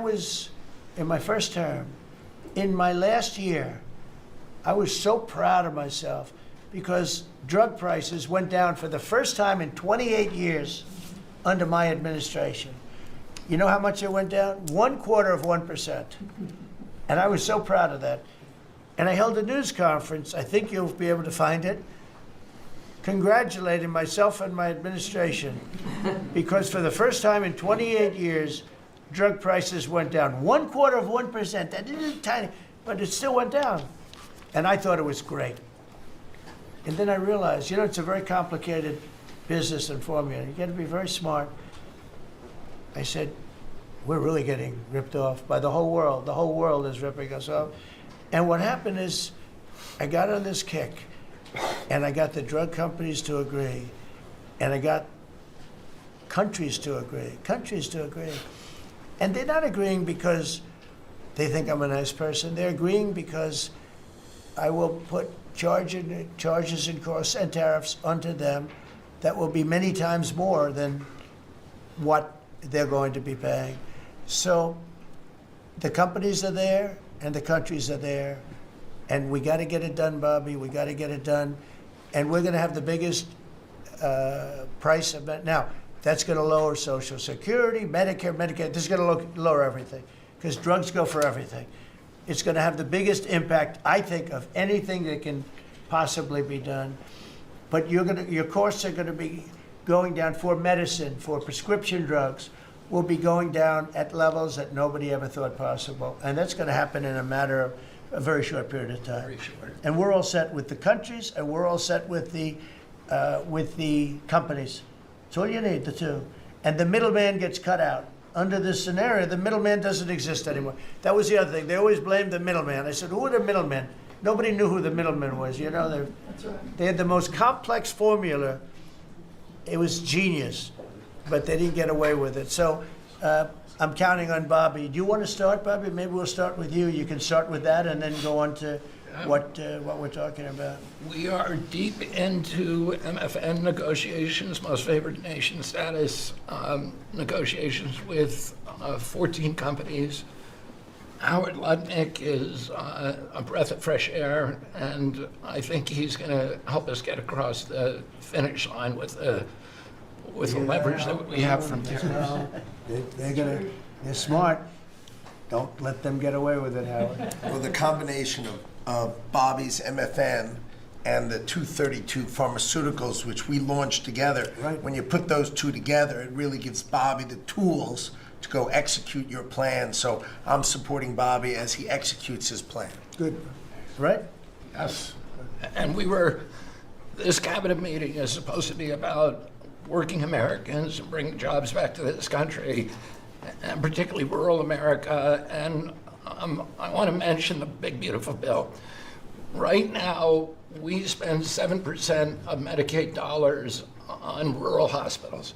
was in my first term, in my last year, I was so proud of myself because drug prices went down for the first time in 28 years under my administration. You know how much it went down? 1/4%. And I was so proud of that. And I held a news conference, I think you'll be able to find it, congratulating myself and my administration because for the first time in 28 years, drug prices went down 1/4%. That is tiny, but it still went down. And I thought it was great. And then I realized, it's a very complicated business and formula. You got to be very smart. I said, we're really getting ripped off by the whole world. The whole world is ripping us off. And what happened is I got on this kick and I got the drug companies to agree and I got countries to agree. And they're not agreeing because they think I'm a nice person. They're agreeing because I will put charges and costs and tariffs onto them that will be many times more than what they're going to be paying. So the companies are there and the countries are there, and we got to get it done, Bobby. We got to get it done, and we're going to have the biggest price of it. Now, that's going to lower Social Security, Medicare, Medicaid. This is going to lower everything because drugs go for everything. It's going to have the biggest impact, I think, of anything that can possibly be done. But your costs are going to be going down for medicine, for prescription drugs, will be going down at levels that nobody ever thought possible. And that's going to happen in a matter of a very short period of time. Very short. And we're all set with the countries, and we're all set with the companies. That's all you need, the two. And the middleman gets cut out. Under this scenario, the middleman doesn't exist anymore. That was the other thing. They always blamed the middleman. I said, who are the middlemen? Nobody knew who the middleman was. That's right. They had the most complex formula. It was genius, but they didn't get away with it. So I'm counting on Bobby. Do you want to start, Bobby? Maybe we'll start with you. You can start with that and then go on to what we're talking about. We are deep into MFN negotiations, most favored nation status negotiations with 14 companies. Howard Lutnick is a breath of fresh air, and I think he's going to help us get across the finish line with the leverage that we have from there. They're smart. Don't let them get away with it, Howard. Well, the combination of Bobby's MFN and the 232 pharmaceuticals, which we launched together, right. When you put those two together, it really gives Bobby the tools to go execute your plan. So I'm supporting Bobby as he executes his plan. Good. Right? Yes. And this cabinet meeting is supposed to be about working Americans and bringing jobs back to this country, and particularly rural America. And I want to mention the big, beautiful bill. Right now, we spend 7% of Medicaid dollars on rural hospitals.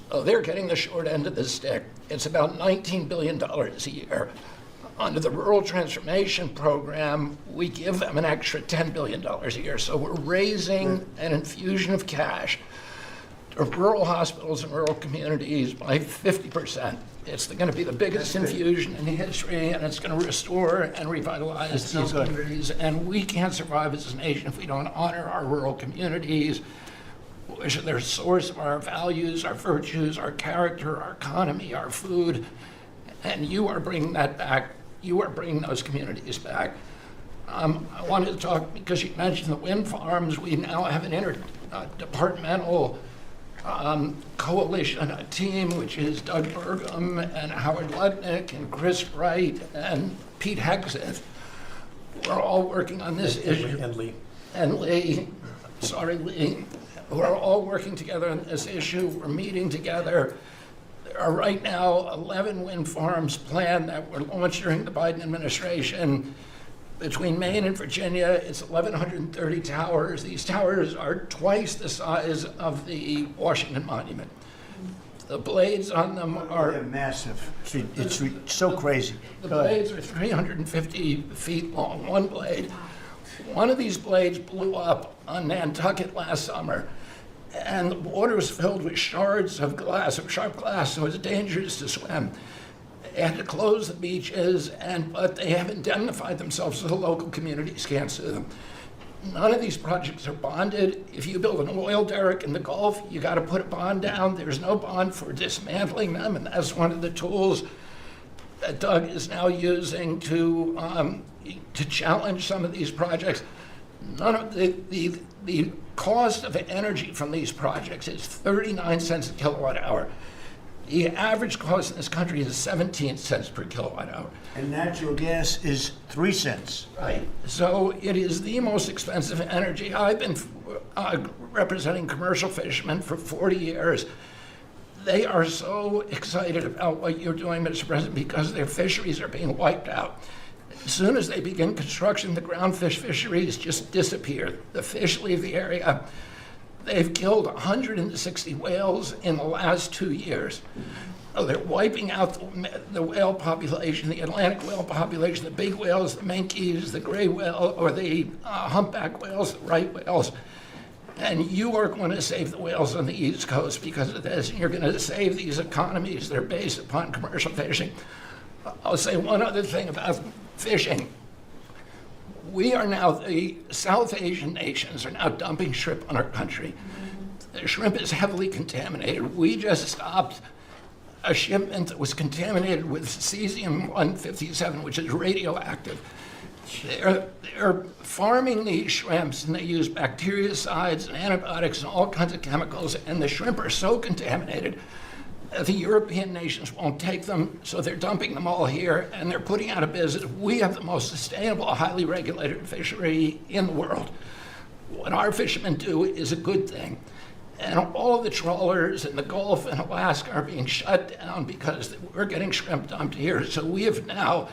So they're getting the short end of the stick. It's about $19 billion a year. Under the Rural Transformation Program, we give them an extra $10 billion a year. So we're raising an infusion of cash to rural hospitals and rural communities by 50%. It's going to be the biggest infusion in history, and it's going to restore and revitalize these communities. And we can't survive as a nation if we don't honor our rural communities, which are the source of our values, our virtues, our character, our economy, our food. And you are bringing that back. You are bringing those communities back. I wanted to talk, because you mentioned the wind farms, we now have an interdepartmental coalition, a team, which is Doug Burgum and Howard Lutnick and Chris Wright and Pete Hegseth. We're all working on this issue. And Lee. Sorry, Lee. We're all working together on this issue. We're meeting together. There are right now 11 wind farms planned that were launched during the Biden administration. Between Maine and Virginia, it's 1,130 towers. These towers are twice the size of the Washington Monument. The blades on them are... They're massive. It's so crazy. The blades are 350 feet long, one blade. One of these blades blew up on Nantucket last summer, and the water was filled with shards of glass, of sharp glass, so it was dangerous to swim. They had to close the beaches, but they have indemnified themselves so the local communities can't sue them. None of these projects are bonded. If you build an oil derrick in the Gulf, you got to put a bond down. There's no bond for dismantling them, and that's one of the tools that Doug is now using to challenge some of these projects. None of the cost of energy from these projects is 39 cents a kilowatt hour. The average cost in this country is 17 cents per kilowatt hour. And natural gas is 3 cents. Right. So it is the most expensive energy. I've been representing commercial fishermen for 40 years. They are so excited about what you're doing, Mr. President, because their fisheries are being wiped out. As soon as they begin construction, the groundfish fisheries just disappear. The fish leave the area. They've killed 160 whales in the last 2 years. Oh, they're wiping out the whale population, the Atlantic whale population, the big whales, the minkies, the gray whale, or the humpback whales, the right whales. And you are going to save the whales on the East Coast because of this. And you're going to save these economies that are based upon commercial fishing. I'll say one other thing about fishing. We are now, the South Asian nations are now dumping shrimp on our country. The shrimp is heavily contaminated. We just stopped a shipment that was contaminated with cesium-157, which is radioactive. They're farming these shrimps, and they use bactericides and antibiotics and all kinds of chemicals, and the shrimp are so contaminated that the European nations won't take them, so they're dumping them all here, and they're putting out of business. We have the most sustainable, highly regulated fishery in the world. What our fishermen do is a good thing. And all of the trawlers in the Gulf and Alaska are being shut down because we're getting shrimp dumped here. So we have now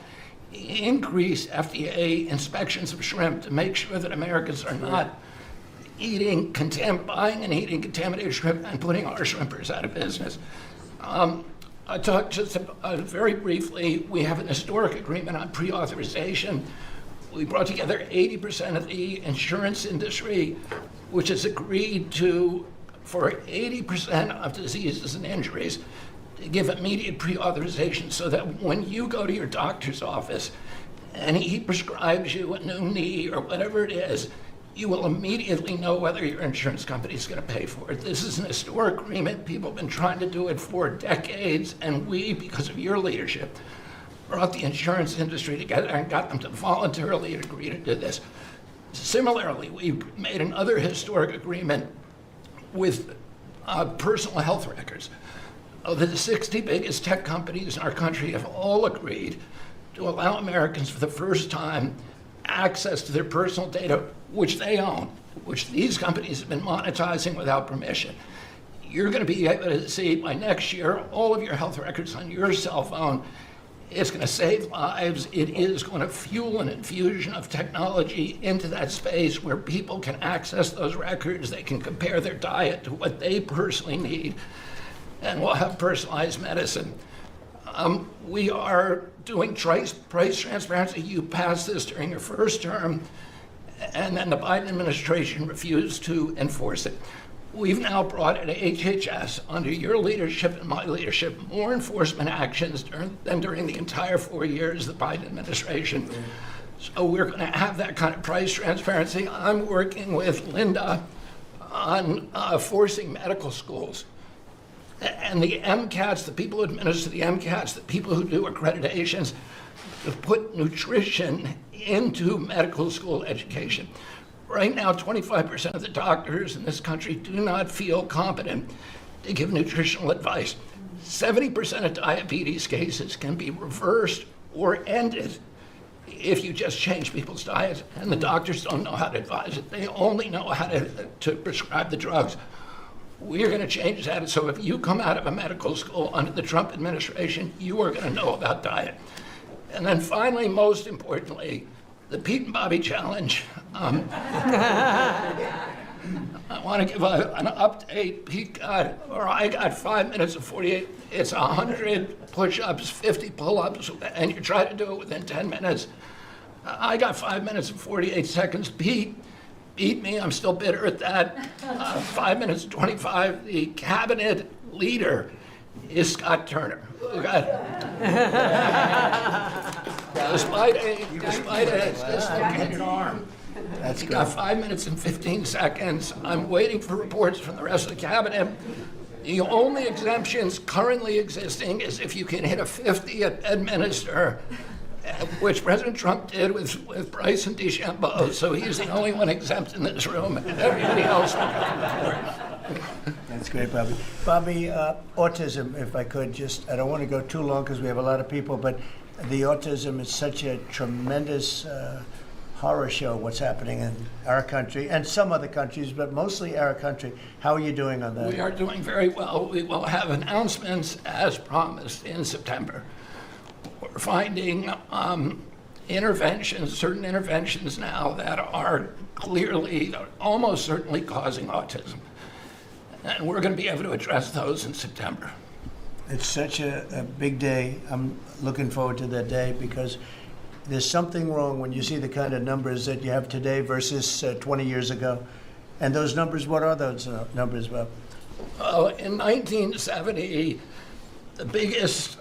increased FDA inspections of shrimp to make sure that Americans are not buying and eating contaminated shrimp and putting our shrimpers out of business. I talked just very briefly, we have an historic agreement on pre-authorization. We brought together 80% of the insurance industry, which has agreed to, for 80% of diseases and injuries, to give immediate pre-authorization so that when you go to your doctor's office and he prescribes you a new knee or whatever it is, you will immediately know whether your insurance company is going to pay for it. This is an historic agreement. People have been trying to do it for decades, and we, because of your leadership, brought the insurance industry together and got them to voluntarily agree to do this. Similarly, we've made another historic agreement with personal health records. The 60 biggest tech companies in our country have all agreed to allow Americans for the first time access to their personal data, which they own, which these companies have been monetizing without permission. You're going to be able to see by next year all of your health records on your cell phone. It's going to save lives. It is going to fuel an infusion of technology into that space where people can access those records. They can compare their diet to what they personally need, and we'll have personalized medicine. We are doing price transparency. You passed this during your first term, and then the Biden administration refused to enforce it. We've now brought at HHS, under your leadership and my leadership, more enforcement actions than during the entire 4 years of the Biden administration. So we're going to have that kind of price transparency. I'm working with Linda on forcing medical schools and the MCATs, the people who administer the MCATs, the people who do accreditations, to put nutrition into medical school education. Right now, 25% of the doctors in this country do not feel competent to give nutritional advice. 70% of diabetes cases can be reversed or ended if you just change people's diets, and the doctors don't know how to advise it. They only know how to prescribe the drugs. We're going to change that, so if you come out of a medical school under the Trump administration, you are going to know about diet. And then finally, most importantly, the Pete and Bobby Challenge. I want to give an update. I got 5 minutes and 48. It's 100 push-ups, 50 pull-ups, and you try to do it within 10 minutes. I got 5 minutes and 48 seconds. Pete beat me. I'm still bitter at that. 5 minutes and 25. The cabinet leader is Scott Turner, who got despite a dislocated arm. That's He good. got 5 minutes and 15 seconds. I'm waiting for reports from the rest of the cabinet. The only exemptions currently existing is if you can hit a 50 at Bedminster, which President Trump did with Bryce and DeChambeau. So he's the only one exempt in this room, and everybody else will go forward. That's great, Bobby. Bobby, autism, if I could, I don't want to go too long because we have a lot of people, but the autism is such a tremendous horror show, what's happening in our country and some other countries, but mostly our country. How are you doing on that? We are doing very well. We will have announcements as promised in September. We're finding certain interventions now that are clearly, almost certainly causing autism. And we're going to be able to address those in September. It's such a big day. I'm looking forward to that day because there's something wrong when you see the kind of numbers that you have today versus 20 years ago. And those numbers, what are those numbers, Bob? In 1970, the biggest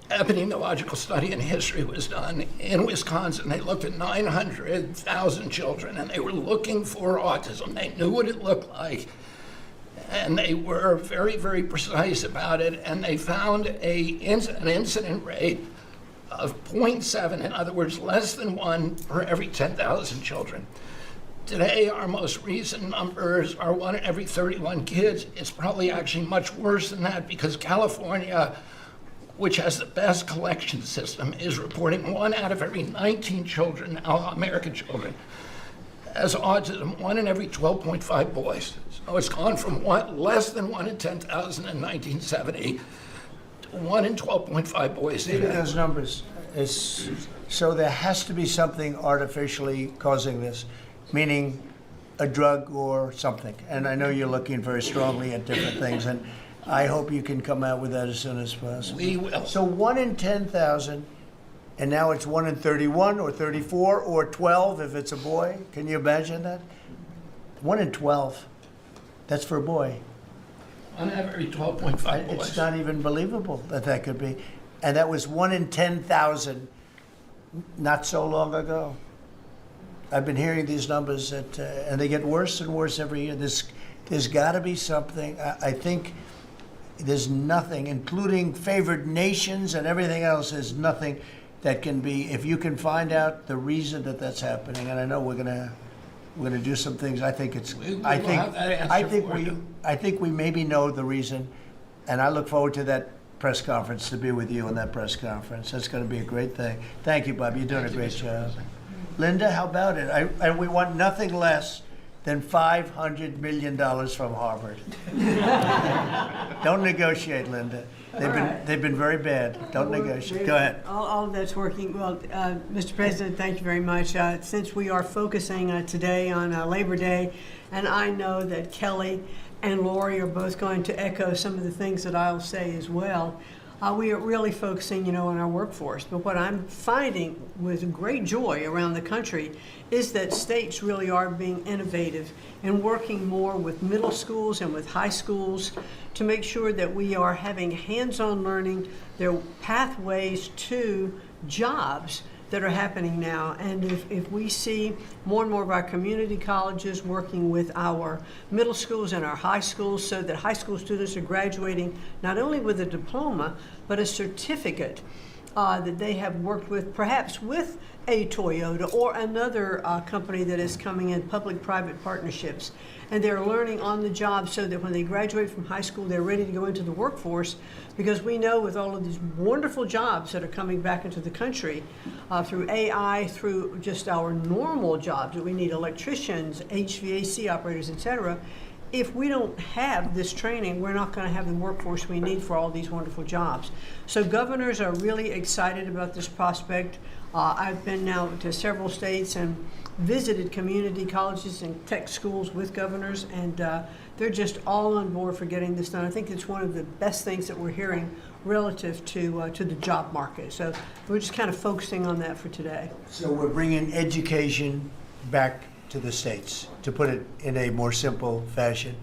epidemiological study in history was done in Wisconsin. They looked at 900,000 children, and they were looking for autism. They knew what it looked like, and they were very, very precise about it, and they found an incident rate of 0.7, in other words, less than 1 per every 10,000 children. Today, our most recent numbers are 1 in every 31 kids. It's probably actually much worse than that because California, which has the best collection system, is reporting 1 out of every 19 children, American children, has autism, 1 in every 12.5 boys. So it's gone from less than 1 in 10,000 in 1970 to 1 in 12.5 boys Look at today. those numbers. So there has to be something artificially causing this, meaning a drug or something. And I know you're looking very strongly at different things, and I hope you can come out with that as soon as possible. We will. So 1 in 10,000, and now it's 1 in 31 or 34 or 12 if it's a boy. Can you imagine that? 1 in 12. That's for a boy. 1 out of every 12.5 boys. It's not even believable that that could be. And that was 1 in 10,000 not so long ago. I've been hearing these numbers, and they get worse and worse every year. There's got to be something. I think there's nothing, including favored nations and everything else, there's nothing that can be, if you can find out the reason that that's happening, and I know we're gonna do some things. I think it's. We will I think. have that answer I think for we. you. I think we maybe know the reason, and I look forward to that press conference, to be with you in that press conference. That's going to be a great thing. Thank you, Bob. You're doing a great job. Linda, how about it? And we want nothing less than $500 million from Harvard. Don't negotiate, Linda. They've been very bad. Don't negotiate. Go ahead. All of that's working. Well, Mr. President, thank you very much. Since we are focusing today on Labor Day, and I know that Kelly and Lori are both going to echo some of the things that I'll say as well, we are really focusing, on our workforce. But what I'm finding with great joy around the country is that states really are being innovative and working more with middle schools and with high schools to make sure that we are having hands-on learning, their pathways to jobs that are happening now. And if we see more and more of our community colleges working with our middle schools and our high schools so that high school students are graduating not only with a diploma, but a certificate that they have worked with, perhaps with a Toyota or another company that is coming in, public-private partnerships. And they're learning on the job so that when they graduate from high school, they're ready to go into the workforce, because we know with all of these wonderful jobs that are coming back into the country through AI, through just our normal jobs, that we need electricians, HVAC operators, et cetera. If we don't have this training, we're not going to have the workforce we need for all these wonderful jobs. So governors are really excited about this prospect. I've been now to several states and visited community colleges and tech schools with governors, and they're just all on board for getting this done. I think it's one of the best things that we're hearing relative to the job market. So we're just kind of focusing on that for today. So we're bringing education back to the states, to put it in a more simple fashion.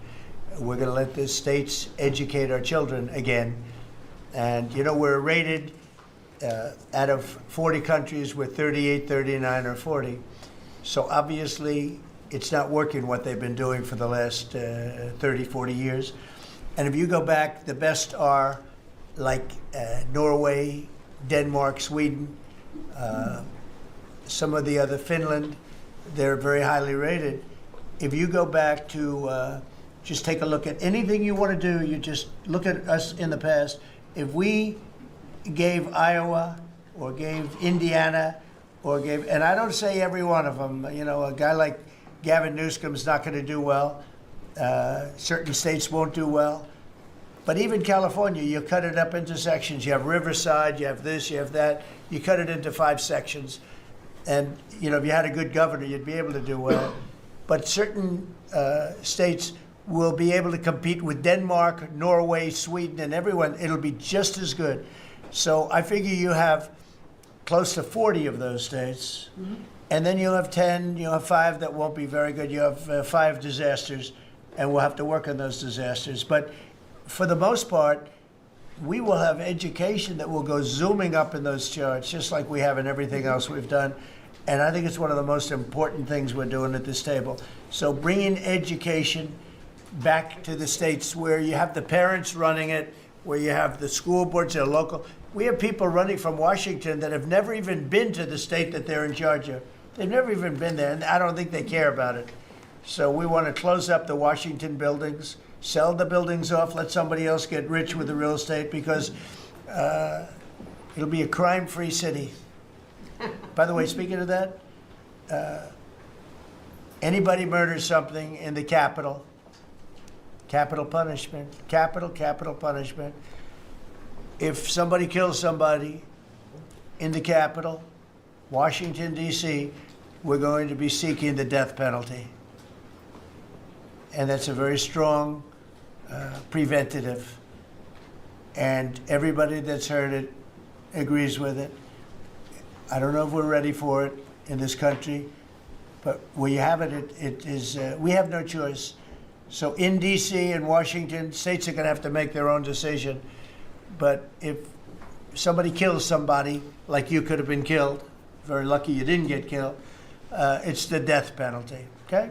We're going to let the states educate our children again, And, we're rated out of 40 countries, we're 38, 39, or 40. So obviously, it's not working what they've been doing for the last 30, 40 years. And if you go back, the best are like Norway, Denmark, Sweden, some of the other, Finland, they're very highly rated. If you go back to just take a look at anything you want to do, you just look at us in the past. If we gave Iowa or gave Indiana or gave, and I don't say every one of them, a guy like Gavin Newsom's not going to do well. Certain states won't do well. But even California, you cut it up into sections. You have Riverside, you have this, you have that. You cut it into 5 sections. And, if you had a good governor, you'd be able to do well. But certain states will be able to compete with Denmark, Norway, Sweden, and everyone. It'll be just as good. So I figure you have close to 40 of those states. Mm-hmm. And then you'll have 10, you'll have 5 that won't be very good. You have 5 disasters, and we'll have to work on those disasters. But for the most part, we will have education that will go zooming up in those charts, just like we have in everything else we've done. And I think it's one of the most important things we're doing at this table. So bringing education back to the states where you have the parents running it, where you have the school boards that are local. We have people running from Washington that have never even been to the state that they're in charge of. They've never even been there, and I don't think they care about it. So we want to close up the Washington buildings, sell the buildings off, let somebody else get rich with the real estate, because it'll be a crime-free city. By the way, speaking of that, anybody murders something in the Capitol, capital punishment, capital punishment. If somebody kills somebody in the Capitol, Washington, D.C., we're going to be seeking the death penalty. And that's a very strong preventative. And everybody that's heard it agrees with it. I don't know if we're ready for it in this country, but where you have it, it is, we have no choice. So in D.C. and Washington, states are going to have to make their own decision. But if somebody kills somebody, like you could have been killed, very lucky you didn't get killed, it's the death penalty, okay?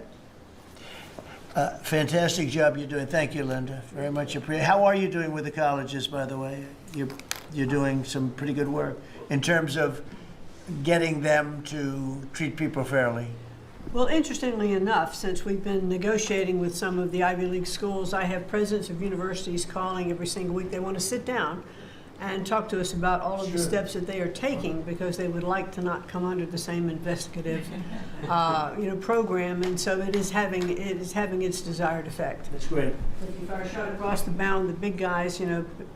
Fantastic job you're doing. Thank you, Linda. Very much appreciated. How are you doing with the colleges, by the way? You're doing some pretty good work in terms of getting them to treat people fairly. Well, interestingly enough, since we've been negotiating with some of the Ivy League schools, I have presidents of universities calling every single week. They want to sit down and talk to us about all of the steps that they are taking, because they would like to not come under the same investigative, program. And so it is having its desired effect. That's great. If I shot across the bound, the big guys,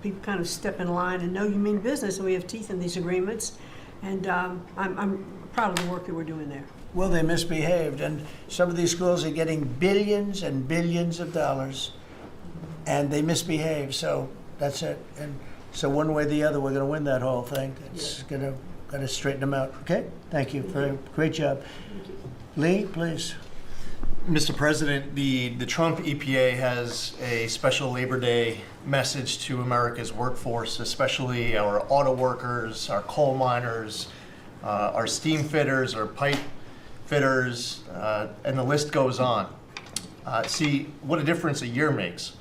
people kind of step in line and know you mean business, and we have teeth in these agreements. And I'm proud of the work that we're doing there. Well, they misbehaved, and some of these schools are getting billions and billions of dollars, and they misbehave. So that's it. And so one way or the other, we're going to win that whole thing. It's going to straighten them out. Okay? Thank you. Great job. Lee, please. Mr. President, the Trump EPA has a special Labor Day message to America's workforce, especially our auto workers, our coal miners, our steam fitters, our pipe fitters, and the list goes on. See what a difference a year makes.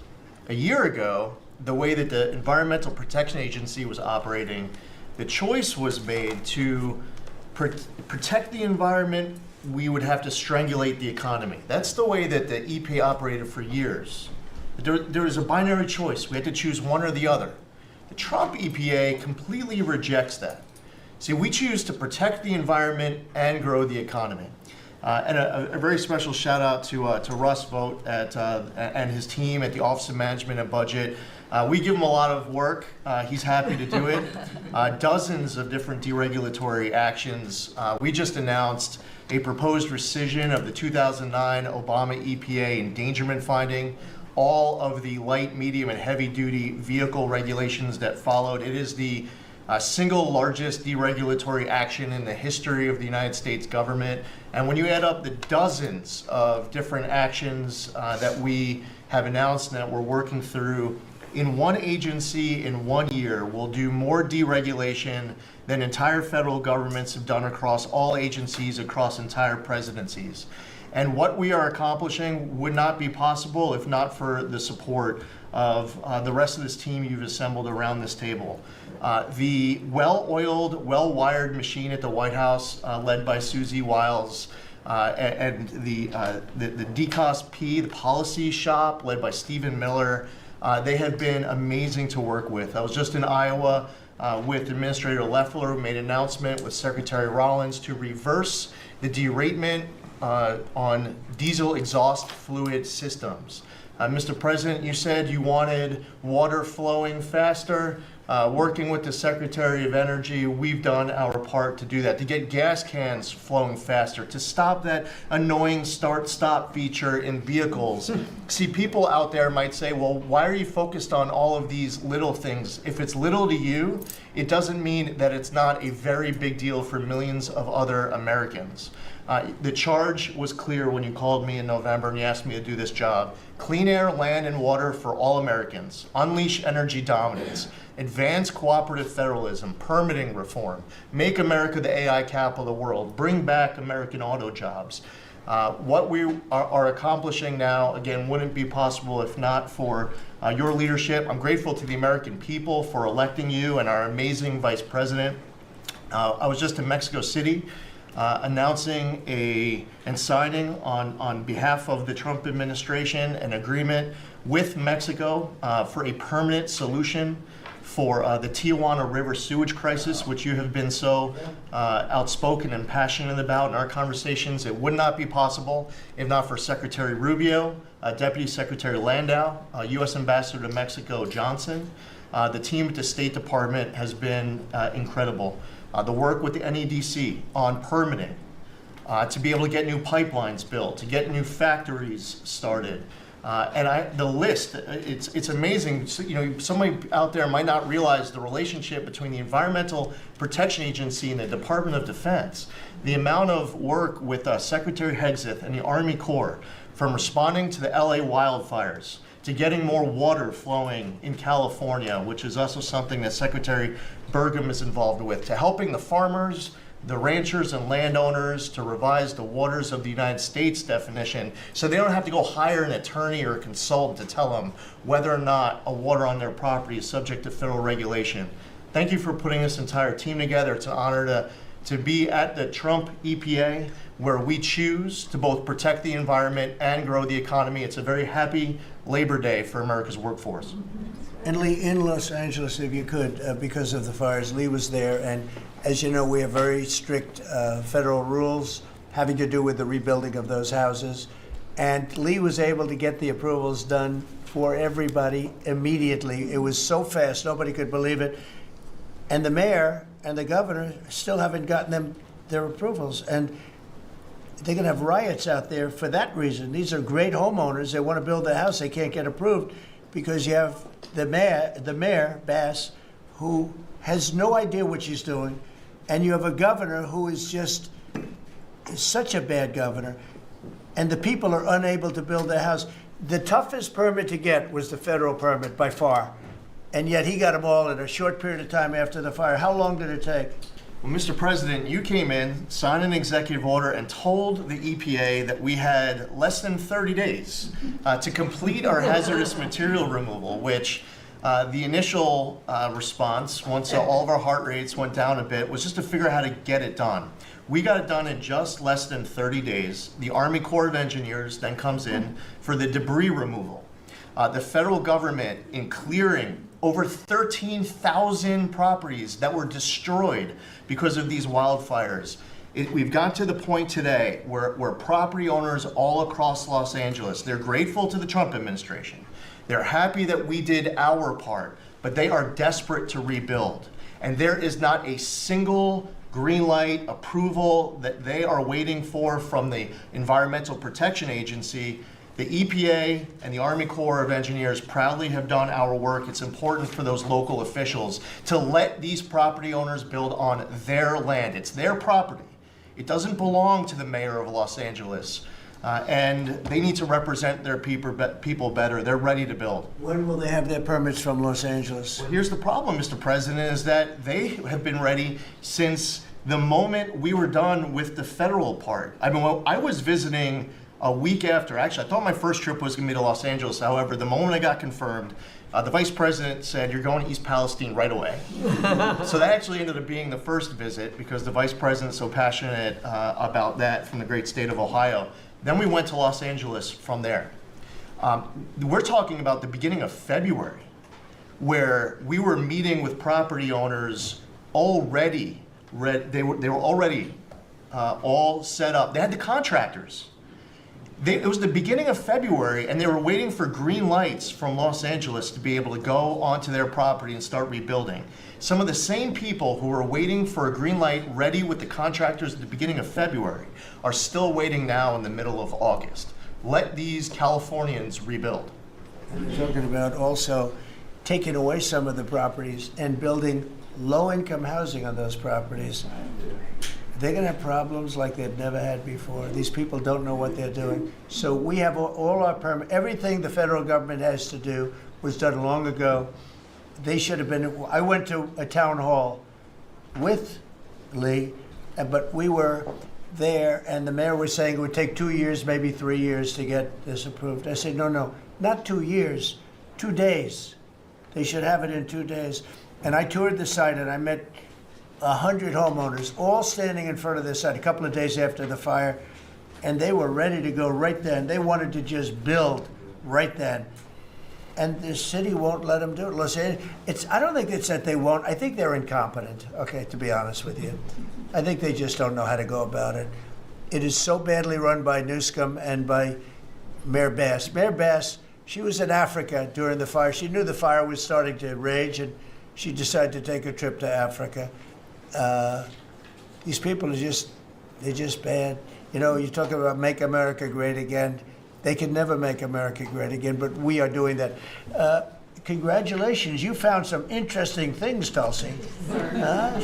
A year ago, the way that the Environmental Protection Agency was operating, the choice was made to protect the environment. We would have to strangulate the economy. That's the way that the EPA operated for years. There was a binary choice. We had to choose one or the other. The Trump EPA completely rejects that. See, we choose to protect the environment and grow the economy. And a very special shout out to Russ Vogt and his team at the Office of Management and Budget. We give him a lot of work. He's happy to do it. Dozens of different deregulatory actions. We just announced a proposed rescission of the 2009 Obama EPA endangerment finding, all of the light, medium, and heavy-duty vehicle regulations that followed. It is the single largest deregulatory action in the history of the United States government. And when you add up the dozens of different actions that we have announced and that we're working through, in one agency in 1 year will do more deregulation than entire federal governments have done across all agencies, across entire presidencies. And what we are accomplishing would not be possible if not for the support of the rest of this team you've assembled around this table. The well-oiled, well-wired machine at the White House, led by Susie Wiles, and the DCOSP, the policy shop, led by Stephen Miller, they have been amazing to work with. I was just in Iowa with Administrator Loeffler, who made an announcement with Secretary Rollins to reverse the deratement on diesel exhaust fluid systems. Mr. President, you said you wanted water flowing faster. Working with the Secretary of Energy, we've done our part to do that, to get gas cans flowing faster, to stop that annoying start-stop feature in vehicles. See, people out there might say, well, why are you focused on all of these little things? If it's little to you, it doesn't mean that it's not a very big deal for millions of other Americans. The charge was clear when you called me in November and you asked me to do this job. Clean air, land, and water for all Americans. Unleash energy dominance. Advance cooperative federalism, permitting reform, make America the AI capital of the world, bring back American auto jobs. What we are accomplishing now, again, wouldn't be possible if not for your leadership. I'm grateful to the American people for electing you and our amazing Vice President. I was just in Mexico City announcing and signing on behalf of the Trump administration an agreement with Mexico for a permanent solution for the Tijuana River sewage crisis, which you have been so outspoken and passionate about in our conversations. It would not be possible if not for Secretary Rubio, Deputy Secretary Landau, U.S. Ambassador to Mexico Johnson. The team at the State Department has been incredible. The work with the NEDC on permitting, to be able to get new pipelines built, to get new factories started. The list, it's amazing. So, somebody out there might not realize the relationship between the Environmental Protection Agency and the Department of Defense. The amount of work with Secretary Hegseth and the Army Corps, from responding to the LA wildfires, to getting more water flowing in California, which is also something that Secretary Burgum is involved with, to helping the farmers, the ranchers and landowners to revise the waters of the United States definition so they don't have to go hire an attorney or a consultant to tell them whether or not a water on their property is subject to federal regulation. Thank you for putting this entire team together. It's an honor to be at the Trump EPA, where we choose to both protect the environment and grow the economy. It's a very happy Labor Day for America's workforce. And Lee, in Los Angeles, if you could, because of the fires, Lee was there, and as you know, we have very strict federal rules having to do with the rebuilding of those houses. And Lee was able to get the approvals done for everybody immediately. It was so fast, nobody could believe it. And the mayor and the governor still haven't gotten their approvals. And they're going to have riots out there for that reason. These are great homeowners. They want to build a house. They can't get approved because you have the mayor, Bass, who has no idea what she's doing. And you have a governor who is just such a bad governor. And the people are unable to build their house. The toughest permit to get was the federal permit by far. And yet he got them all in a short period of time after the fire. How long did it take? Well, Mr. President, you came in, signed an executive order, and told the EPA that we had less than 30 days to complete our hazardous material removal, which the initial response, once all of our heart rates went down a bit, was just to figure out how to get it done. We got it done in just less than 30 days. The Army Corps of Engineers then comes in for the debris removal. The federal government, in clearing over 13,000 properties that were destroyed because of these wildfires. We've got to the point today where property owners all across Los Angeles, they're grateful to the Trump administration. They're happy that we did our part, but they are desperate to rebuild. And there is not a single green light approval that they are waiting for from the Environmental Protection Agency. The EPA and the Army Corps of Engineers proudly have done our work. It's important for those local officials to let these property owners build on their land. It's their property. It doesn't belong to the mayor of Los Angeles. and they need to represent their people better. They're ready to build. When will they have their permits from Los Angeles? Here's the problem, Mr. President, is that they have been ready since the moment we were done with the federal part. I mean, well, I was visiting a week after. Actually, I thought my first trip was going to be to Los Angeles. However, the moment I got confirmed, the vice president said, "You're going to East Palestine right away." So that actually ended up being the first visit because the vice president's so passionate about that from the great state of Ohio. Then we went to Los Angeles from there. We're talking about the beginning of February, where we were meeting with property owners already. They were already all set up. They had the contractors. It was the beginning of February, and they were waiting for green lights from Los Angeles to be able to go onto their property and start rebuilding. Some of the same people who were waiting for a green light ready with the contractors at the beginning of February are still waiting now in the middle of August. Let these Californians rebuild. And you're talking about also taking away some of the properties and building low-income housing on those properties. They're going to have problems like they've never had before. These people don't know what they're doing. So we have all our everything the federal government has to do was done long ago. They should have been. I went to a town hall with Lee, but we were there, and the mayor was saying it would take 2 years, maybe 3 years to get this approved. I said, no, not 2 years, 2 days. They should have it in 2 days. And I toured the site, and I met 100 homeowners, all standing in front of the site a couple of days after the fire, and they were ready to go right then. They wanted to just build right then. And the city won't let them do it. Los Angeles, I don't think it's that they won't. I think they're incompetent, okay, to be honest with you. I think they just don't know how to go about it. It is so badly run by Newscomb and by Mayor Bass. Mayor Bass, she was in Africa during the fire. She knew the fire was starting to rage, and she decided to take a trip to Africa. These people they're just bad. You know, you talk about make America great again. They can never make America great again, but we are doing that. Congratulations, you found some interesting things, Tulsi.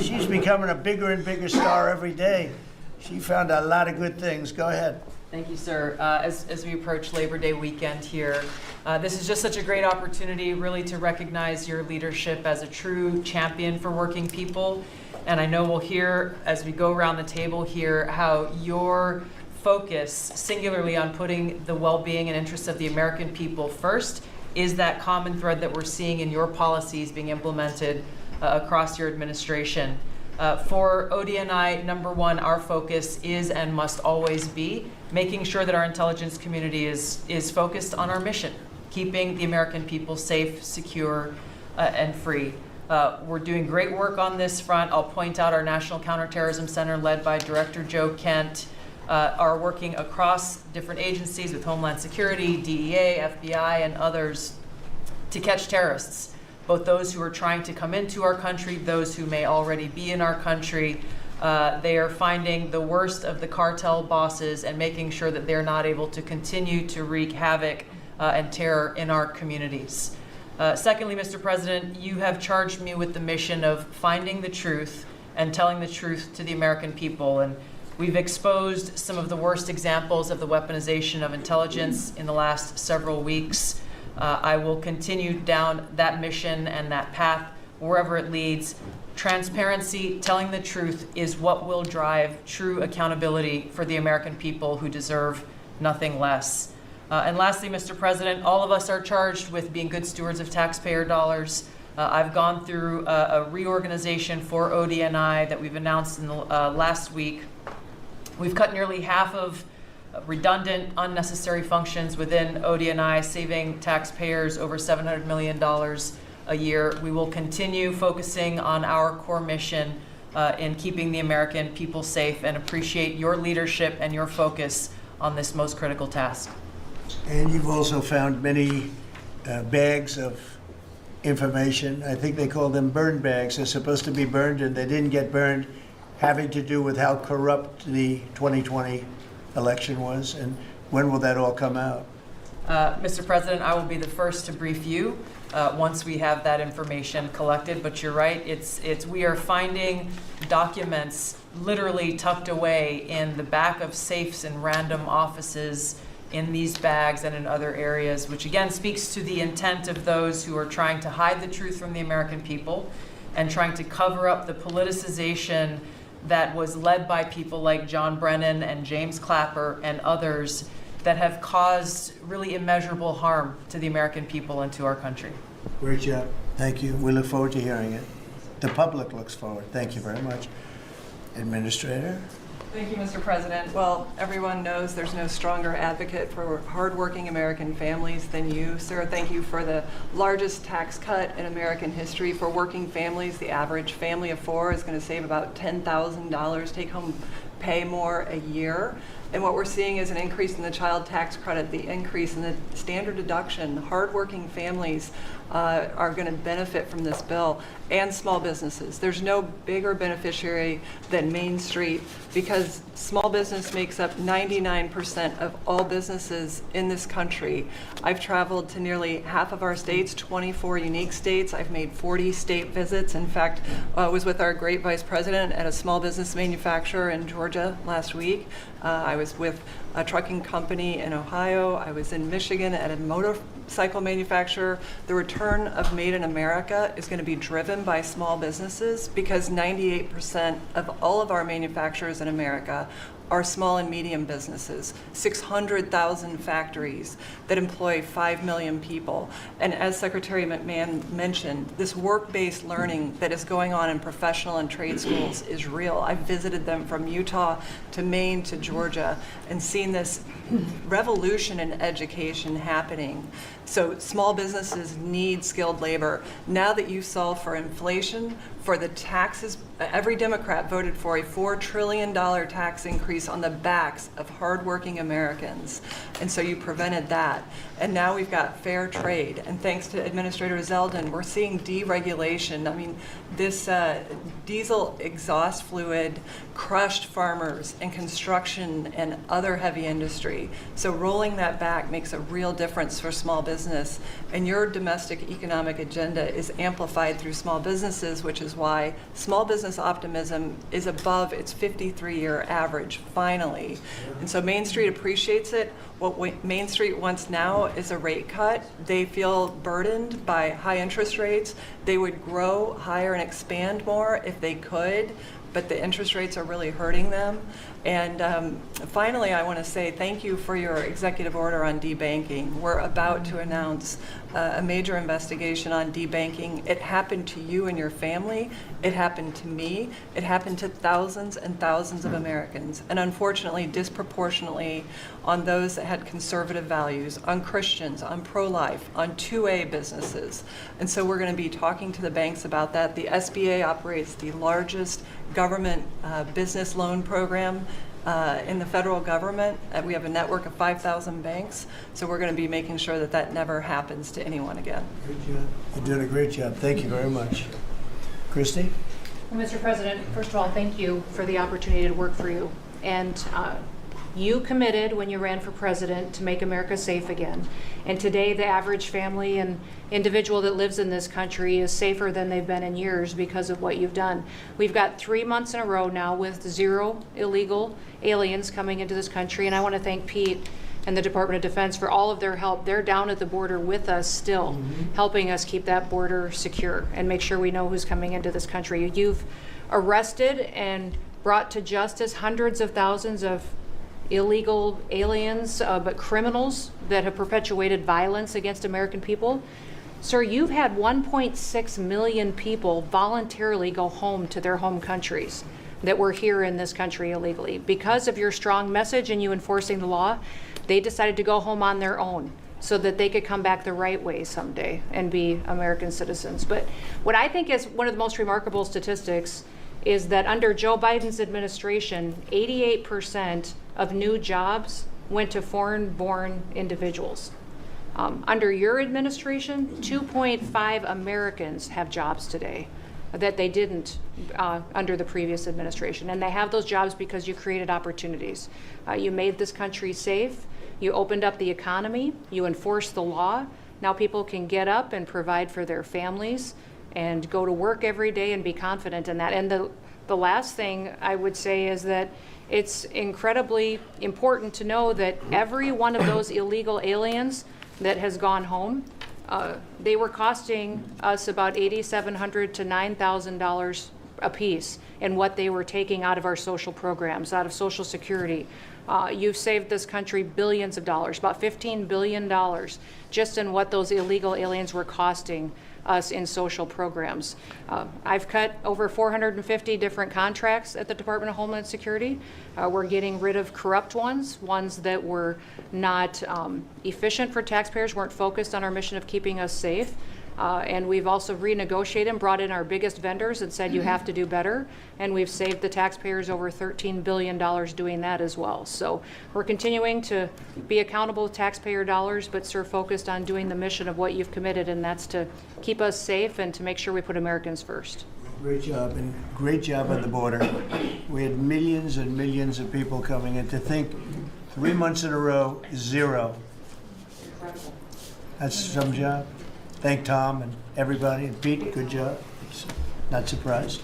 She's becoming a bigger and bigger star every day. She found a lot of good things. Go ahead. Thank you, sir. As we approach Labor Day weekend here, this is just such a great opportunity really to recognize your leadership as a true champion for working people. And I know we'll hear, as we go around the table here, how your focus singularly on putting the well-being and interests of the American people first is that common thread that we're seeing in your policies being implemented across your administration. For ODNI, number one, our focus is and must always be making sure that our intelligence community is focused on our mission, keeping the American people safe, secure, and free. We're doing great work on this front. I'll point out our National Counterterrorism Center, led by Director Joe Kent, are working across different agencies with Homeland Security, DEA, FBI, and others to catch terrorists, both those who are trying to come into our country, those who may already be in our country. They are finding the worst of the cartel bosses and making sure that they're not able to continue to wreak havoc and terror in our communities. Secondly, Mr. President, you have charged me with the mission of finding the truth and telling the truth to the American people. And we've exposed some of the worst examples of the weaponization of intelligence in the last several weeks. I will continue down that mission and that path wherever it leads. Transparency, telling the truth, is what will drive true accountability for the American people who deserve nothing less. And lastly, Mr. President, all of us are charged with being good stewards of taxpayer dollars. I've gone through a reorganization for ODNI that we've announced in the last week. We've cut nearly half of redundant, unnecessary functions within ODNI, saving taxpayers over $700 million a year. We will continue focusing on our core mission in keeping the American people safe, and appreciate your leadership and your focus on this most critical task. And you've also found many bags of information. I think they call them burn bags. They're supposed to be burned, and they didn't get burned, having to do with how corrupt the 2020 election was. And when will that all come out? Mr. President, I will be the first to brief you once we have that information collected. But you're right, we are finding documents literally tucked away in the back of safes in random offices, in these bags and in other areas, which again speaks to the intent of those who are trying to hide the truth from the American people and trying to cover up the politicization that was led by people like John Brennan and James Clapper and others that have caused really immeasurable harm to the American people and to our country. Great job. Thank you. We look forward to hearing it. The public looks forward. Thank you very much. Administrator? Thank you, Mr. President. Well, everyone knows there's no stronger advocate for hardworking American families than you, sir. Thank you for the largest tax cut in American history for working families. The average family of four is going to save about $10,000 take-home pay more a year. And what we're seeing is an increase in the child tax credit, the increase in the standard deduction. Hardworking families are going to benefit from this bill, and small businesses. There's no bigger beneficiary than Main Street, because small business makes up 99% of all businesses in this country. I've traveled to nearly half of our states, 24 unique states. I've made 40 state visits. In fact, I was with our great vice president at a small business manufacturer in Georgia last week. I was with a trucking company in Ohio. I was in Michigan at a motorcycle manufacturer. The return of Made in America is going to be driven by small businesses, because 98% of all of our manufacturers in America are small and medium businesses, 600,000 factories that employ 5 million people. And as Secretary McMahon mentioned, this work-based learning that is going on in professional and trade schools is real. I've visited them from Utah to Maine to Georgia and seen this revolution in education happening. So small businesses need skilled labor. Now that you solve for inflation, for the taxes, every Democrat voted for a $4 trillion tax increase on the backs of hardworking Americans. And so you prevented that. And now we've got fair trade. And thanks to Administrator Zeldin, we're seeing deregulation. I mean, this diesel exhaust fluid crushed farmers and construction and other heavy industry. So rolling that back makes a real difference for small business. And your domestic economic agenda is amplified through small businesses, which is why small business optimism is above its 53-year average, finally. And so Main Street appreciates it. What Main Street wants now is a rate cut. They feel burdened by high interest rates. They would grow higher and expand more if they could, but the interest rates are really hurting them. And finally, I want to say thank you for your executive order on debanking. We're about to announce a major investigation on debanking. It happened to you and your family. It happened to me. It happened to thousands and thousands of Americans, and unfortunately, disproportionately on those that had conservative values, on Christians, on pro-life, on 2A businesses. And so we're going to be talking to the banks about that. The SBA operates the largest government business loan program in the federal government. We have a network of 5,000 banks, so we're going to be making sure that that never happens to anyone again. Great job. You're doing a great job. Thank you very much. Christy? Well, Mr. President, first of all, thank you for the opportunity to work for you. And you committed when you ran for president to make America safe again. And today, the average family and individual that lives in this country is safer than they've been in years because of what you've done. We've got 3 months in a row now with 0 illegal aliens coming into this country. And I want to thank Pete and the Department of Defense for all of their help. They're down at the border with us still, helping us keep that border secure and make sure we know who's coming into this country. You've arrested and brought to justice hundreds of thousands of illegal aliens, but criminals that have perpetuated violence against American people. Sir, you've had 1.6 million people voluntarily go home to their home countries that were here in this country illegally. Because of your strong message and you enforcing the law, they decided to go home on their own so that they could come back the right way someday and be American citizens. But what I think is one of the most remarkable statistics is that under Joe Biden's administration, 88% of new jobs went to foreign-born individuals. Under your administration, 2.5 Americans have jobs today that they didn't under the previous administration. And they have those jobs because you created opportunities. You made this country safe. You opened up the economy. You enforced the law. Now people can get up and provide for their families and go to work every day and be confident in that. And the last thing I would say is that it's incredibly important to know that every one of those illegal aliens that has gone home, they were costing us about $8,700 to $9,000 a piece in what they were taking out of our social programs, out of Social Security. You've saved this country billions of dollars, about $15 billion, just in what those illegal aliens were costing us in social programs. I've cut over 450 different contracts at the Department of Homeland Security. We're getting rid of corrupt ones that were not efficient for taxpayers, weren't focused on our mission of keeping us safe. And we've also renegotiated and brought in our biggest vendors and said you have to do better. And we've saved the taxpayers over $13 billion doing that as well. So we're continuing to be accountable with taxpayer dollars, but sir, focused on doing the mission of what you've committed, and that's to keep us safe and to make sure we put Americans first. Great job, and great job on the border. We had millions and millions of people coming in. To think 3 months in a row, 0. That's some job. Thank Tom and everybody, and Pete, good job. Not surprised.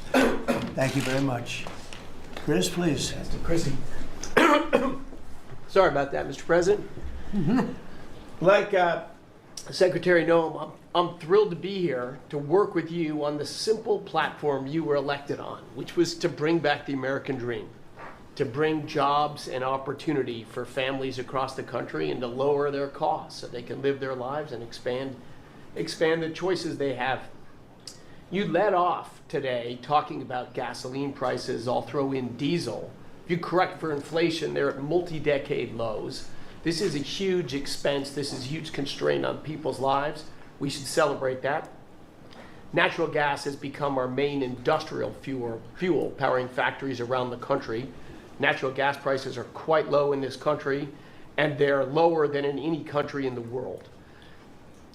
Thank you very much. Chris, please. Chrissy. Sorry about that, Mr. President. Like Secretary Noem, I'm thrilled to be here to work with you on the simple platform you were elected on, which was to bring back the American dream, to bring jobs and opportunity for families across the country and to lower their costs so they can live their lives and expand the choices they have. You led off today talking about gasoline prices. I'll throw in diesel. If you correct for inflation, they're at multi-decade lows. This is a huge expense. This is a huge constraint on people's lives. We should celebrate that. Natural gas has become our main industrial fuel powering factories around the country. Natural gas prices are quite low in this country, and they're lower than in any country in the world.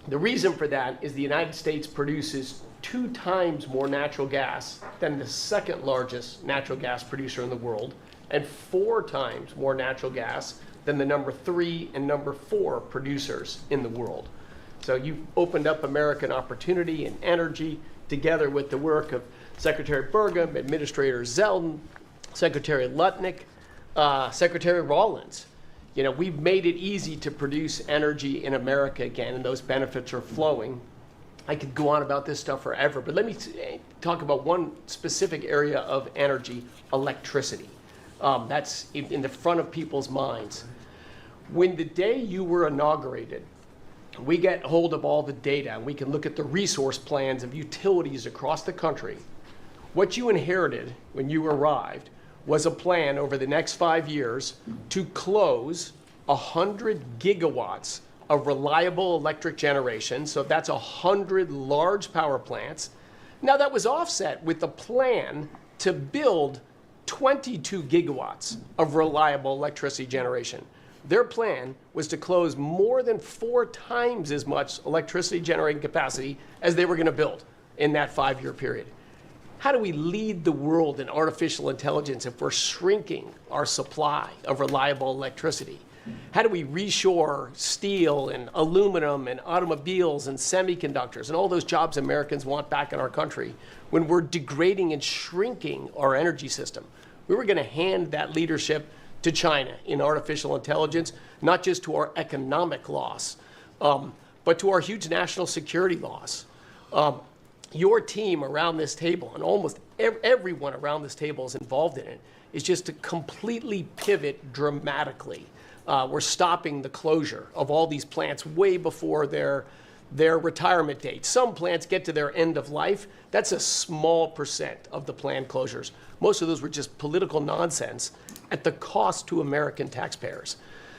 The reason for that is the United States produces 2 times more natural gas than the second largest natural gas producer in the world, and 4 times more natural gas than the number 3 and number 4 producers in the world. So you've opened up American opportunity and energy together with the work of Secretary Burgum, Administrator Zeldin, Secretary Lutnick, Secretary Rawlins. You know, we've made it easy to produce energy in America again, and those benefits are flowing. I could go on about this stuff forever, but let me talk about one specific area of energy, electricity. That's in the front of people's minds. When the day you were inaugurated, we get hold of all the data, and we can look at the resource plans of utilities across the country. What you inherited when you arrived was a plan over the next 5 years to close 100 gigawatts of reliable electric generation. So that's 100 large power plants. Now that was offset with the plan to build 22 gigawatts of reliable electricity generation. Their plan was to close more than 4 times as much electricity generating capacity as they were going to build in that 5-year period. How do we lead the world in artificial intelligence if we're shrinking our supply of reliable electricity? How do we reshore steel and aluminum and automobiles and semiconductors and all those jobs Americans want back in our country when we're degrading and shrinking our energy system? We were going to hand that leadership to China in artificial intelligence, not just to our economic loss, but to our huge national security loss. Your team around this table, and almost everyone around this table is involved in it, is just to completely pivot dramatically. We're stopping the closure of all these plants way before their retirement date. Some plants get to their end of life. That's a small percent of the planned closures. Most of those were just political nonsense at the cost to American taxpayers.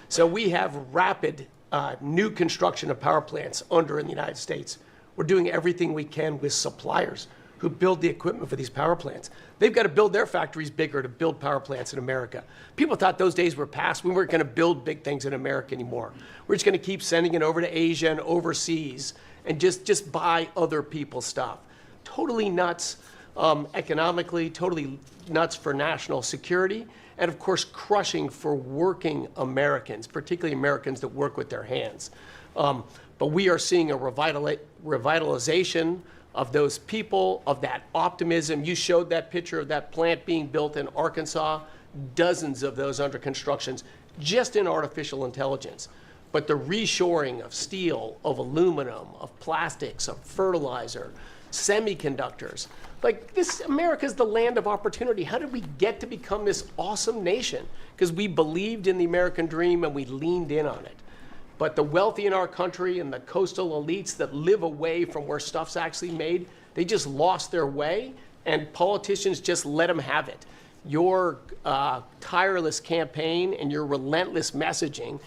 So we have rapid new construction of power plants under in the United States. We're doing everything we can with suppliers who build the equipment for these power plants. They've got to build their factories bigger to build power plants in America. People thought those days were past. We weren't going to build big things in America anymore. We're just going to keep sending it over to Asia and overseas and just buy other people's stuff. Totally nuts economically, totally nuts for national security, and of course crushing for working Americans, particularly Americans that work with their hands. But we are seeing a revitalization of those people, of that optimism. You showed that picture of that plant being built in Arkansas, dozens of those under construction, just in artificial intelligence. But the reshoring of steel, of aluminum, of plastics, of fertilizer, semiconductors, like this, America's the land of opportunity. How did we get to become this awesome nation? Because we believed in the American dream and we leaned in on it. But the wealthy in our country and the coastal elites that live away from where stuff's actually made, they just lost their way, and politicians just let them have it. Your tireless campaign and your relentless messaging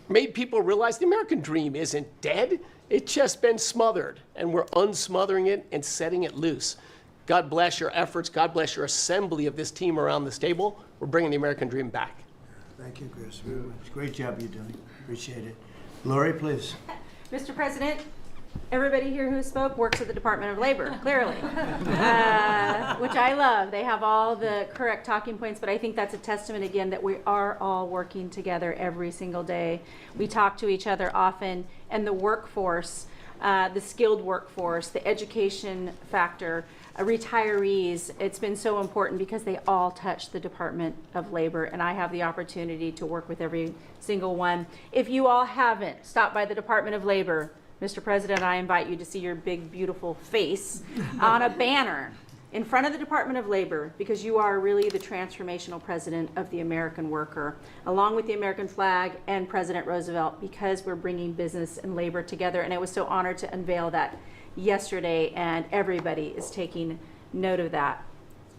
made people realize the American dream isn't dead. It's just been smothered, and we're unsmothering it and setting it loose. God bless your efforts. God bless your assembly of this team around this table. We're bringing the American dream back. Thank you, Chris. Very much. Great job you're doing. Appreciate it. Lori, please. Mr. President, everybody here who spoke works at the Department of Labor, clearly, which I love. They have all the correct talking points, but I think that's a testament again that we are all working together every single day. We talk to each other often, and the workforce, the skilled workforce, the education factor, retirees, it's been so important because they all touch the Department of Labor, and I have the opportunity to work with every single one. If you all haven't stopped by the Department of Labor, Mr. President, I invite you to see your big, beautiful face on a banner in front of the Department of Labor, because you are really the transformational president of the American worker, along with the American flag and President Roosevelt, because we're bringing business and labor together. And I was so honored to unveil that yesterday, and everybody is taking note of that.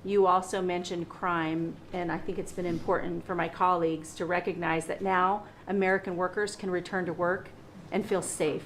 You also mentioned crime, and I think it's been important for my colleagues to recognize that now American workers can return to work and feel safe.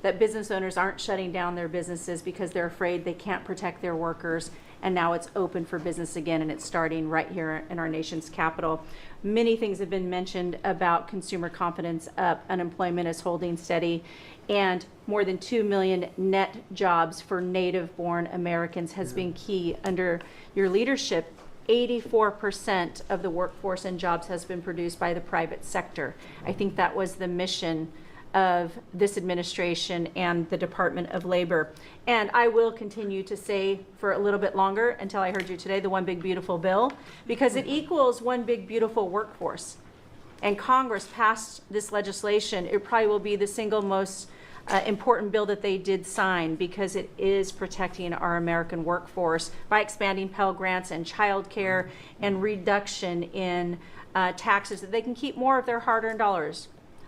That business owners aren't shutting down their businesses because they're afraid they can't protect their workers, and now it's open for business again, and it's starting right here in our nation's capital. Many things have been mentioned about consumer confidence up, unemployment is holding steady, and more than 2 million net jobs for native-born Americans has been key under your leadership. 84% of the workforce and jobs has been produced by the private sector. I think that was the mission of this administration and the Department of Labor. And I will continue to say for a little bit longer, until I heard you today, the one big beautiful bill, because it equals one big beautiful workforce. And Congress passed this legislation. It probably will be the single most important bill that they did sign, because it is protecting our American workforce by expanding Pell Grants and child care and reduction in taxes, that they can keep more of their hard-earned dollars.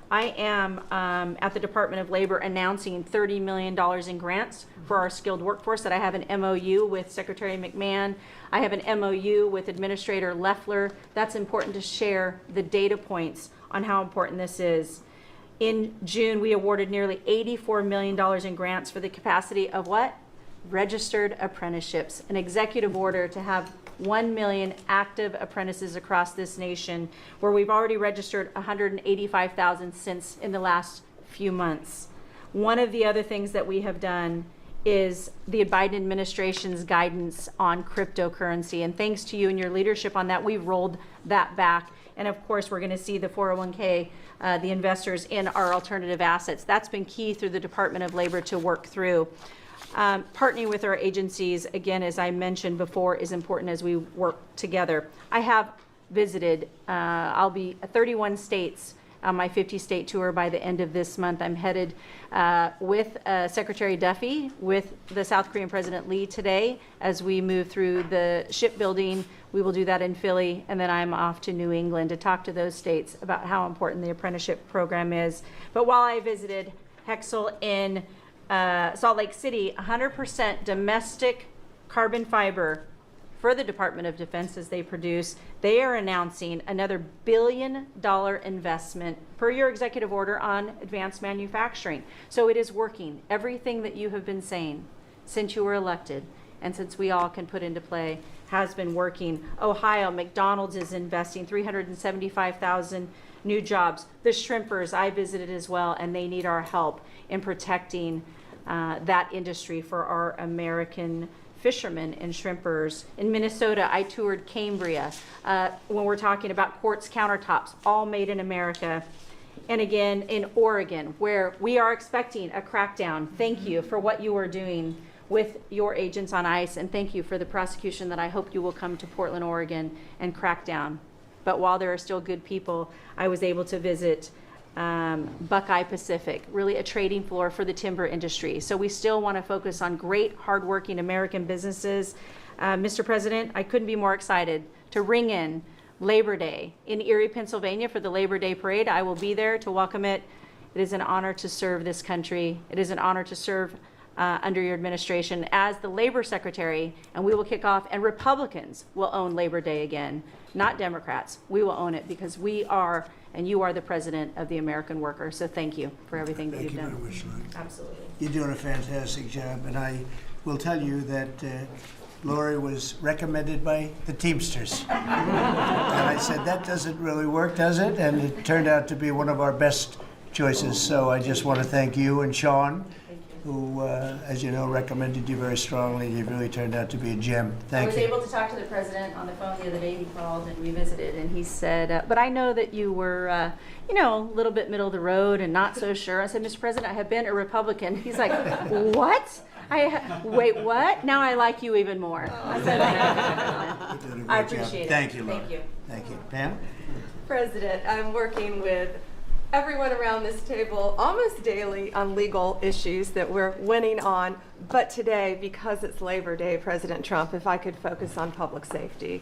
I am at the Department of Labor announcing $30 million in grants for our skilled workforce, that I have an MOU with Secretary McMahon. I have an MOU with Administrator Loeffler. That's important to share the data points on how important this is. In June, we awarded nearly $84 million in grants for the capacity of what? Registered apprenticeships, an executive order to have 1 million active apprentices across this nation, where we've already registered 185,000 since in the last few months. One of the other things that we have done is the Biden administration's guidance on cryptocurrency. And thanks to you and your leadership on that, we've rolled that back. And of course, we're going to see the 401k, the investors in our alternative assets. That's been key through the Department of Labor to work through. Partnering with our agencies, again, as I mentioned before, is important as we work together. I have visited, I'll be 31 states on my 50-state tour by the end of this month. I'm headed with Secretary Duffy, with the South Korean President Lee today, as we move through the shipbuilding. We will do that in Philly, and then I'm off to New England to talk to those states about how important the apprenticeship program is. But while I visited Hexel in Salt Lake City, 100% domestic carbon fiber for the Department of Defense as they produce. They are announcing another $1 billion investment per your executive order on advanced manufacturing. So it is working. Everything that you have been saying since you were elected and since we all can put into play has been working. Ohio, McDonald's is investing 375,000 new jobs. The shrimpers I visited as well, and they need our help in protecting that industry for our American fishermen and shrimpers. In Minnesota, I toured Cambria. When we're talking about quartz countertops, all made in America. and again in Oregon, where we are expecting a crackdown. Thank you for what you are doing with your agents on ICE, and thank you for the prosecution that I hope you will come to Portland, Oregon and crack down. But while there are still good people, I was able to visit Buckeye Pacific, really a trading floor for the timber industry. So we still want to focus on great, hardworking American businesses. Mr. President, I couldn't be more excited to ring in Labor Day in Erie, Pennsylvania for the Labor Day Parade. I will be there to welcome it. It is an honor to serve this country. It is an honor to serve under your administration as the Labor Secretary, and we will kick off, and Republicans will own Labor Day again, not Democrats. We will own it because we are, and you are the president of the American worker. So thank you for everything that you've done. Thank you very much, Lori. Absolutely. You're doing a fantastic job, and I will tell you that Lori was recommended by the Teamsters. And I said, that doesn't really work, does it? And it turned out to be one of our best choices. So I just want to thank you and Sean, who, as you know, recommended you very strongly. You really turned out to be a gem. Thank you. I was able to talk to the president on the phone the other day. He called and we visited, and he said, but I know that you were, you know, a little bit middle of the road and not so sure. I said, Mr. President, I have been a Republican. He's like, what? Wait, what? Now I like you even more. I said, You're doing a great I job. appreciate it. Thank you, Lori. Thank you. Thank you. Pam? President, I'm working with everyone around this table almost daily on legal issues that we're winning on. But today, because it's Labor Day, President Trump, if I could focus on public safety.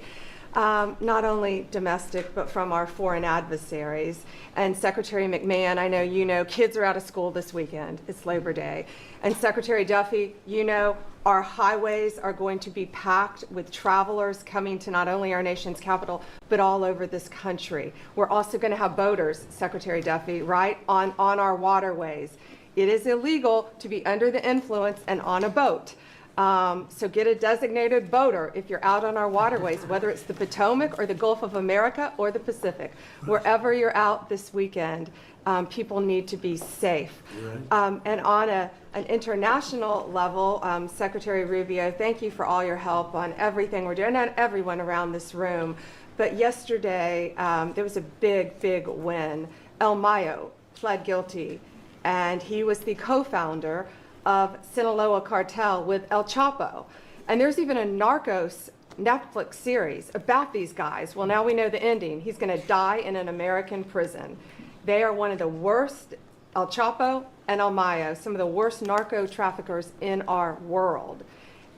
Not only domestic, but from our foreign adversaries. And Secretary McMahon, I know you know, kids are out of school this weekend. It's Labor Day. And Secretary Duffy, you know, our highways are going to be packed with travelers coming to not only our nation's capital, but all over this country. We're also going to have boaters, Secretary Duffy, right, on our waterways. It is illegal to be under the influence and on a boat. So get a designated boater if you're out on our waterways, whether it's the Potomac or the Gulf of America or the Pacific. Wherever you're out this weekend, people need to be safe. And on an international level, Secretary Rubio, thank you for all your help on everything we're doing, and everyone around this room. But yesterday, there was a big, big win. El Mayo pled guilty, and he was the co-founder of Sinaloa cartel with El Chapo. And there's even a Narcos Netflix series about these guys. Well, now we know the ending. He's going to die in an American prison. They are one of the worst, El Chapo and El Mayo, some of the worst narco traffickers in our world.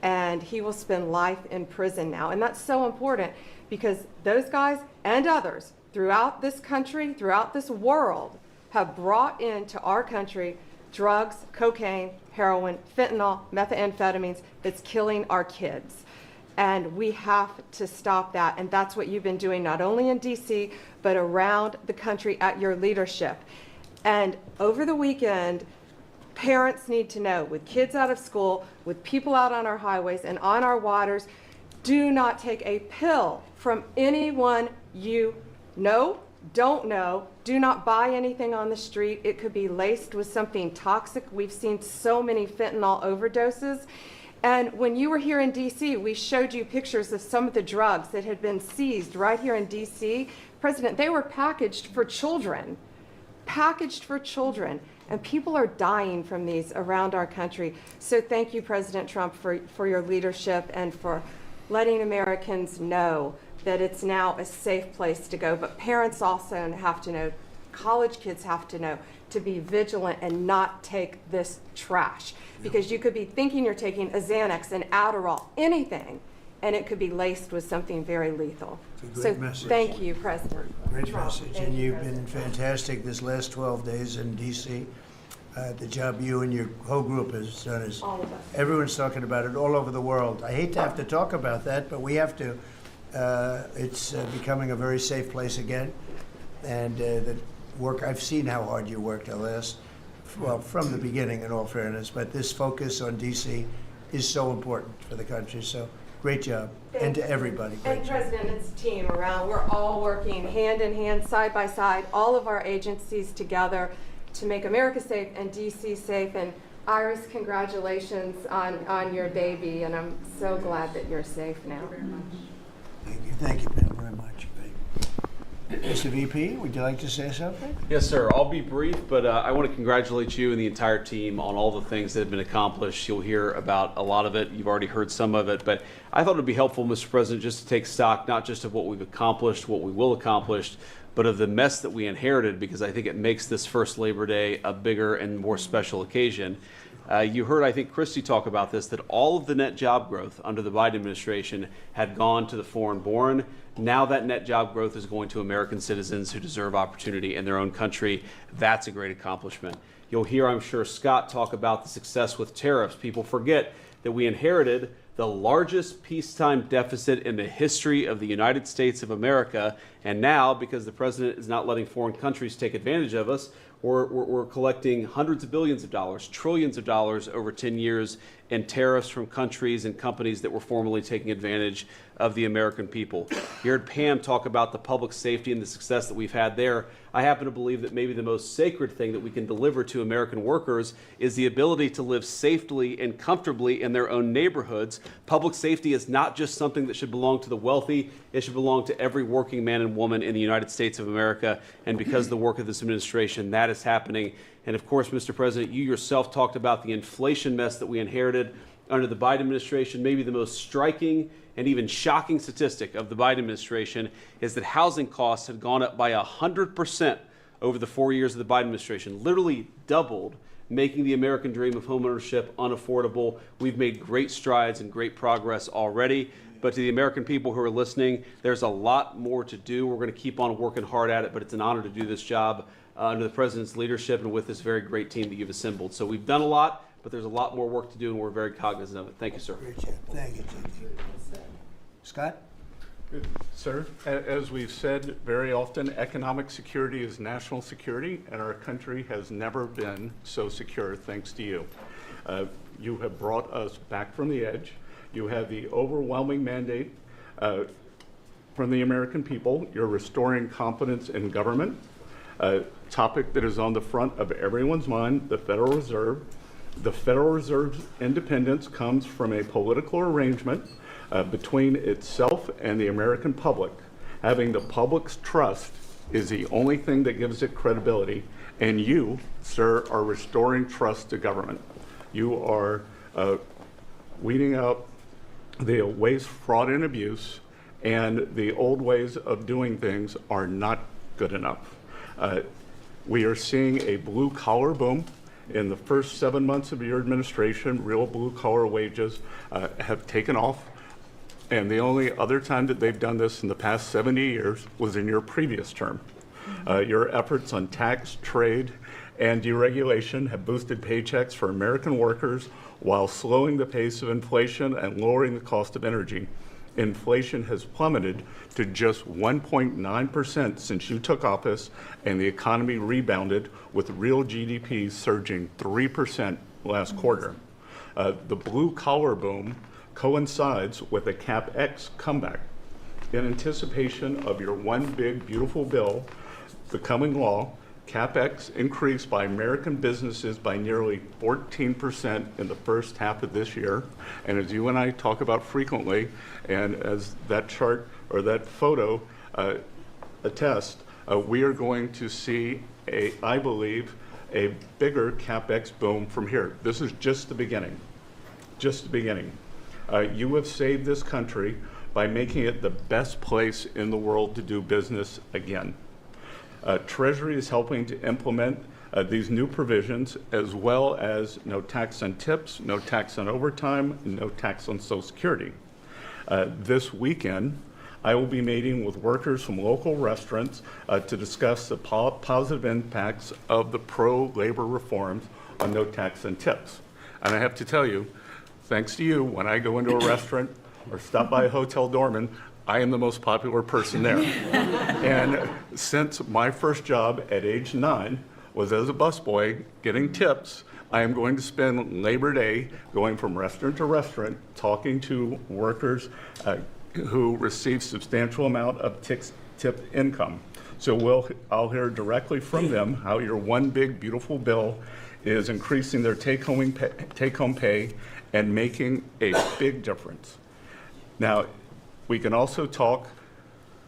And he will spend life in prison now. And that's so important because those guys and others throughout this country, throughout this world, have brought into our country drugs, cocaine, heroin, fentanyl, methamphetamines that's killing our kids. And we have to stop that. And that's what you've been doing, not only in DC, but around the country at your leadership. And over the weekend, parents need to know, with kids out of school, with people out on our highways and on our waters, do not take a pill from anyone you know, don't know. Do not buy anything on the street. It could be laced with something toxic. We've seen so many fentanyl overdoses. And when you were here in DC, we showed you pictures of some of the drugs that had been seized right here in DC. President, they were packaged for children. Packaged for children. And people are dying from these around our country. So thank you, President Trump, for your leadership and for letting Americans know that it's now a safe place to go. But parents also have to know, college kids have to know, to be vigilant and not take this trash. Because you could be thinking you're taking a Xanax, an Adderall, anything, and it could be laced with something very lethal. It's a great message. Thank you, President Great Trump. message, Thank and you, you've been fantastic this last 12 days in DC. The job you and your whole group has done is, All of us. everyone's talking about it all over the world. I hate to have to talk about that, but we have to. It's becoming a very safe place again, and the work, I've seen how hard you worked from the beginning, in all fairness, but this focus on DC is so important for the country, so great job, and to everybody, great And job. President, it's a team around. We're all working hand in hand, side by side, all of our agencies together to make America safe and DC safe. And Iris, congratulations on your baby, and I'm so glad that you're safe now. Thank you, Pam, very much. Mr. VP, would you like to say something? Yes, sir. I'll be brief, but I want to congratulate you and the entire team on all the things that have been accomplished. You'll hear about a lot of it. You've already heard some of it, but I thought it would be helpful, Mr. President, just to take stock, not just of what we've accomplished, what we will accomplish, but of the mess that we inherited, because I think it makes this first Labor Day a bigger and more special occasion. You heard, I think, Christie talk about this, that all of the net job growth under the Biden administration had gone to the foreign born. Now that net job growth is going to American citizens who deserve opportunity in their own country. That's a great accomplishment. You'll hear, I'm sure, Scott talk about the success with tariffs. People forget that we inherited the largest peacetime deficit in the history of the United States of America. And now, because the president is not letting foreign countries take advantage of us, we're collecting hundreds of billions of dollars, trillions of dollars over 10 years in tariffs from countries and companies that were formerly taking advantage of the American people. You heard Pam talk about the public safety and the success that we've had there. I happen to believe that maybe the most sacred thing that we can deliver to American workers is the ability to live safely and comfortably in their own neighborhoods. Public safety is not just something that should belong to the wealthy. It should belong to every working man and woman in the United States of America. And because of the work of this administration, that is happening. And of course, Mr. President, you yourself talked about the inflation mess that we inherited under the Biden administration. Maybe the most striking and even shocking statistic of the Biden administration is that housing costs have gone up by 100% over the 4 years of the Biden administration, literally doubled, making the American dream of homeownership unaffordable. We've made great strides and great progress already. But to the American people who are listening, there's a lot more to do. We're going to keep on working hard at it, but it's an honor to do this job under the president's leadership and with this very great team that you've assembled. So we've done a lot, but there's a lot more work to do, and we're very cognizant of it. Thank you, sir. Great job. Thank you, JD. Scott? Good. Sir, as we've said very often, economic security is national security, and our country has never been so secure thanks to you. You have brought us back from the edge. You have the overwhelming mandate from the American people. You're restoring confidence in government, a topic that is on the front of everyone's mind, the Federal Reserve. The Federal Reserve's independence comes from a political arrangement between itself and the American public. Having the public's trust is the only thing that gives it credibility, and you, sir, are restoring trust to government. You are weeding out the waste, fraud, and abuse, and the old ways of doing things are not good enough. We are seeing a blue-collar boom. In the first 7 months of your administration, real blue-collar wages have taken off. And the only other time that they've done this in the past 70 years was in your previous term. Your efforts on tax, trade, and deregulation have boosted paychecks for American workers while slowing the pace of inflation and lowering the cost of energy. Inflation has plummeted to just 1.9% since you took office, and the economy rebounded with real GDP surging 3% last quarter. The blue-collar boom coincides with a CapEx comeback. In anticipation of your one big beautiful bill becoming law, CapEx increased by American businesses by nearly 14% in the first half of this year. And as you and I talk about frequently, and as that chart or that photo attests, we are going to see, I believe, a bigger CapEx boom from here. This is just the beginning, just the beginning. You have saved this country by making it the best place in the world to do business again. Treasury is helping to implement these new provisions, as well as no tax on tips, no tax on overtime, no tax on Social Security. This weekend, I will be meeting with workers from local restaurants to discuss the positive impacts of the pro-labor reforms on no tax on tips. And I have to tell you, thanks to you, when I go into a restaurant or stop by a hotel doorman, I am the most popular person there. And since my first job at age 9 was as a busboy getting tips, I am going to spend Labor Day going from restaurant to restaurant talking to workers who receive substantial amount of tip income. So I'll hear directly from them how your one big beautiful bill is increasing their take-home pay and making a big difference. Now, we can also talk,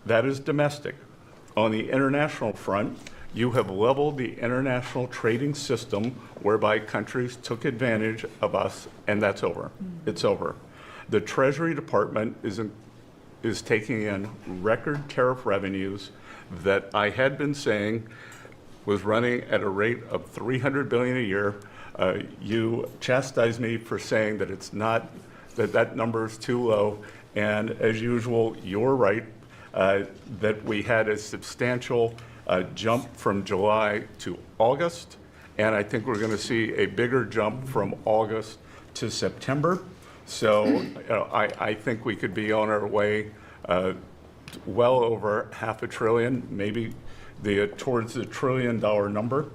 that is domestic On the international front, you have leveled the international trading system whereby countries took advantage of us, and that's over. It's over. The Treasury Department is taking in record tariff revenues that I had been saying was running at a rate of $300 billion a year. You chastised me for saying that it's not, that number is too low. And as usual, you're right, that we had a substantial jump from July to August. And I think we're going to see a bigger jump from August to September. So I think we could be on our way well over $500 billion, maybe towards the $1 trillion number.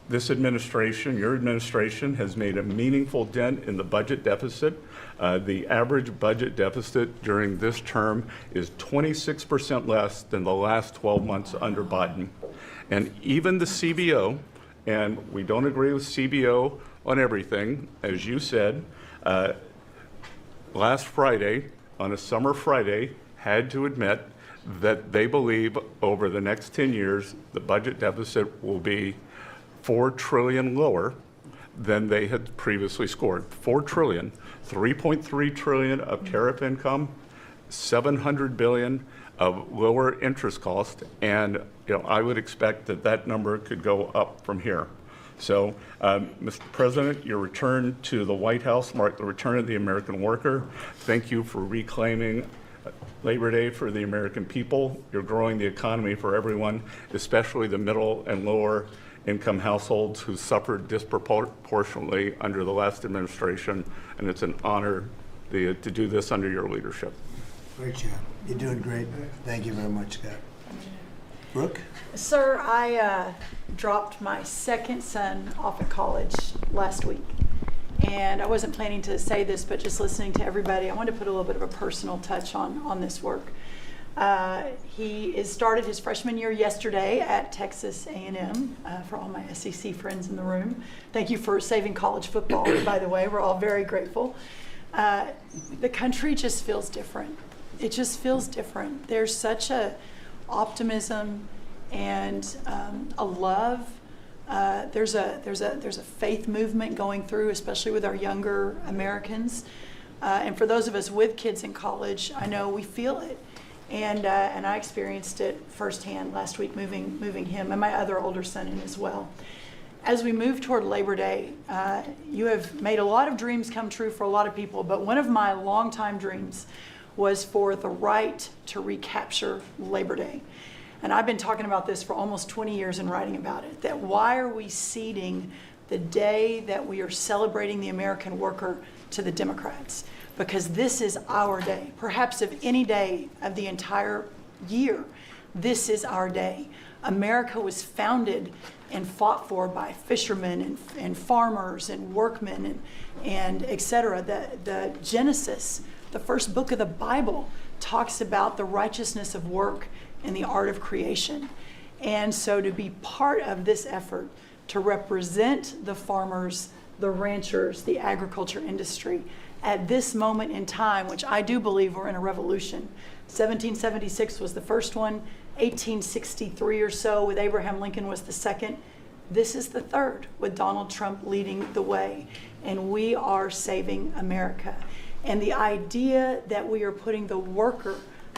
This administration, your administration, has made a meaningful dent in the budget deficit. The average budget deficit during this term is 26% less than the last 12 months under Biden. And even the CBO, and we don't agree with CBO on everything, as you said, last Friday, on a summer Friday, had to admit that they believe over the next 10 years, the budget deficit will be $4 trillion lower than they had previously scored. $4 trillion, $3.3 trillion of tariff income, $700 billion of lower interest cost, and I would expect that number could go up from here. So, Mr. President, your return to the White House marked the return of the American worker. Thank you for reclaiming Labor Day for the American people. You're growing the economy for everyone, especially the middle and lower income households who suffered disproportionately under the last administration, and it's an honor to do this under your leadership. Great job. You're doing great. Thank you very much, Scott. Brooke? Sir, I dropped my second son off at college last week. And I wasn't planning to say this, but just listening to everybody, I wanted to put a little bit of a personal touch on this work. He started his freshman year yesterday at Texas A&M, for all my SEC friends in the room. Thank you for saving college football, by the way. We're all very grateful. The country just feels different. It just feels different. There's such a optimism and a love. There's a faith movement going through, especially with our younger Americans. And for those of us with kids in college, I know we feel it. And I experienced it firsthand last week, moving him and my other older son in as well. As we move toward Labor Day, you have made a lot of dreams come true for a lot of people, but one of my longtime dreams was for the right to recapture Labor Day. And I've been talking about this for almost 20 years and writing about it, that why are we ceding the day that we are celebrating the American worker to the Democrats? Because this is our day. Perhaps of any day of the entire year, this is our day. America was founded and fought for by fishermen and farmers and workmen and et cetera. The Genesis, the first book of the Bible, talks about the righteousness of work and the art of creation. And so to be part of this effort to represent the farmers, the ranchers, the agriculture industry at this moment in time, which I do believe we're in a revolution. 1776 was the first one, 1863 or so with Abraham Lincoln was the second. This is the third with Donald Trump leading the way. And we are saving America. And the idea that we are putting the worker,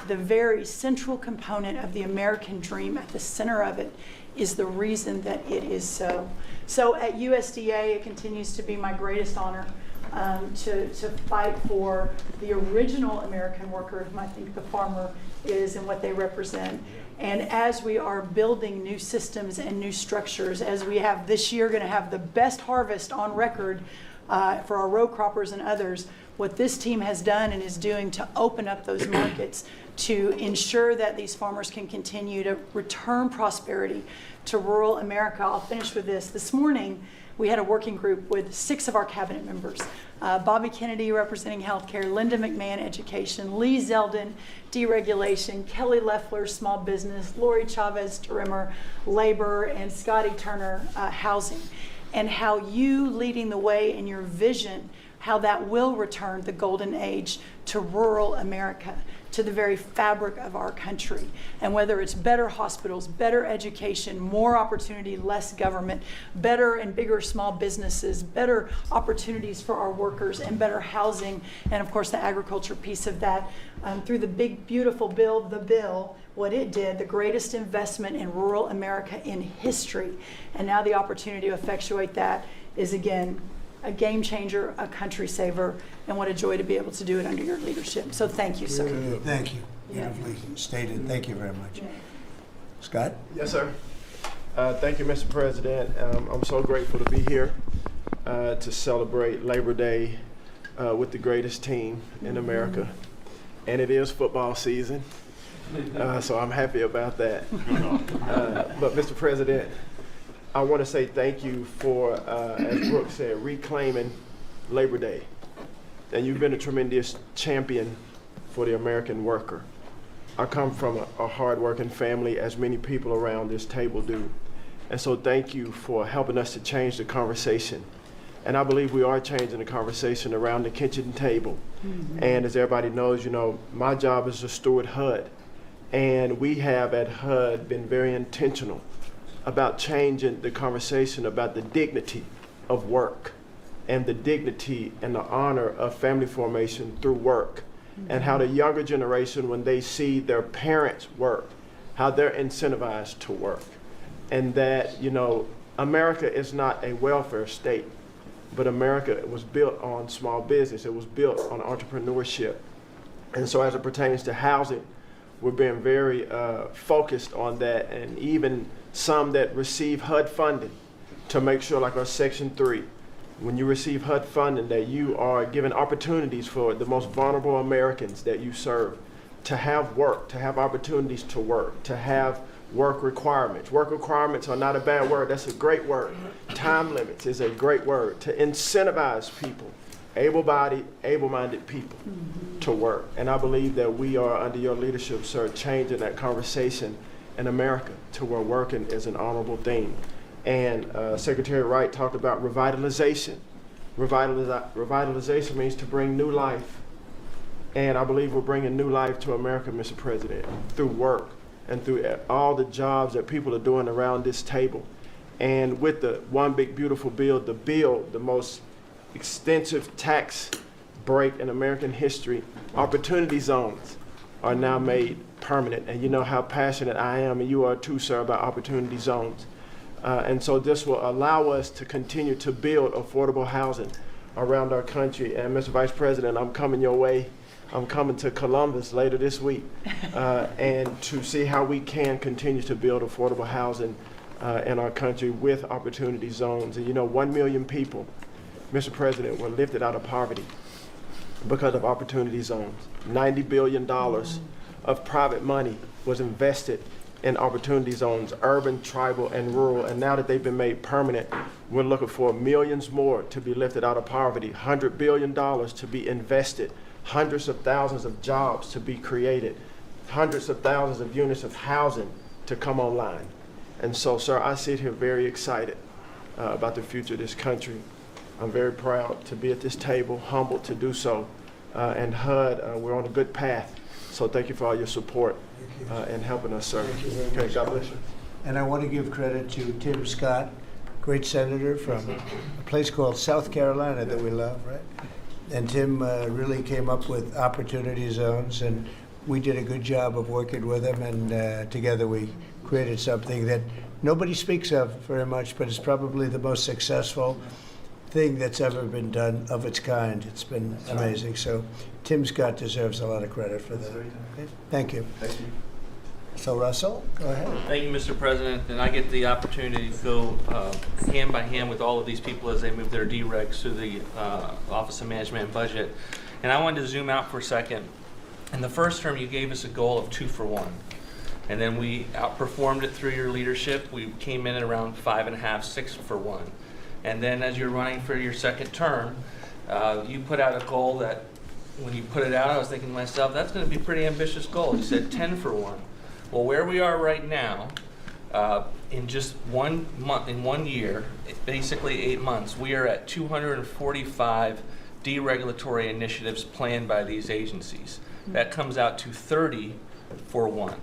the very central component of the American dream, at the center of it is the reason that it is so. So at USDA, it continues to be my greatest honor to fight for the original American worker, whom I think the farmer is and what they represent. And as we are building new systems and new structures, as we have this year going to have the best harvest on record for our row croppers and others, what this team has done and is doing to open up those markets to ensure that these farmers can continue to return prosperity to rural America. I'll finish with this. This morning, we had a working group with 6 of our cabinet members. Bobby Kennedy representing healthcare, Linda McMahon education, Lee Zeldin deregulation, Kelly Loeffler small business, Lori Chavez Tarimmer labor, and Scotty Turner housing. And how you leading the way in your vision, how that will return the golden age to rural America, to the very fabric of our country. And whether it's better hospitals, better education, more opportunity, less government, better and bigger small businesses, better opportunities for our workers, and better housing, and of course the agriculture piece of that, through the big, beautiful bill, what it did, the greatest investment in rural America in history. And now the opportunity to effectuate that is, again, a game changer, a country saver, and what a joy to be able to do it under your leadership. So thank you, sir. Thank you. Beautifully stated. Thank you very much. Scott? Yes, sir. Thank you, Mr. President. I'm so grateful to be here to celebrate Labor Day with the greatest team in America. And it is football season, so I'm happy about that. But Mr. President, I want to say thank you for, as Brooke said, reclaiming Labor Day. And you've been a tremendous champion for the American worker. I come from a hard-working family, as many people around this table do. And so thank you for helping us to change the conversation. And I believe we are changing the conversation around the kitchen table. And as everybody knows, you know, my job is to steward HUD. And we have at HUD been very intentional about changing the conversation about the dignity of work and the dignity and the honor of family formation through work, and how the younger generation, when they see their parents work, how they're incentivized to work. And that, you know, America is not a welfare state, but America was built on small business. It was built on entrepreneurship. And so as it pertains to housing, we're being very focused on that, and even some that receive HUD funding, to make sure, like our Section 3, when you receive HUD funding, that you are given opportunities for the most vulnerable Americans that you serve to have work, to have opportunities to work, to have work requirements. Work requirements are not a bad word, that's a great word. Time limits is a great word, to incentivize people, able-bodied, able-minded people to work. And I believe that we are, under your leadership, sir, changing that conversation in America to where working is an honorable thing. And Secretary Wright talked about revitalization. Revitalization means to bring new life. And I believe we're bringing new life to America, Mr. President, through work and through all the jobs that people are doing around this table. And with the One Big Beautiful Bill, the most extensive tax break in American history, opportunity zones are now made permanent. And you know how passionate I am, and you are too, sir, about opportunity zones. And so this will allow us to continue to build affordable housing around our country. And Mr. Vice President, I'm coming your way. I'm coming to Columbus later this week, and to see how we can continue to build affordable housing in our country with opportunity zones. And you know, 1 million people, Mr. President, were lifted out of poverty because of opportunity zones. $90 billion of private money was invested in opportunity zones, urban, tribal, and rural. And now that they've been made permanent, we're looking for millions more to be lifted out of poverty, $100 billion to be invested, hundreds of thousands of jobs to be created, hundreds of thousands of units of housing to come online. And so, sir, I sit here very excited about the future of this country. I'm very proud to be at this table, humbled to do so. And HUD, we're on a good path. So thank you for all your support and helping us, sir. Thank you very much. Okay, God bless you. And I want to give credit to Tim Scott, great senator from a place called South Carolina that we love, right? And Tim really came up with opportunity zones, and we did a good job of working with him, and together we created something that nobody speaks of very much, but it's probably the most successful thing that's ever been done of its kind. It's been amazing. So Tim Scott deserves a lot of credit for that. Okay? Thank you. Thank you. So Russell, go ahead. Thank you, Mr. President. And I get the opportunity to go hand by hand with all of these people as they move their deregs through the Office of Management and Budget. And I wanted to zoom out for a second. In the first term, you gave us a goal of 2 for 1. And then we outperformed it through your leadership. We came in at around 5.5, 6 for 1. And then as you're running for your second term, you put out a goal that when you put it out, I was thinking to myself, that's going to be a pretty ambitious goal. You said 10 for 1. Well, where we are right now, in just 1 month, in 1 year, basically 8 months, we are at 245 deregulatory initiatives planned by these agencies. that comes out to 30 for 1.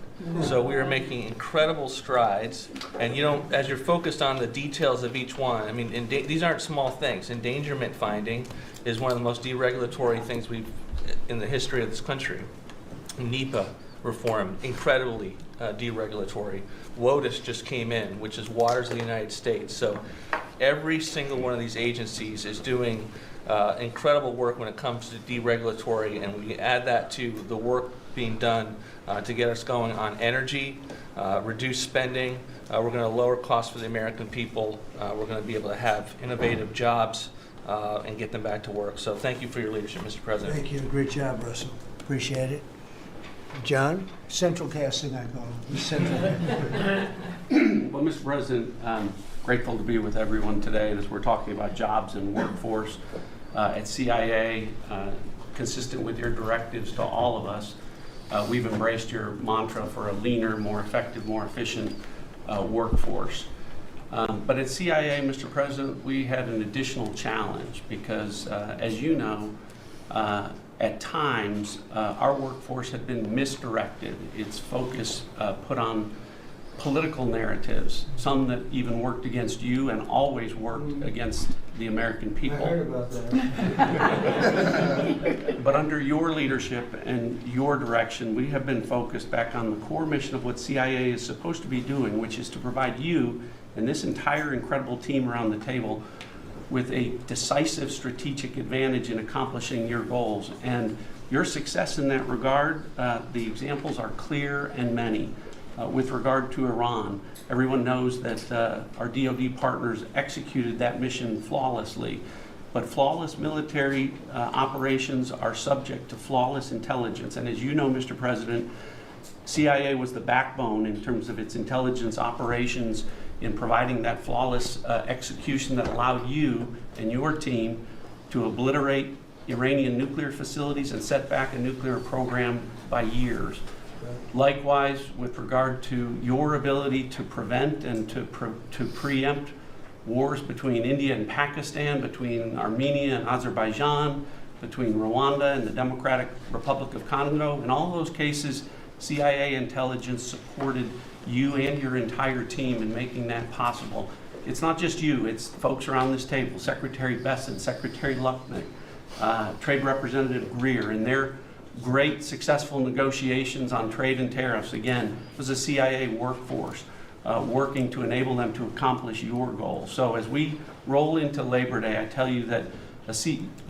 So we are making incredible strides, and as you're focused on the details of each one, I mean, these aren't small things. Endangerment finding is one of the most deregulatory things in the history of this country. NEPA reform, incredibly deregulatory. WOTUS just came in, which is Waters of the United States. So every single one of these agencies is doing incredible work when it comes to deregulatory, and we add that to the work being done to get us going on energy, reduce spending. We're going to lower costs for the American people. We're going to be able to have innovative jobs and get them back to work. So thank you for your leadership, Mr. President. Thank you. Great job, Russell. Appreciate it. John? Central casting, I call it. Central casting. Well, Mr. President, I'm grateful to be with everyone today as we're talking about jobs and workforce. At CIA, consistent with your directives to all of us, we've embraced your mantra for a leaner, more effective, more efficient workforce. But at CIA, Mr. President, we had an additional challenge because, as you know, at times, our workforce had been misdirected. Its focus put on political narratives, some that even worked against you and always worked against the American people. I heard about that. But under your leadership and your direction, we have been focused back on the core mission of what CIA is supposed to be doing, which is to provide you and this entire incredible team around the table with a decisive strategic advantage in accomplishing your goals. And your success in that regard, the examples are clear and many. With regard to Iran, everyone knows that our DoD partners executed that mission flawlessly. But flawless military operations are subject to flawless intelligence. And as you know, Mr. President, CIA was the backbone in terms of its intelligence operations in providing that flawless execution that allowed you and your team to obliterate Iranian nuclear facilities and set back a nuclear program by years. Likewise, with regard to your ability to prevent and to preempt wars between India and Pakistan, between Armenia and Azerbaijan, between Rwanda and the Democratic Republic of Congo, in all those cases, CIA intelligence supported you and your entire team in making that possible. It's not just you, it's folks around this table, Secretary Besson, Secretary Lucknick, Trade Representative Greer, and their great successful negotiations on trade and tariffs. Again, it was a CIA workforce working to enable them to accomplish your goals. So as we roll into Labor Day, I tell you that the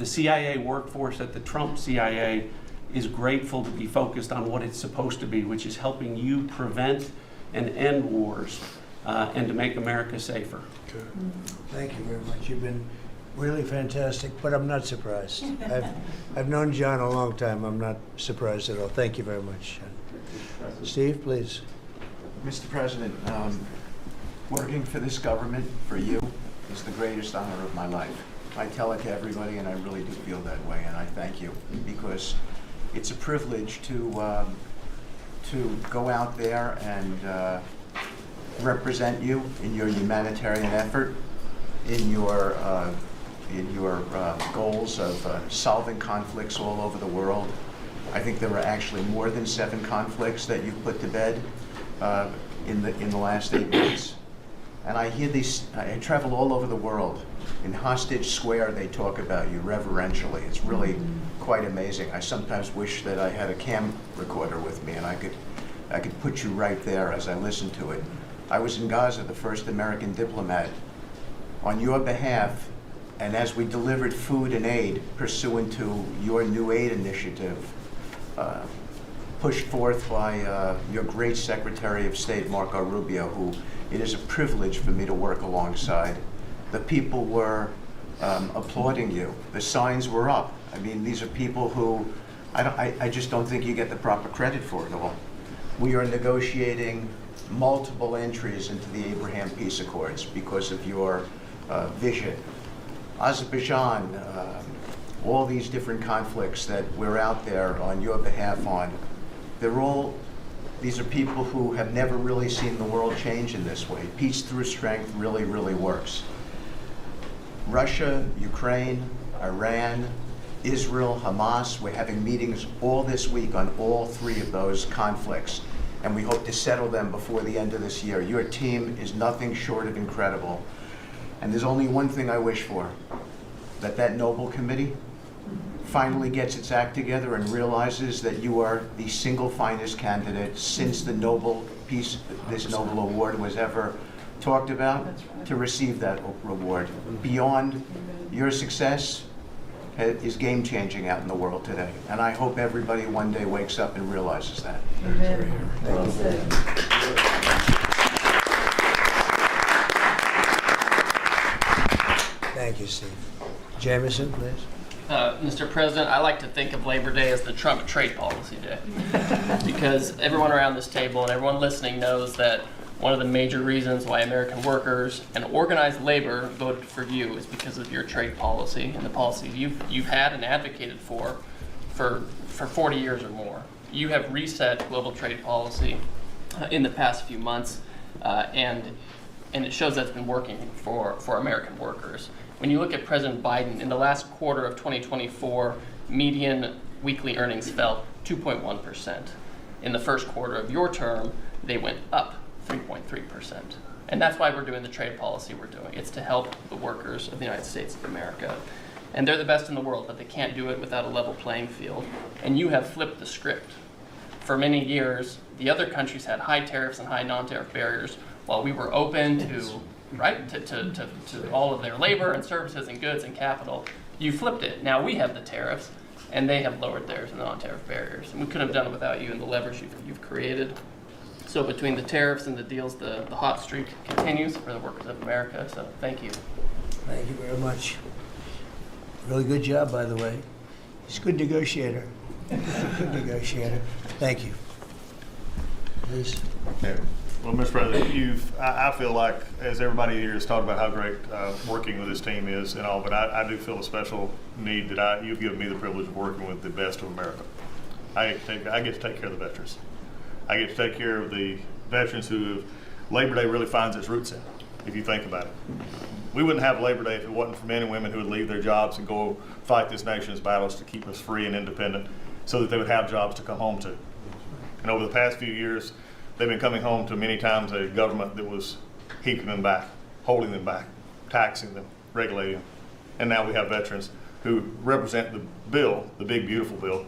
CIA workforce at the Trump CIA is grateful to be focused on what it's supposed to be, which is helping you prevent and end wars and to make America safer. Good. Thank you very much. You've been really fantastic, but I'm not surprised. I've known John a long time. I'm not surprised at all. Thank you very much. Steve, please. Mr. President, working for this government, for you, is the greatest honor of my life. I tell it to everybody, and I really do feel that way, and I thank you, because it's a privilege to go out there and represent you in your humanitarian effort, in your goals of solving conflicts all over the world. I think there were actually more than 7 conflicts that you've put to bed in the last 8 months. And I hear these, I travel all over the world. In Hostage Square, they talk about you reverentially. It's really quite amazing. I sometimes wish that I had a cam recorder with me and I could put you right there as I listen to it. I was in Gaza, the first American diplomat. On your behalf, and as we delivered food and aid pursuant to your new aid initiative, pushed forth by your great Secretary of State, Marco Rubio, who it is a privilege for me to work alongside. The people were applauding you. The signs were up. I mean, these are people who I just don't think you get the proper credit for it all. We are negotiating multiple entries into the Abraham Peace Accords because of your vision. Azerbaijan, all these different conflicts that we're out there on your behalf on, these are people who have never really seen the world change in this way. Peace through strength really, really works. Russia, Ukraine, Iran, Israel, Hamas. We're having meetings all this week on all three of those conflicts, and we hope to settle them before the end of this year. Your team is nothing short of incredible. And there's only one thing I wish for, that Noble Committee finally gets its act together and realizes that you are the single finest candidate since the Nobel Peace, this Nobel Award was ever talked about, to receive that reward. Beyond your success is game-changing out in the world today. And I hope everybody one day wakes up and realizes that. Thank you, Steve. Jameson, please. Mr. President, I like to think of Labor Day as the Trump trade policy day. Because everyone around this table and everyone listening knows that one of the major reasons why American workers and organized labor voted for you is because of your trade policy and the policies you've had and advocated for 40 years or more. You have reset global trade policy in the past few months, and it shows that's been working for American workers. When you look at President Biden, in the last quarter of 2024, median weekly earnings fell 2.1%. In the first quarter of your term, they went up 3.3%. And that's why we're doing the trade policy we're doing. It's to help the workers of the United States of America. And they're the best in the world, but they can't do it without a level playing field. And you have flipped the script. For many years, the other countries had high tariffs and high non-tariff barriers, while we were open to all of their labor and services and goods and capital. You flipped it. Now we have the tariffs, and they have lowered theirs and the non-tariff barriers. And we couldn't have done it without you and the leverage you've created. So between the tariffs and the deals, the hot streak continues for the workers of America. So thank you. Thank you very much. Really good job, by the way. He's a good negotiator. Good negotiator. Thank you. Please. Yeah. Well, Mr. President, I feel like, as everybody here has talked about how great working with this team is and all, but I do feel a special need that you've given me the privilege of working with the best of America. I get to take care of the veterans. I get to take care of the veterans who Labor Day really finds its roots in, if you think about it. We wouldn't have Labor Day if it wasn't for men and women who would leave their jobs and go fight this nation's battles to keep us free and independent so that they would have jobs to come home to. And over the past few years, they've been coming home to many times a government that was keeping them back, holding them back, taxing them, regulating them. And now we have veterans who represent the bill, the big, beautiful bill,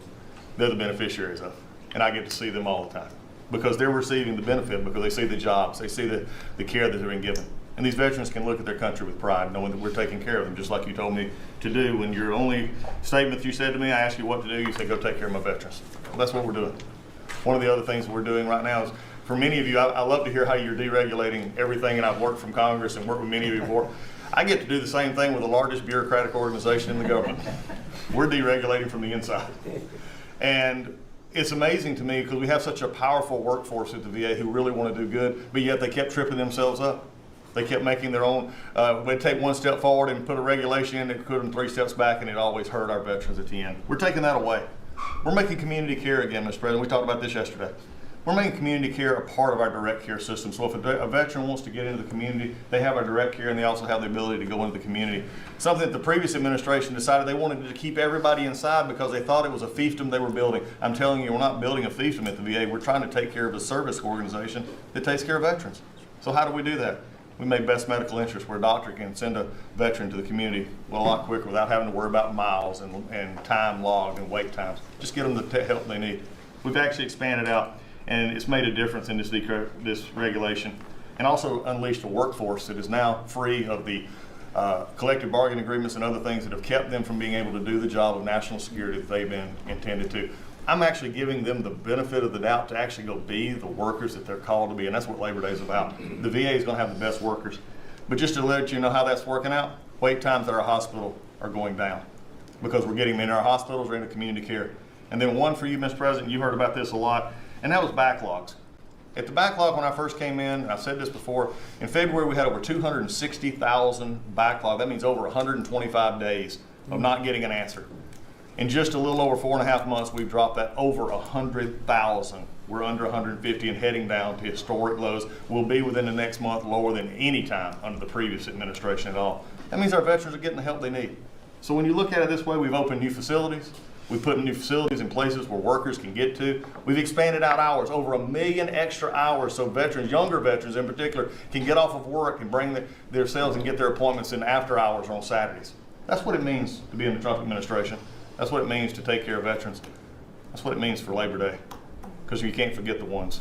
they're the beneficiaries of. And I get to see them all the time because they're receiving the benefit, because they see the jobs, they see the care that they're being given. And these veterans can look at their country with pride, knowing that we're taking care of them, just like you told me to do. When your only statement you said to me, I asked you what to do, you said, go take care of my veterans. Well, that's what we're doing. One of the other things we're doing right now is, for many of you, I love to hear how you're deregulating everything, and I've worked from Congress and worked with many of you before. I get to do the same thing with the largest bureaucratic organization in the government. We're deregulating from the inside. And it's amazing to me because we have such a powerful workforce at the VA who really want to do good, but yet they kept tripping themselves up. They kept making their own, they'd take one step forward and put a regulation in that put them 3 steps back, and it always hurt our veterans at the end. We're taking that away. We're making community care again, Mr. President. We talked about this yesterday. We're making community care a part of our direct care system. So if a veteran wants to get into the community, they have our direct care, and they also have the ability to go into the community. Something that the previous administration decided they wanted to keep everybody inside because they thought it was a fiefdom they were building. I'm telling you, we're not building a fiefdom at the VA. We're trying to take care of a service organization that takes care of veterans. So how do we do that? We make best medical interest, where a doctor can send a veteran to the community a lot quicker without having to worry about miles and time logged and wait times. Just get them the help they need. We've actually expanded out, and it's made a difference in this regulation, and also unleashed a workforce that is now free of the collective bargaining agreements and other things that have kept them from being able to do the job of national security that they've been intended to. I'm actually giving them the benefit of the doubt to actually go be the workers that they're called to be, and that's what Labor Day is about. The VA is going to have the best workers. But just to let you know how that's working out, wait times at our hospital are going down because we're getting them in our hospitals or into community care. And then one for you, Mr. President, you heard about this a lot, and that was backlogs. At the backlog when I first came in, and I've said this before, in February we had over 260,000 backlog. That means over 125 days of not getting an answer. In just a little over 4.5 months, we've dropped that over 100,000. We're under 150 and heading down to historic lows. We'll be within the next month lower than any time under the previous administration at all. That means our veterans are getting the help they need. So when you look at it this way, we've opened new facilities. We put new facilities in places where workers can get to. We've expanded out hours, over 1 million extra hours, so veterans, younger veterans in particular, can get off of work and bring their sales and get their appointments in after hours or on Saturdays. That's what it means to be in the Trump administration. That's what it means to take care of veterans. That's what it means for Labor Day. Because you can't forget the ones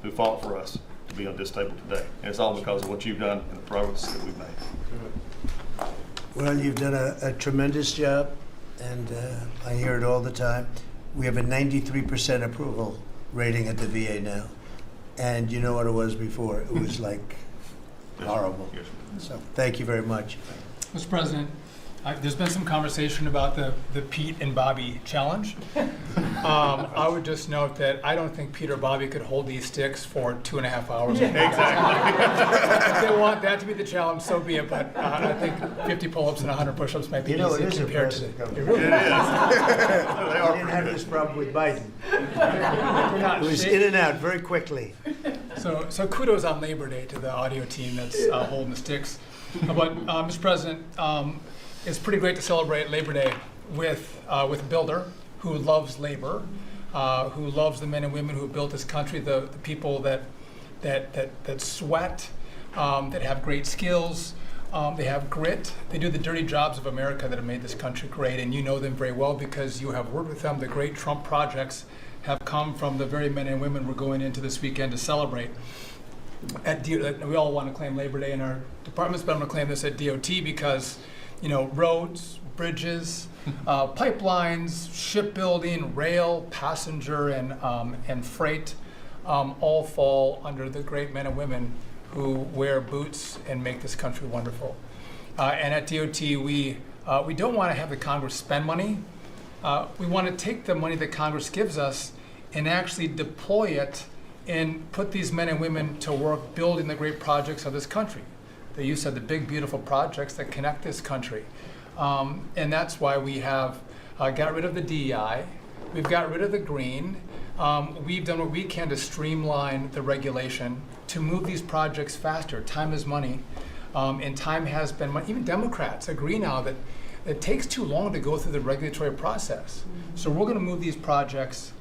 who fought for us to be on this table today. And it's all because of what you've done and the progress that we've made. Well, you've done a tremendous job, and I hear it all the time. We have a 93% approval rating at the VA now. And you know what it was before? It was like horrible. So thank you very much. Mr. President, there's been some conversation about the Pete and Bobby challenge. I would just note that I don't think Pete or Bobby could hold these sticks for 2.5 hours. Yeah. Exactly. If they want that to be the challenge, so be it. But I think 50 pull-ups and 100 push-ups might be You know, easy it is compared to impressive. it. Really It is. We didn't have this problem with Biden. It was in and out very quickly. So kudos on Labor Day to the audio team that's holding the sticks. But Mr. President, it's pretty great to celebrate Labor Day with a builder who loves labor, who loves the men and women who have built this country, the people that sweat, that have great skills, they have grit. They do the dirty jobs of America that have made this country great, and you know them very well because you have worked with them. The great Trump projects have come from the very men and women we're going into this weekend to celebrate. We all want to claim Labor Day in our departments, but I'm going to claim this at DOT because, you know, roads, bridges, pipelines, shipbuilding, rail, passenger, and freight all fall under the great men and women who wear boots and make this country wonderful. And at DOT, we don't want to have the Congress spend money. We want to take the money that Congress gives us and actually deploy it and put these men and women to work building the great projects of this country. You said the big, beautiful projects that connect this country. And that's why we have got rid of the DEI. We've got rid of the green. We've done what we can to streamline the regulation to move these projects faster. Time is money, and time has been money. Even Democrats agree now that it takes too long to go through the regulatory process. So we're going to move these projects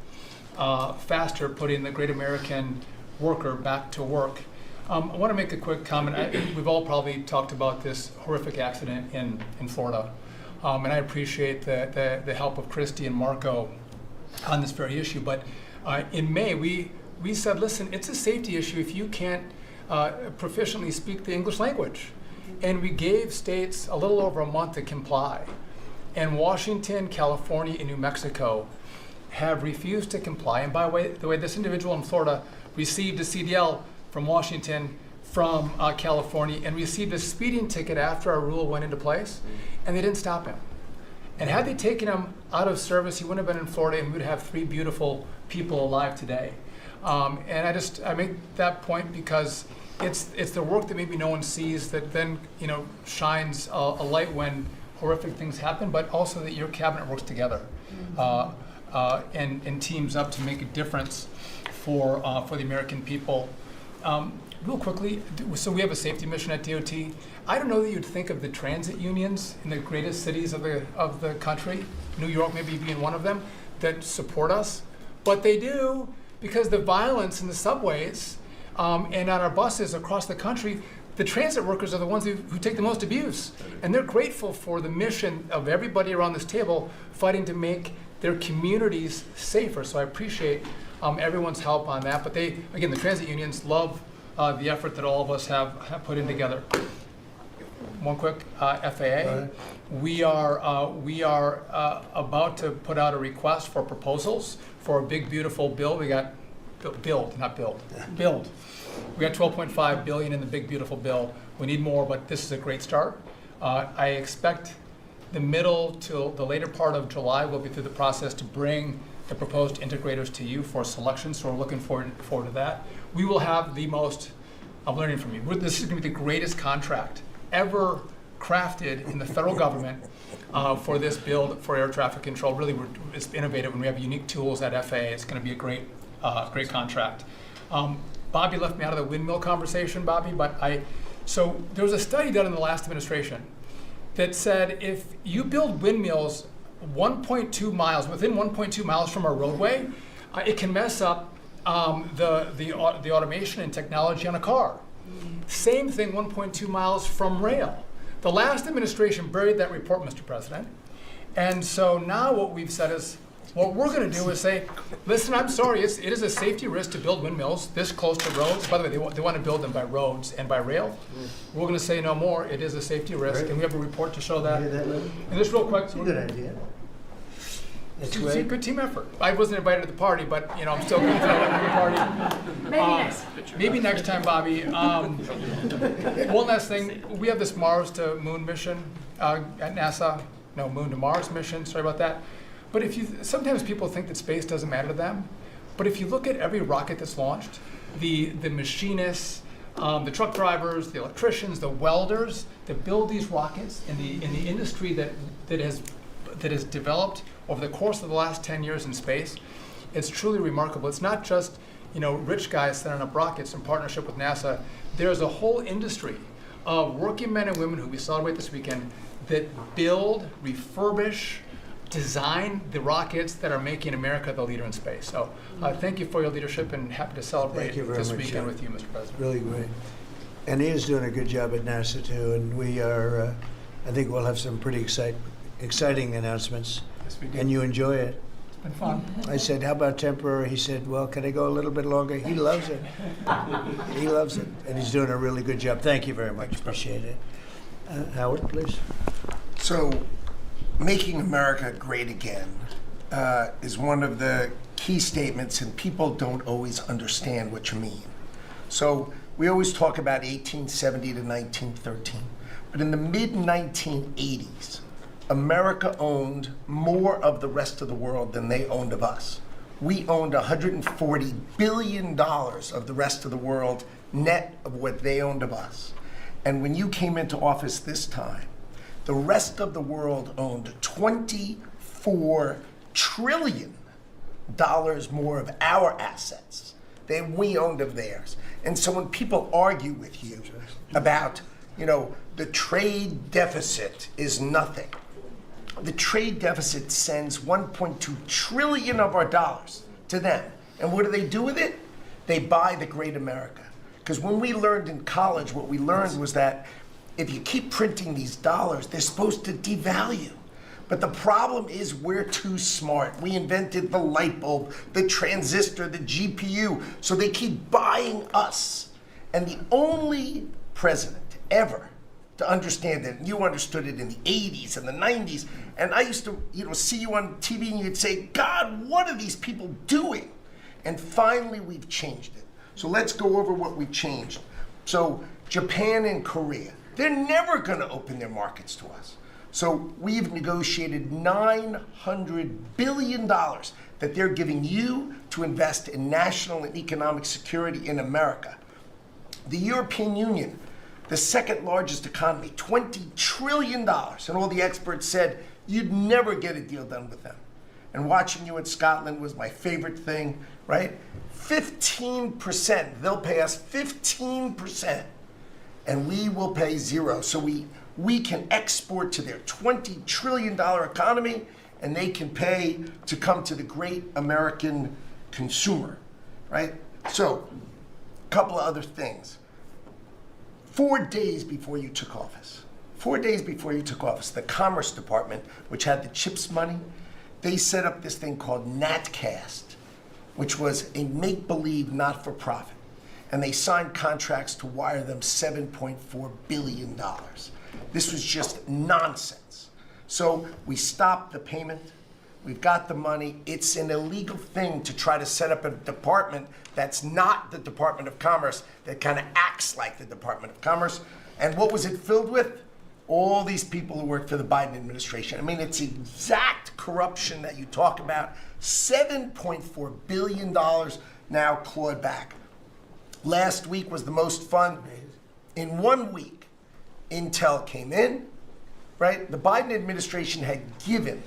faster, putting the great American worker back to work. I want to make a quick comment. We've all probably talked about this horrific accident in Florida, and I appreciate the help of Christy and Marco on this very issue. But in May, we said, listen, it's a safety issue if you can't proficiently speak the English language. And we gave states a little over a month to comply. And Washington, California, and New Mexico have refused to comply. And by the way, this individual in Florida received a CDL from Washington, from California, and received a speeding ticket after our rule went into place, and they didn't stop him. And had they taken him out of service, he wouldn't have been in Florida, and we would have 3 beautiful people alive today. And I make that point because it's the work that maybe no one sees that then shines a light when horrific things happen, but also that your cabinet works together and teams up to make a difference for the American people. Real quickly, so we have a safety mission at DOT. I don't know that you'd think of the transit unions in the greatest cities of the country, New York maybe being one of them, that support us, but they do, because the violence in the subways and on our buses across the country, the transit workers are the ones who take the most abuse, and they're grateful for the mission of everybody around this table fighting to make their communities safer. So I appreciate everyone's help on that, but the transit unions love the effort that all of us have put in together. One quick FAA. We are about to put out a request for proposals for a big, beautiful bill. We got build. We got $12.5 billion in the big, beautiful bill. We need more, but this is a great start. I expect the middle to the later part of July, we'll be through the process to bring the proposed integrators to you for selection, so we're looking forward to that. We will have the most, I'm learning from you, this is going to be the greatest contract ever crafted in the federal government for this build for air traffic control. Really, it's innovative, and we have unique tools at FAA. It's going to be a great contract. Bobby left me out of the windmill conversation, Bobby, but so there was a study done in the last administration, that said if you build windmills 1.2 miles, within 1.2 miles from a roadway, it can mess up the automation and technology on a car. Same thing 1.2 miles from rail. The last administration buried that report, Mr. President. And so now what we've said is, what we're going to do is say, listen, I'm sorry, it is a safety risk to build windmills this close to roads. By the way, they want to build them by roads and by rail. We're going to say no more. It is a safety risk, and we have a report to show that. And just real quick. Good idea. It's a good team effort. I wasn't invited to the party, but I'm still going to the party. Maybe next time, Bobby. One last thing, we have this Mars to Moon mission at NASA. No, Moon to Mars mission. Sorry about that. But sometimes people think that space doesn't matter to them. But if you look at every rocket that's launched, the machinists, the truck drivers, the electricians, the welders that build these rockets, in the industry that has developed over the course of the last 10 years in space, it's truly remarkable. It's not just rich guys sending up rockets in partnership with NASA. There's a whole industry of working men and women who we celebrate this weekend that build, refurbish, design the rockets that are making America the leader in space. So thank you for your leadership, and happy to celebrate this weekend with you, Mr. President. Really great. And he is doing a good job at NASA too, and we are, I think we'll have some pretty exciting announcements. Yes, we do. And you enjoy it. It's been fun. I said, how about temporary? He said, well, can I go a little bit longer? He loves it. He loves it, and he's doing a really good job. Thank you very much, appreciate it. Howard, please. So, making America great again is one of the key statements, and people don't always understand what you mean. So we always talk about 1870 to 1913, but in the mid-1980s, America owned more of the rest of the world than they owned of us. We owned $140 billion of the rest of the world net of what they owned of us. And when you came into office this time, the rest of the world owned $24 trillion more of our assets than we owned of theirs. And so when people argue with you about, the trade deficit is nothing, the trade deficit sends 1.2 trillion of our dollars to them. And what do they do with it? They buy the great America. Because when we learned in college, what we learned was that if you keep printing these dollars, they're supposed to devalue. But the problem is we're too smart. We invented the light bulb, the transistor, the GPU, so they keep buying us. And the only president ever to understand it, and you understood it in the 80s and the 90s, and I used to see you on TV and you'd say, God, what are these people doing? And finally we've changed it. So let's go over what we changed. So Japan and Korea, they're never going to open their markets to us. So we've negotiated $900 billion that they're giving you to invest in national and economic security in America. The European Union, the second largest economy, $20 trillion. And all the experts said you'd never get a deal done with them. And watching you in Scotland was my favorite thing, right? 15%, they'll pay us 15%. And we will pay zero. So we can export to their $20 trillion economy, and they can pay to come to the great American consumer, right? So, a couple of other things. 4 days before you took office, the Commerce Department, which had the CHIPS money, they set up this thing called NatCast, which was a make-believe not-for-profit. And they signed contracts to wire them $7.4 billion. This was just nonsense. So we stopped the payment. We've got the money. It's an illegal thing to try to set up a department that's not the Department of Commerce, that kind of acts like the Department of Commerce. And what was it filled with? All these people who worked for the Biden administration. I mean, it's exact corruption that you talk about. $7.4 billion now clawed back. Last week was the most fun. In 1 week, Intel came in, right? The Biden administration had given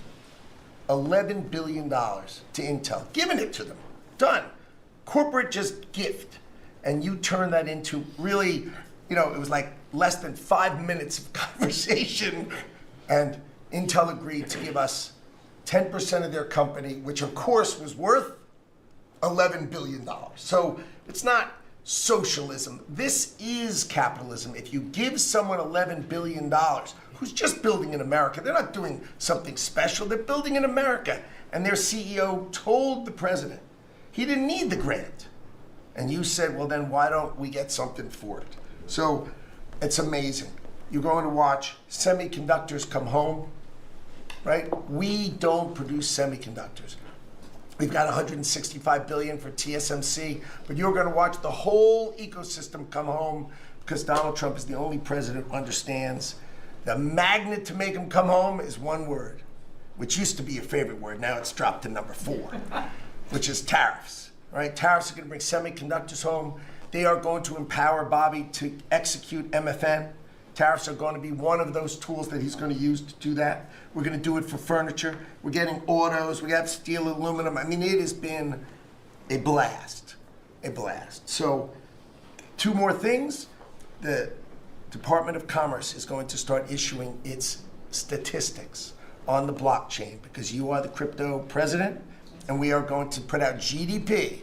$11 billion to Intel, given it to them, done. Corporate just gift. And you turn that into really, it was like less than 5 minutes of conversation And Intel agreed to give us 10% of their company, which of course was worth $11 billion. So it's not socialism. This is capitalism. If you give someone $11 billion who's just building in America, they're not doing something special, they're building in America. And their CEO told the president he didn't need the grant. And you said, well, then why don't we get something for it? So it's amazing. You're going to watch semiconductors come home, right? We don't produce semiconductors. We've got $165 billion for TSMC, but you're going to watch the whole ecosystem come home because Donald Trump is the only president who understands the magnet to make them come home is one word, which used to be your favorite word. Now it's dropped to number 4, which is tariffs, right? Tariffs are going to bring semiconductors home. They are going to empower Bobby to execute MFN. Tariffs are going to be one of those tools that he's going to use to do that. We're going to do it for furniture. We're getting autos. We got steel, aluminum. I mean, it has been a blast, a blast. So 2 more things. The Department of Commerce is going to start issuing its statistics on the blockchain because you are the crypto president, and we are going to put out GDP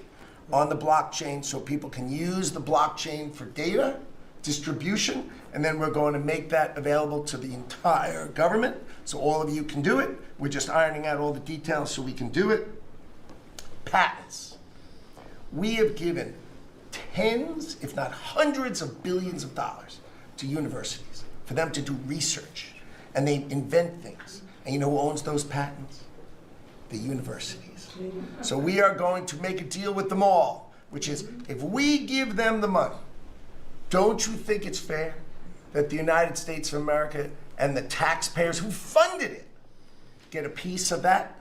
on the blockchain so people can use the blockchain for data distribution, and then we're going to make that available to the entire government so all of you can do it. We're just ironing out all the details so we can do it. Patents. We have given tens, if not hundreds of billions of dollars to universities for them to do research, and they invent things. And you know who owns those patents? The universities. So we are going to make a deal with them all, which is if we give them the money, don't you think it's fair that the United States of America and the taxpayers who funded it get a piece of that,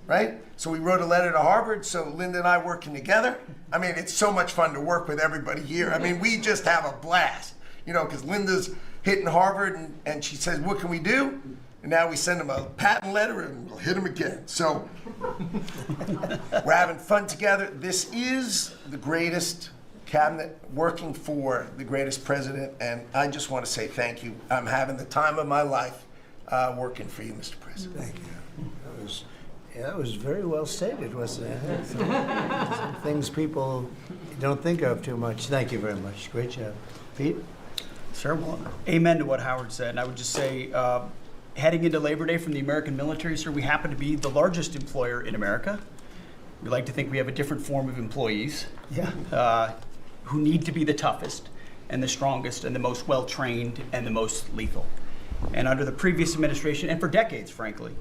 right? So we wrote a letter to Harvard, so Linda and I working together. I mean, it's so much fun to work with everybody here. I mean, we just have a blast, you know, because Linda's hitting Harvard and she says, what can we do? And now we send them a patent letter and we'll hit them again. So we're having fun together. This is the greatest cabinet working for the greatest president, and I just want to say thank you. I'm having the time of my life working for you, Mr. President. Thank you. That was very well stated, wasn't it? Some things people don't think of too much. Thank you very much. Great job. Pete? Sure. Well, amen to what Howard said. And I would just say, heading into Labor Day from the American military, sir, we happen to be the largest employer in America. We like to think we have a different form of employees. Yeah. Who need to be the toughest and the strongest and the most well-trained and the most lethal. And under the previous administration, and for decades, frankly,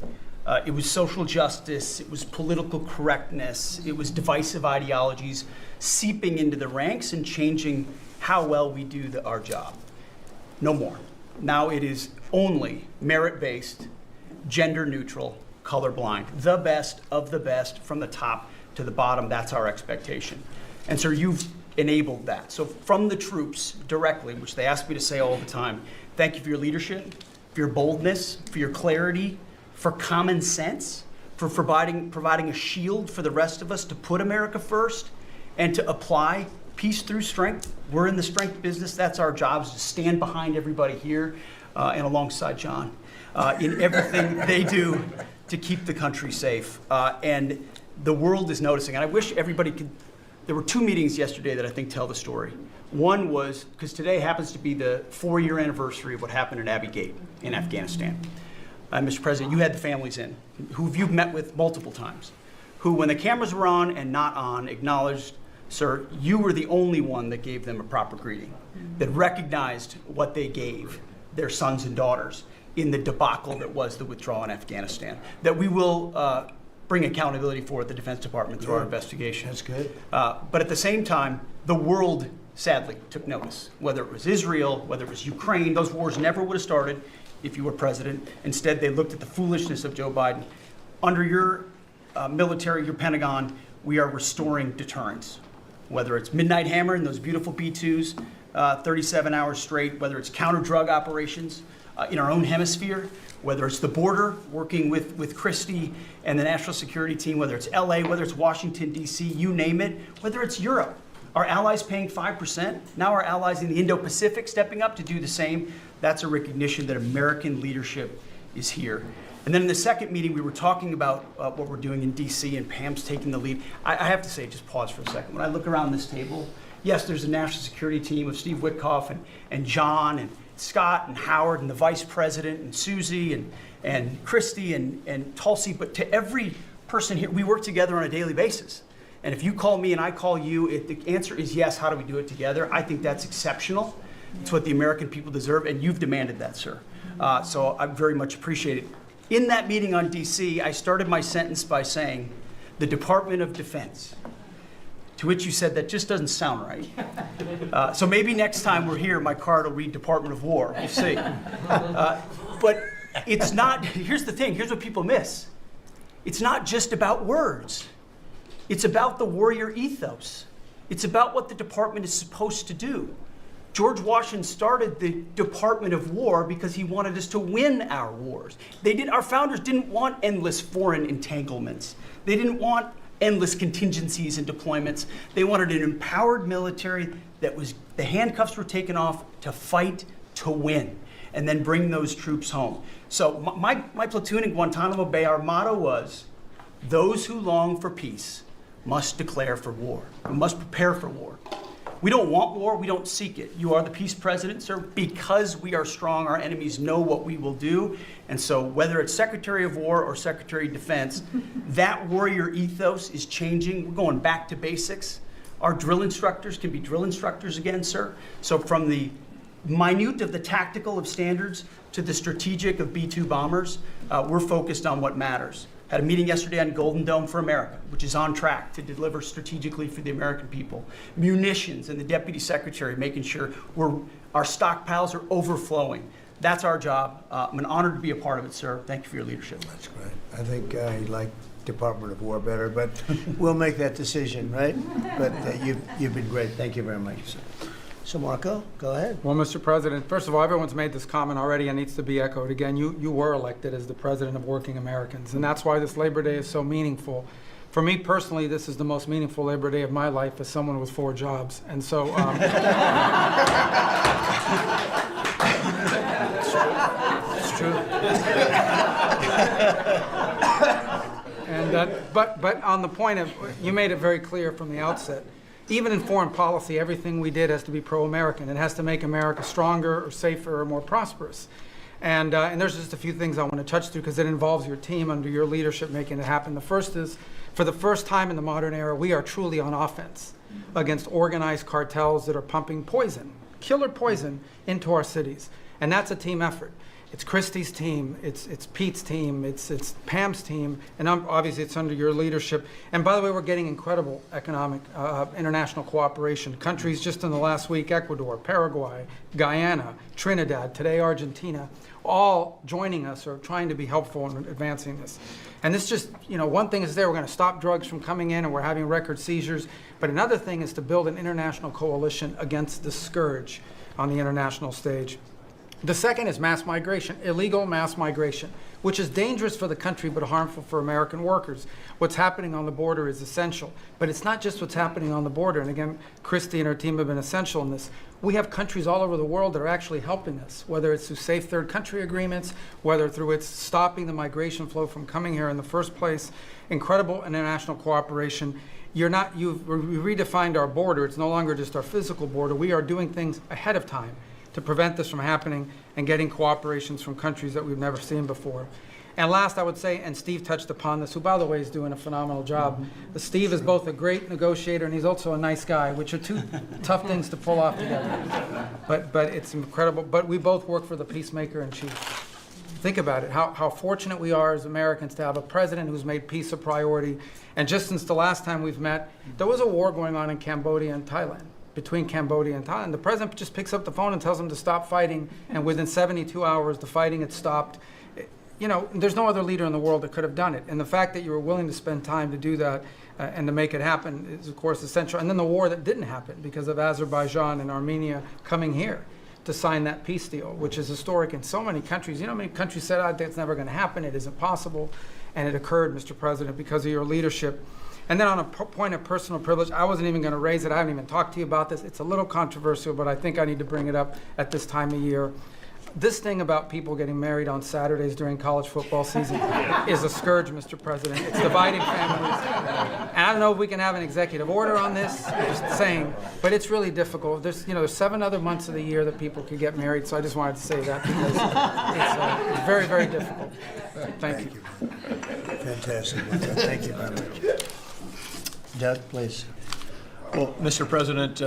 it was social justice, it was political correctness, it was divisive ideologies seeping into the ranks and changing how well we do our job. No more. Now it is only merit-based, gender-neutral, colorblind. The best of the best from the top to the bottom. That's our expectation. And sir, you've enabled that. So from the troops directly, which they ask me to say all the time, thank you for your leadership, for your boldness, for your clarity, for common sense, for providing a shield for the rest of us to put America first and to apply peace through strength. We're in the strength business. That's our job, is to stand behind everybody here and alongside John in everything they do to keep the country safe. And the world is noticing. And I wish everybody could. There were 2 meetings yesterday that I think tell the story. One was, because today happens to be the 4-year anniversary of what happened in Abbey Gate in Afghanistan. Mr. President, you had the families in, who you've met with multiple times, who when the cameras were on and not on acknowledged, sir, you were the only one that gave them a proper greeting, that recognized what they gave their sons and daughters in the debacle that was the withdrawal in Afghanistan, that we will bring accountability for at the Defense Department through our investigation. That's good. But at the same time, the world sadly took notice. Whether it was Israel, whether it was Ukraine, those wars never would have started if you were president. Instead, they looked at the foolishness of Joe Biden. Under your military, your Pentagon, we are restoring deterrence. Whether it's Midnight Hammer and those beautiful B-2s, 37 hours straight, whether it's counter-drug operations in our own hemisphere, whether it's the border, working with Christie and the national security team, whether it's LA, whether it's Washington, D.C., you name it, whether it's Europe. Our allies paying 5%, now our allies in the Indo-Pacific stepping up to do the same. That's a recognition that American leadership is here. And then in the second meeting, we were talking about what we're doing in DC, and Pam's taking the lead. I have to say, just pause for a second. When I look around this table, yes, there's a national security team of Steve Witkoff and John and Scott and Howard and the vice president and Susie and Christy and Tulsi, but to every person here, we work together on a daily basis. And if you call me and I call you, if the answer is yes, how do we do it together? I think that's exceptional. It's what the American people deserve, and you've demanded that, sir. So I very much appreciate it. In that meeting on DC, I started my sentence by saying, the Department of Defense. To which you said, that just doesn't sound right. So maybe next time we're here, my card will read Department of War. We'll see. But it's not, here's the thing, here's what people miss. It's not just about words. It's about the warrior ethos. It's about what the department is supposed to do. George Washington started the Department of War because he wanted us to win our wars. Our founders didn't want endless foreign entanglements. They didn't want endless contingencies and deployments. They wanted an empowered military that was, the handcuffs were taken off to fight to win, and then bring those troops home. So my platoon in Guantanamo Bay, our motto was, those who long for peace must declare for war, we must prepare for war. We don't want war, we don't seek it. You are the peace president, sir. Because we are strong, our enemies know what we will do. And so whether it's Secretary of War or Secretary of Defense, that warrior ethos is changing. We're going back to basics. Our drill instructors can be drill instructors again, sir. So from the minute of the tactical of standards to the strategic of B-2 bombers, we're focused on what matters. Had a meeting yesterday on Golden Dome for America, which is on track to deliver strategically for the American people. Munitions, and the Deputy Secretary making sure our stockpiles are overflowing. That's our job. I'm an honor to be a part of it, sir. Thank you for your leadership. That's great. I think I like Department of War better, but we'll make that decision, right? But you've been great. Thank you very much, sir. So Marco, go ahead. Well, Mr. President, first of all, everyone's made this comment already and needs to be echoed again. You were elected as the President of Working Americans, and that's why this Labor Day is so meaningful. For me personally, this is the most meaningful Labor Day of my life as someone with 4 jobs. And so, it's true. And but on the point of, you made it very clear from the outset, even in foreign policy, everything we did has to be pro-American. It has to make America stronger or safer or more prosperous. And there's just a few things I want to touch through because it involves your team under your leadership making it happen. The first is, for the first time in the modern era, we are truly on offense against organized cartels that are pumping poison, killer poison, into our cities. And that's a team effort. It's Christie's team, it's Pete's team, it's Pam's team, and obviously it's under your leadership. And by the way, we're getting incredible economic international cooperation. Countries just in the last week, Ecuador, Paraguay, Guyana, Trinidad, today Argentina, all joining us or trying to be helpful in advancing this. And this just, one thing is we're going to stop drugs from coming in and we're having record seizures, but another thing is to build an international coalition against the scourge on the international stage. The second is mass migration, illegal mass migration, which is dangerous for the country but harmful for American workers. What's happening on the border is essential, but it's not just what's happening on the border. And again, Christy and her team have been essential in this. We have countries all over the world that are actually helping us, whether it's through safe third country agreements, whether through it's stopping the migration flow from coming here in the first place. Incredible international cooperation. We've redefined our border. It's no longer just our physical border. We are doing things ahead of time to prevent this from happening and getting cooperations from countries that we've never seen before. And last, I would say, and Steve touched upon this, who, by the way, is doing a phenomenal job. Steve is both a great negotiator and he's also a nice guy, which are 2 tough things to pull off together. But it's incredible. But we both work for the peacemaker in chief. Think about it, how fortunate we are as Americans to have a president who's made peace a priority. And just since the last time we've met, there was a war going on in Cambodia and Thailand. Between Cambodia and Thailand. The president just picks up the phone and tells them to stop fighting, and within 72 hours, the fighting had stopped. There's no other leader in the world that could have done it. And the fact that you were willing to spend time to do that and to make it happen is, of course, essential. And then the war that didn't happen because of Azerbaijan and Armenia coming here to sign that peace deal, which is historic in so many countries. You know how many countries said, that's never going to happen, it isn't possible. And it occurred, Mr. President, because of your leadership. And then on a point of personal privilege, I wasn't even going to raise it. I haven't even talked to you about this. It's a little controversial, but I think I need to bring it up at this time of year. This thing about people getting married on Saturdays during college football season is a scourge, Mr. President. It's dividing families. And I don't know if we can have an executive order on this, just saying, but it's really difficult. There's 7 other months of the year that people could get married, so I just wanted to say that because it's very, very difficult. Thank you. Fantastic. Thank you very much. Doug, please. Well, Mr. President,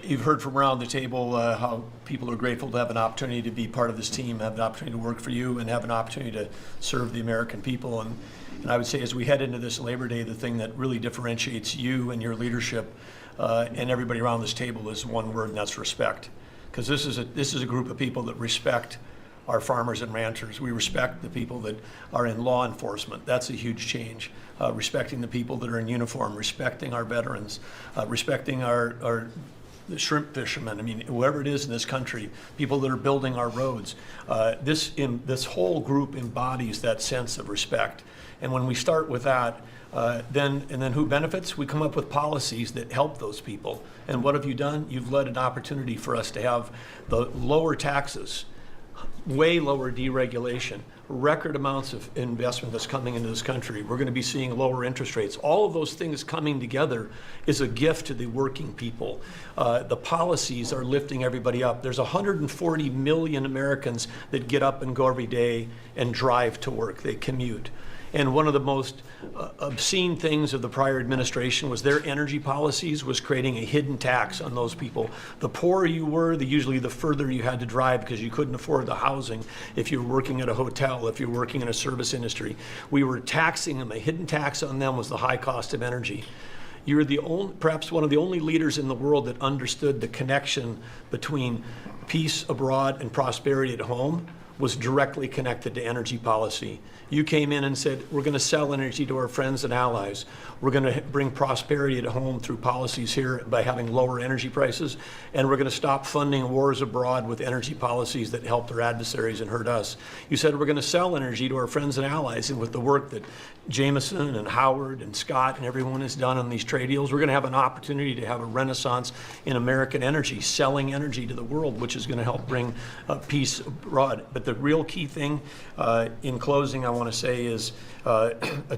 you've heard from around the table how people are grateful to have an opportunity to be part of this team, have an opportunity to work for you, and have an opportunity to serve the American people. And I would say as we head into this Labor Day, the thing that really differentiates you and your leadership and everybody around this table is one word, and that's respect. Because this is a group of people that respect our farmers and ranchers. We respect the people that are in law enforcement. That's a huge change. Respecting the people that are in uniform, respecting our veterans, respecting the shrimp fishermen. I mean, whoever it is in this country, people that are building our roads. This whole group embodies that sense of respect. And when we start with that, then who benefits? We come up with policies that help those people. And what have you done? You've led an opportunity for us to have the lower taxes, way lower deregulation, record amounts of investment that's coming into this country. We're going to be seeing lower interest rates. All of those things coming together is a gift to the working people. The policies are lifting everybody up. There's 140 million Americans that get up and go every day and drive to work. They commute. And one of the most obscene things of the prior administration was their energy policies was creating a hidden tax on those people. The poorer you were, usually the further you had to drive because you couldn't afford the housing if you were working at a hotel, if you're working in a service industry. We were taxing them. A hidden tax on them was the high cost of energy. You're perhaps one of the only leaders in the world that understood the connection between peace abroad and prosperity at home was directly connected to energy policy. You came in and said, we're going to sell energy to our friends and allies. We're going to bring prosperity at home through policies here by having lower energy prices. And we're going to stop funding wars abroad with energy policies that help their adversaries and hurt us. You said we're going to sell energy to our friends and allies. And with the work that Jameson and Howard and Scott and everyone has done on these trade deals, we're going to have an opportunity to have a renaissance in American energy, selling energy to the world, which is going to help bring peace abroad. But the real key thing, in closing, I want to say is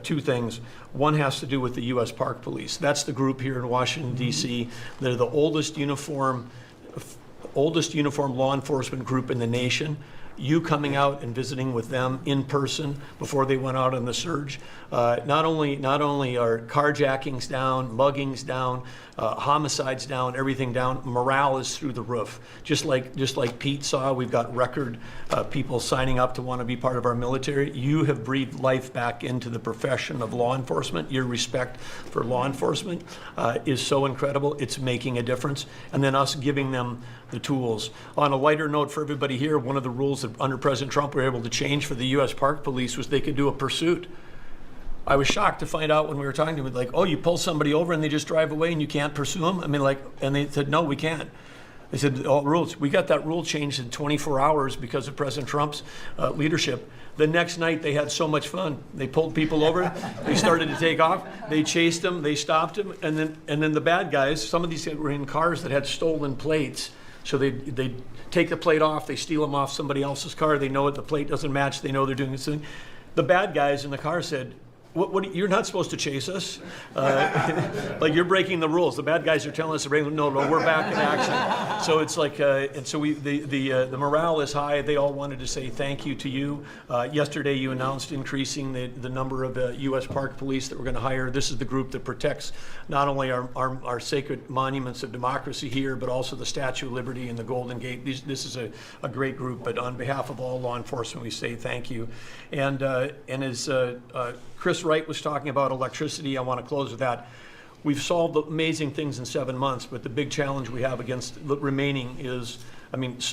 2 things. One has to do with the U.S. Park Police. That's the group here in Washington, D.C. They're the oldest uniform law enforcement group in the nation. You coming out and visiting with them in person before they went out on the surge. Not only are carjackings down, muggings down, homicides down, everything down, morale is through the roof. Just like Pete saw, we've got record people signing up to want to be part of our military. You have breathed life back into the profession of law enforcement. Your respect for law enforcement is so incredible. It's making a difference. And then us giving them the tools. On a lighter note for everybody here, one of the rules that under President Trump we were able to change for the U.S. Park Police was they could do a pursuit. I was shocked to find out when we were talking to them, like, oh, you pull somebody over and they just drive away and you can't pursue them? I mean, and they said, no, we can't. They said, all rules. We got that rule changed in 24 hours because of President Trump's leadership. The next night, they had so much fun. They pulled people over. They started to take off. They chased them. They stopped them. And then the bad guys, some of these were in cars that had stolen plates. So they take the plate off. They steal them off somebody else's car. They know it. The plate doesn't match. They know they're doing this thing. The bad guys in the car said, What, you're not supposed to chase us. Like, you're breaking the rules. The bad guys are telling us to break. No, we're back in action. So it's like, and so the morale is high. They all wanted to say thank you to you. Yesterday, you announced increasing the number of U.S. Park Police that we're going to hire. This is the group that protects not only our sacred monuments of democracy here, but also the Statue of Liberty and the Golden Gate. This is a great group. But on behalf of all law enforcement, we say thank you. And as Chris Wright was talking about electricity, I want to close with that. We've solved amazing things in 7 months, but the big challenge we have against the remaining is,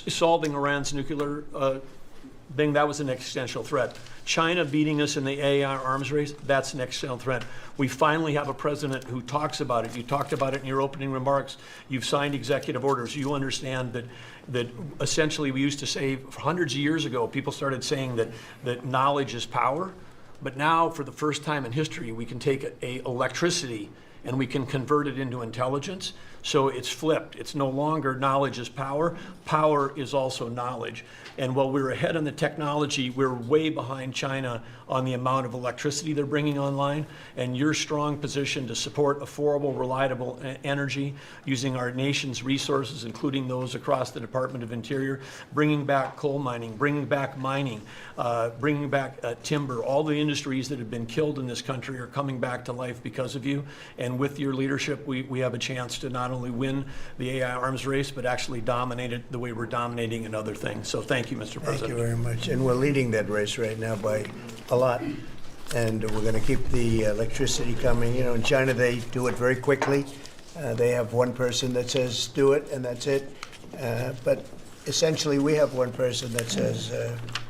solving Iran's nuclear thing, that was an existential threat. China beating us in the AI arms race, that's an existential threat. We finally have a president who talks about it. You talked about it in your opening remarks. You've signed executive orders. You understand that essentially we used to say hundreds of years ago, people started saying that knowledge is power. But now, for the first time in history, we can take electricity and we can convert it into intelligence. So it's flipped. It's no longer knowledge is power. Power is also knowledge. And while we're ahead on the technology, we're way behind China on the amount of electricity they're bringing online. And your strong position to support affordable, reliable energy using our nation's resources, including those across the Department of Interior, bringing back coal mining, bringing back mining, bringing back timber. All the industries that have been killed in this country are coming back to life because of you. And with your leadership, we have a chance to not only win the AI arms race, but actually dominate it the way we're dominating in other things. So thank you, Mr. President. Thank you very much. And we're leading that race right now by a lot. And we're going to keep the electricity coming. You know, in China, they do it very quickly. They have one person that says, do it, and that's it. But essentially, we have one person that says,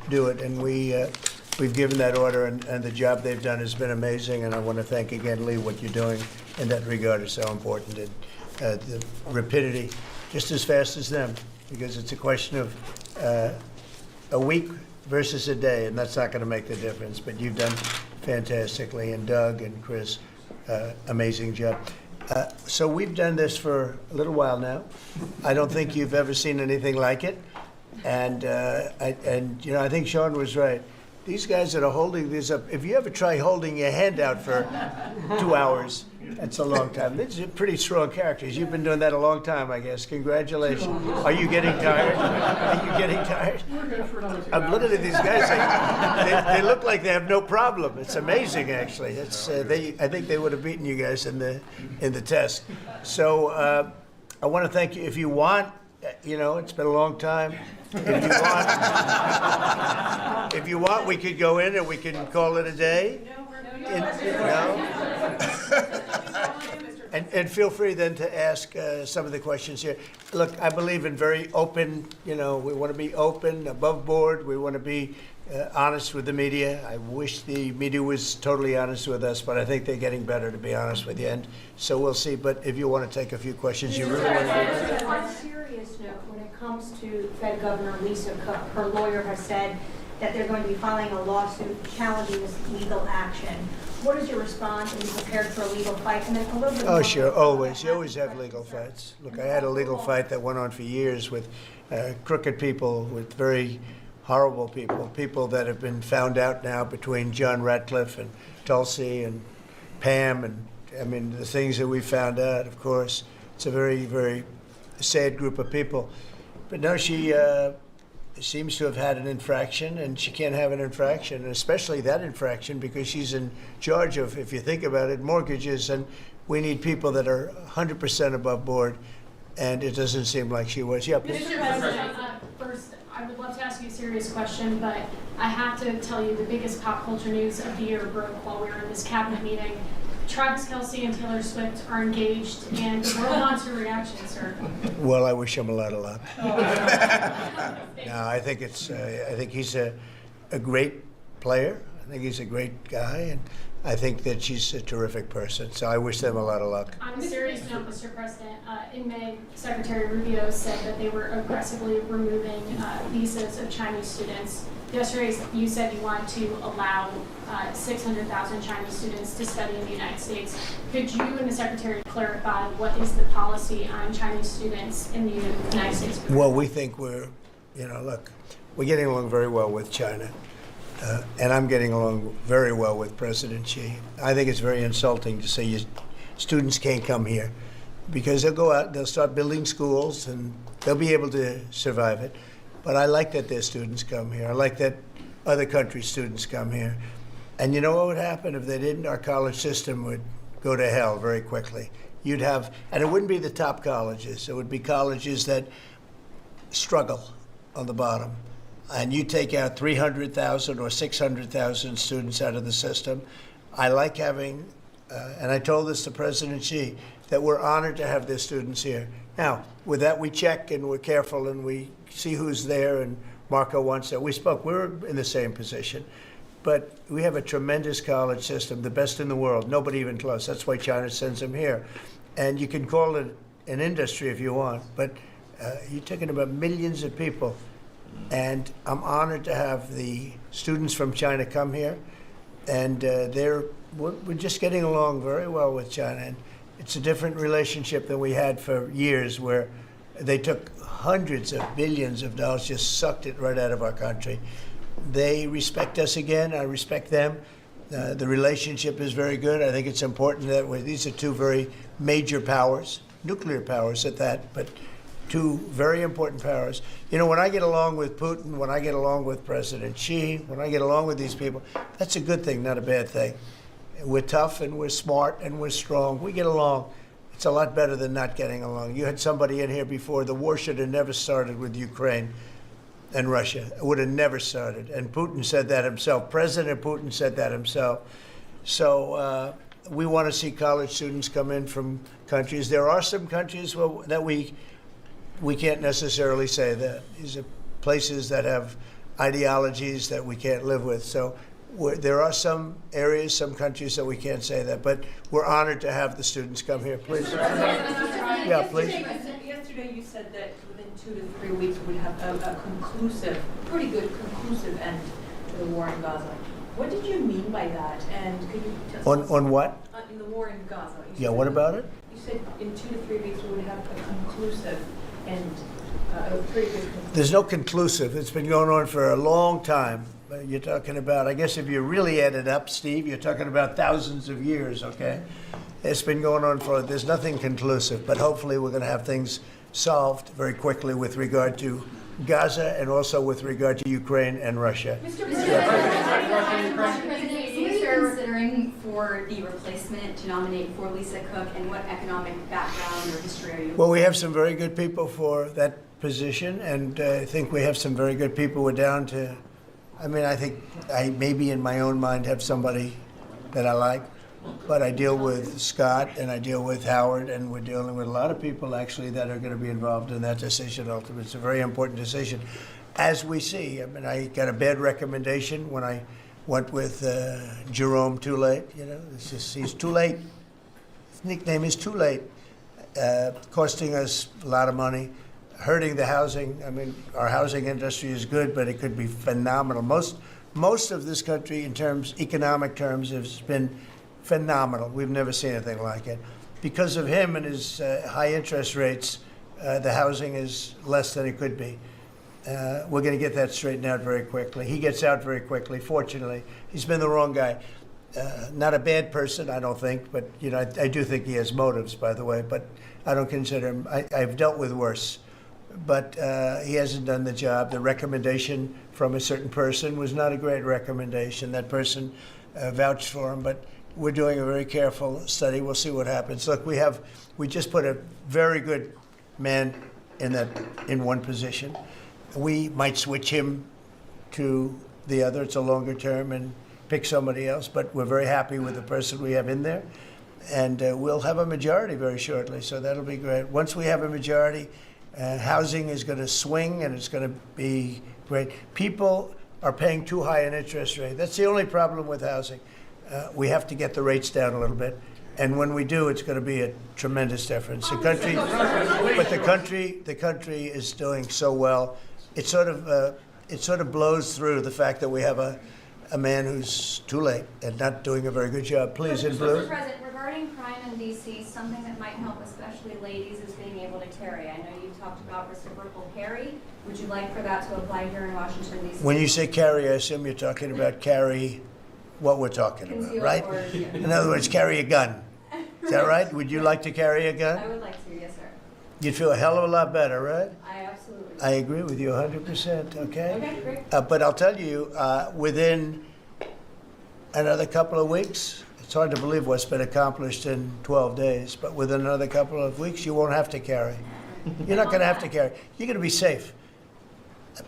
do it. And we've given that order, and the job they've done has been amazing. And I want to thank again, Lee, what you're doing in that regard is so important. And the rapidity, just as fast as them, because it's a question of a week versus a day, and that's not going to make the difference. But you've done fantastically, and Doug and Chris, amazing job. So we've done this for a little while now. I don't think you've ever seen anything like it, and you know, I think Sean was right. These guys that are holding these up, if you ever try holding your hand out for 2 hours, that's a long time. These are pretty strong characters. You've been doing that a long time, I guess. Congratulations. Are you getting tired? Are you getting tired? I'm looking at these guys. They look like they have no problem. It's amazing, actually. It's, I think they would have beaten you guys in the test. So I want to thank you. If you want, you know, it's been a long time. If you want, we could go in and we can call it a day. And feel free then to ask some of the questions here. Look, I believe in very open, you know, we want to be open, above board. We want to be honest with the media. I wish the media was totally honest with us, but I think they're getting better, to be honest with you. And so we'll see. But if you want to take a few questions, you really want to do. On a serious note, when it comes to Fed Governor Lisa Cook, her lawyer has said that they're going to be filing a lawsuit challenging this legal action. What is your response? Are you prepared for a legal fight? And then a little bit Oh, more sure, always. You always have legal fights. Look, I had a legal fight that went on for years with crooked people, with very horrible people, people that have been found out now between John Ratcliffe and Tulsi and Pam, and I mean, the things that we found out, of course. It's a very, very sad group of people. But no, she seems to have had an infraction, and she can't have an infraction, and especially that infraction because she's in charge of, if you think about it, mortgages, and we need people that are 100% above board, and it doesn't seem like she was. Yeah, please. Mr. President, first, I would love to ask you a serious question, but I have to tell you the biggest pop culture news of the year broke while we were in this cabinet meeting. Travis Kelce and Taylor Swift are engaged, and the world wants your reaction, sir. Well, I wish him a lot of luck. No, I think it's. I think he's a great player. I think he's a great guy, and I think that she's a terrific person. So I wish them a lot of luck. On a serious note, Mr. President, in May, Secretary Rubio said that they were aggressively removing visas of Chinese students. Yesterday, you said you wanted to allow 600,000 Chinese students to study in the United States. Could you and the Secretary clarify what is the policy on Chinese students in the United States? Well, we think we're, you know, look, we're getting along very well with China. And I'm getting along very well with President Xi. I think it's very insulting to say students can't come here because they'll go out, they'll start building schools, and they'll be able to survive it. But I like that their students come here. I like that other countries' students come here. And you know what would happen if they didn't? Our college system would go to hell very quickly. You'd have, and it wouldn't be the top colleges. It would be colleges that struggle on the bottom. And you take out 300,000 or 600,000 students out of the system. I like having, and I told this to President Xi, that we're honored to have their students here. Now, with that, we check and we're careful and we see who's there, and Marco wants that. We spoke, we're in the same position. But we have a tremendous college system, the best in the world, nobody even close. That's why China sends them here. And you can call it an industry if you want, but you're talking about millions of people. And I'm honored to have the students from China come here. And we're just getting along very well with China. It's a different relationship than we had for years, where they took hundreds of billions of dollars, just sucked it right out of our country. They respect us again. I respect them. The relationship is very good. I think it's important that these are two very major powers, nuclear powers at that, but two very important powers. You know, when I get along with Putin, when I get along with President Xi, when I get along with these people, that's a good thing, not a bad thing. We're tough and we're smart and we're strong. We get along. It's a lot better than not getting along. You had somebody in here before. The war should have never started with Ukraine and Russia. It would have never started. And Putin said that himself. President Putin said that himself. So we want to see college students come in from countries. There are some countries that we can't necessarily say that. These are places that have ideologies that we can't live with. So there are some areas, some countries that we can't say that, but we're honored to have the students come here. Please. Yeah, please. Yesterday you said that within 2 to 3 weeks we would have a conclusive, pretty good conclusive end to the war in Gaza. What did you mean by that? And could you tell us? On what? In the war in Gaza. Yeah, what about it? You said in 2 to 3 weeks we would have a conclusive end, a pretty good conclusive. There's no conclusive. It's been going on for a long time. You're talking about, I guess if you really add it up, Steve, you're talking about thousands of years, okay? It's been going on there's nothing conclusive, but hopefully we're going to have things solved very quickly with regard to Gaza and also with regard to Ukraine and Russia. Mr. President, who are you considering for the replacement to nominate for Lisa Cook, and what economic background or history are you? Well, we have some very good people for that position, and I think we have some very good people. We're down to, I think I maybe in my own mind have somebody that I like, but I deal with Scott and I deal with Howard, and we're dealing with a lot of people actually that are going to be involved in that decision ultimately. It's a very important decision. As we see, I got a bad recommendation when I went with Jerome Too Late. You know, it's just, he's too late. His nickname is Too Late, costing us a lot of money. Hurting the housing. Our housing industry is good, but it could be phenomenal. Most of this country, in economic terms, has been phenomenal. We've never seen anything like it. Because of him and his high interest rates, the housing is less than it could be. We're going to get that straightened out very quickly. He gets out very quickly. Fortunately, he's been the wrong guy. Not a bad person, I don't think, but I do think he has motives, by the way. But I don't consider him. I've dealt with worse. But he hasn't done the job. The recommendation from a certain person was not a great recommendation. That person vouched for him, but we're doing a very careful study. We'll see what happens. Look, we just put a very good man in one position. We might switch him to the other. It's a longer term and pick somebody else, but we're very happy with the person we have in there. And we'll have a majority very shortly, so that'll be great. Once we have a majority, housing is going to swing, and it's going to be great. People are paying too high an interest rate. That's the only problem with housing. We have to get the rates down a little bit, and when we do, it's going to be a tremendous difference. The country is doing so well. It sort of blows through the fact that we have a man who's too late and not doing a very good job. Please, in blue. Mr. President, regarding crime in D.C., something that might help especially ladies is being able to carry. I know you talked about reciprocal carry. Would you like for that to apply here in Washington, D.C.? When you say carry, I assume you're talking about carry what we're talking about, right? In other words, carry a gun. Is that right? Would you like to carry a gun? I would like to, yes, sir. You'd feel a hell of a lot better, right? I absolutely. I agree with you 100%, okay? Okay, great. But I'll tell you, within another couple of weeks, it's hard to believe what's been accomplished in 12 days, but within another couple of weeks, you won't have to carry. You're not going to have to carry. You're going to be safe.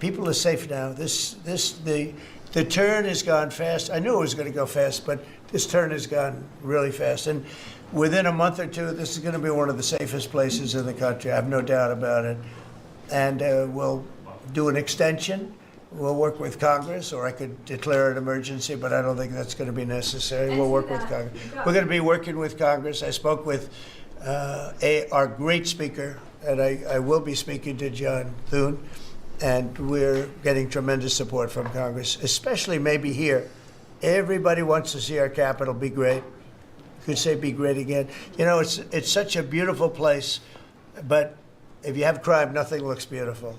People are safe now. The turn has gone fast. I knew it was going to go fast, but this turn has gone really fast. And within a month or two, this is going to be one of the safest places in the country. I have no doubt about it. And we'll do an extension. We'll work with Congress, or I could declare an emergency, but I don't think that's going to be necessary. We'll work with Congress. We're going to be working with Congress. I spoke with our great speaker, and I will be speaking to John Thune, and we're getting tremendous support from Congress, especially maybe here. Everybody wants to see our Capitol be great. could say be great again. You know, it's such a beautiful place, but if you have crime, nothing looks beautiful.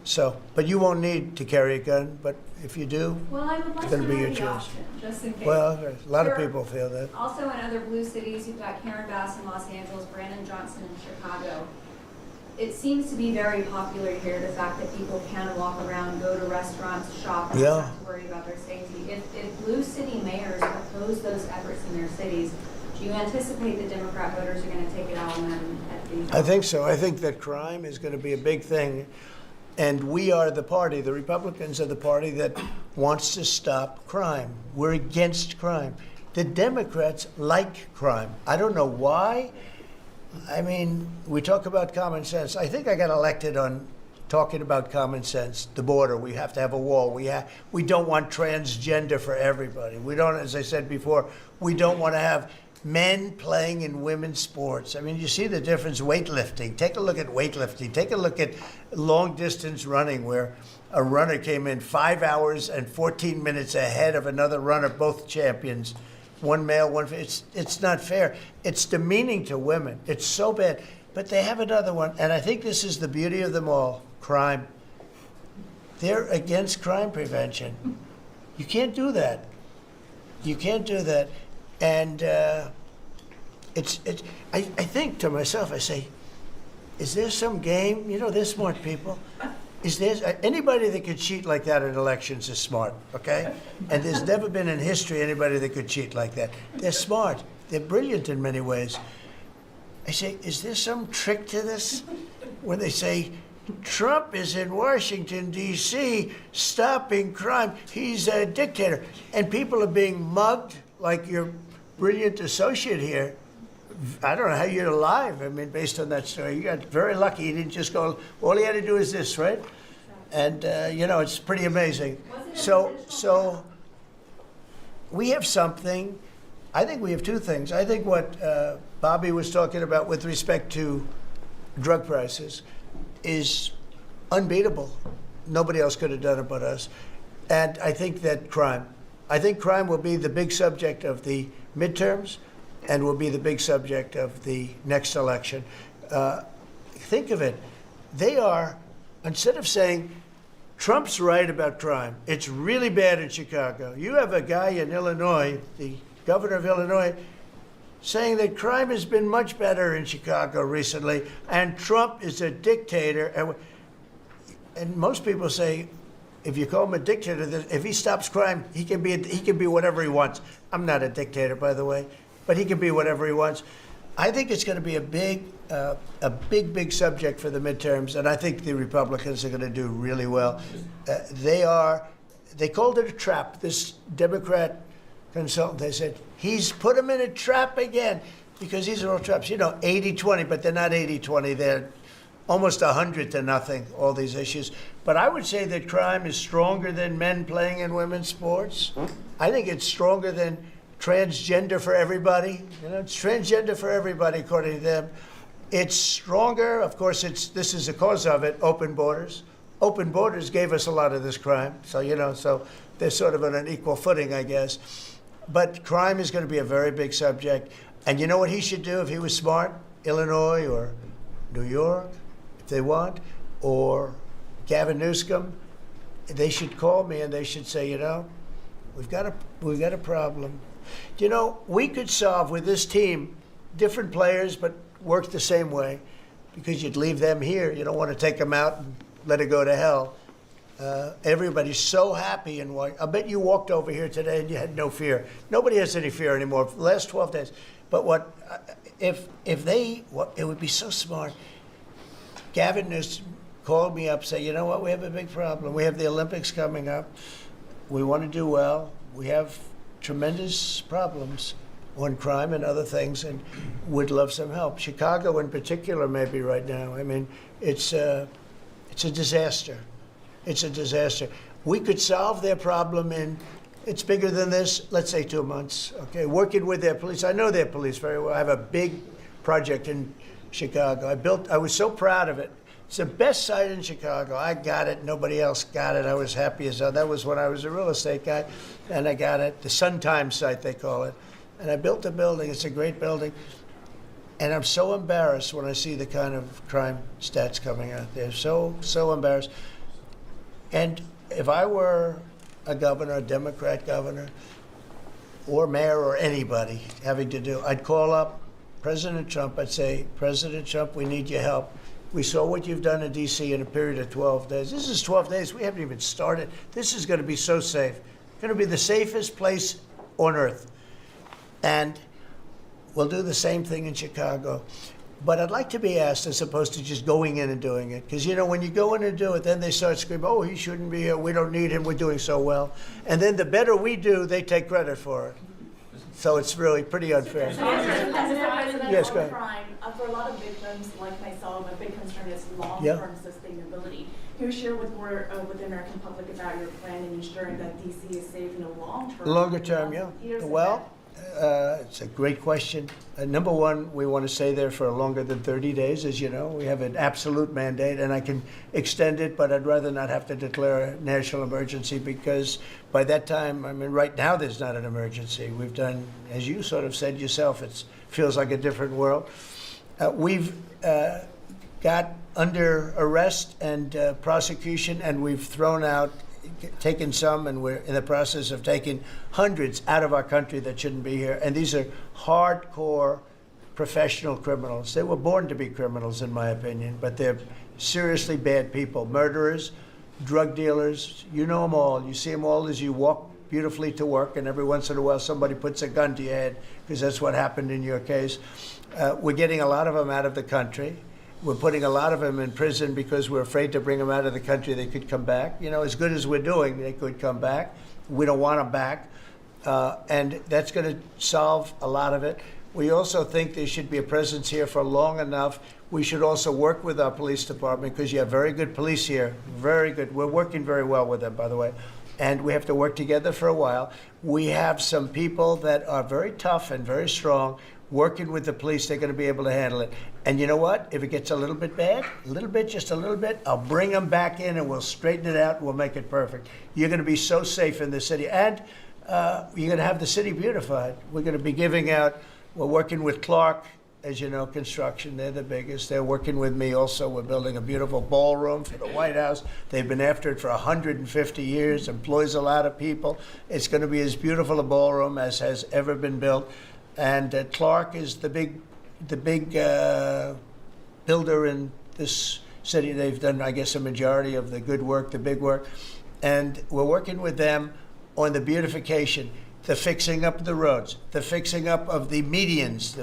So, but you won't need to carry a gun, but if you do, Well, I would like it's to going to be your know the choice. option, just in case. Well, a lot of Sure. people feel that. Also in other blue cities, you've got Karen Bass in Los Angeles, Brandon Johnson in Chicago. It seems to be very popular here, the fact that people can walk around, go to restaurants, shop, and Yeah. not have to worry about their safety. If blue city mayors oppose those efforts in their cities, do you anticipate the Democrat voters are going to take it out on them at these? I think so. I think that crime is going to be a big thing. And we are the party, the Republicans are the party that wants to stop crime. We're against crime. The Democrats like crime. I don't know why. I mean, we talk about common sense. I think I got elected on talking about common sense. The border, we have to have a wall. We don't want transgender for everybody. We don't, as I said before, we don't want to have men playing in women's sports. I mean, you see the difference. Weightlifting. Take a look at weightlifting. Take a look at long distance running, where a runner came in 5 hours and 14 minutes ahead of another runner, both champions. One male, one female. It's not fair. It's demeaning to women. It's so bad. But they have another one, and I think this is the beauty of them all: crime. They're against crime prevention. You can't do that. You can't do that. And I think to myself, I say, is there some game? You know, they're smart people. Is there anybody that could cheat like that in elections is smart, okay? And there's never been in history anybody that could cheat like that. They're smart. They're brilliant in many ways. I say, is there some trick to this? When they say, Trump is in Washington, D.C., stopping crime. He's a dictator. And people are being mugged like your brilliant associate here. I don't know how you're alive. I mean, based on that story, you got very lucky. You didn't just go, all he had to do is this, right? And, you know, it's pretty amazing. So we have something. I think we have two things. I think what Bobby was talking about with respect to drug prices is unbeatable. Nobody else could have done it but us. And I think that crime will be the big subject of the midterms and will be the big subject of the next election. Think of it. They are, instead of saying, Trump's right about crime, it's really bad in Chicago. You have a guy in Illinois, the governor of Illinois, saying that crime has been much better in Chicago recently, and Trump is a dictator. And most people say, if you call him a dictator, if he stops crime, he can be whatever he wants. I'm not a dictator, by the way, but he can be whatever he wants. I think it's going to be a big subject for the midterms, and I think the Republicans are going to do really well. They called it a trap. This Democrat consultant, they said, he's put them in a trap again, because these are all traps. You know, 80-20, but they're not 80-20. They're almost 100 to nothing, all these issues. But I would say that crime is stronger than men playing in women's sports. I think it's stronger than transgender for everybody. You know, it's transgender for everybody, according to them. It's stronger. Of course, this is the cause of it, open borders. Open borders gave us a lot of this crime. So, you know, so they're sort of on an equal footing, I guess. But crime is going to be a very big subject. And you know what he should do if he was smart? Illinois or New York, if they want, or Gavin Newsom, they should call me and they should say, you know, we've got a problem. You know, we could solve with this team, different players, but work the same way, because you'd leave them here. You don't want to take them out and let it go to hell. Everybody's so happy in Washington. I bet you walked over here today and you had no fear. Nobody has any fear anymore for the last 12 days. But it would be so smart. Gavin Newsom called me up, say, you know what, we have a big problem. We have the Olympics coming up. We want to do well. We have tremendous problems on crime and other things, and would love some help. Chicago in particular, maybe right now. I mean, it's a disaster. It's a disaster. We could solve their problem it's bigger than this, let's say 2 months, okay? Working with their police. I know their police very well. I have a big project in Chicago. I was so proud of it. It's the best site in Chicago. I got it. Nobody else got it. I was happy as hell. That was when I was a real estate guy, and I got it. The Sun Times site, they call it. And I built the building. It's a great building. And I'm so embarrassed when I see the kind of crime stats coming out there. So embarrassed. And if I were a governor, a Democrat governor, or mayor, or anybody having to do, I'd call up President Trump. I'd say, President Trump, we need your help. We saw what you've done in D.C. in a period of 12 days. This is 12 days. We haven't even started. This is going to be so safe. It's going to be the safest place on earth. And we'll do the same thing in Chicago. But I'd like to be asked, as opposed to just going in and doing it. Because, you know, when you go in and do it, then they start screaming, oh, he shouldn't be here. We don't need him. We're doing so well. And then the better we do, they take credit for it. So it's really pretty unfair. Yes, go ahead. Crime, for a lot of victims like myself, a big concern is long-term Yeah. sustainability. Can you share with the American public about your plan in ensuring that DC is safe in the long term? Longer term, yeah. Well, it's a great question. Number one, we want to stay there for longer than 30 days, as you know. We have an absolute mandate, and I can extend it, but I'd rather not have to declare a national emergency because by that time, I mean, right now there's not an emergency. We've done, as you sort of said yourself, it feels like a different world. We've got under arrest and prosecution, and we've thrown out, taken some, and we're in the process of taking hundreds out of our country that shouldn't be here. And these are hardcore professional criminals. They were born to be criminals, in my opinion, but they're seriously bad people. Murderers, drug dealers, you know them all. You see them all as you walk beautifully to work, and every once in a while somebody puts a gun to your head, because that's what happened in your case. We're getting a lot of them out of the country. We're putting a lot of them in prison because we're afraid to bring them out of the country. They could come back. You know, as good as we're doing, they could come back. We don't want them back. And that's going to solve a lot of it. We also think there should be a presence here for long enough. We should also work with our police department because you have very good police here. Very good. We're working very well with them, by the way. And we have to work together for a while. We have some people that are very tough and very strong. Working with the police, they're going to be able to handle it. And you know what? If it gets a little bit bad, a little bit, just a little bit, I'll bring them back in and we'll straighten it out and we'll make it perfect. You're going to be so safe in the city. And you're going to have the city beautified. We're going to be giving out, we're working with Clark, as you know, construction. They're the biggest. They're working with me also. We're building a beautiful ballroom for the White House. They've been after it for 150 years, employs a lot of people. It's going to be as beautiful a ballroom as has ever been built. And Clark is the big builder in this city. They've done, I guess, a majority of the good work, the big work. And we're working with them on the beautification, the fixing up of the roads, the fixing up of the medians,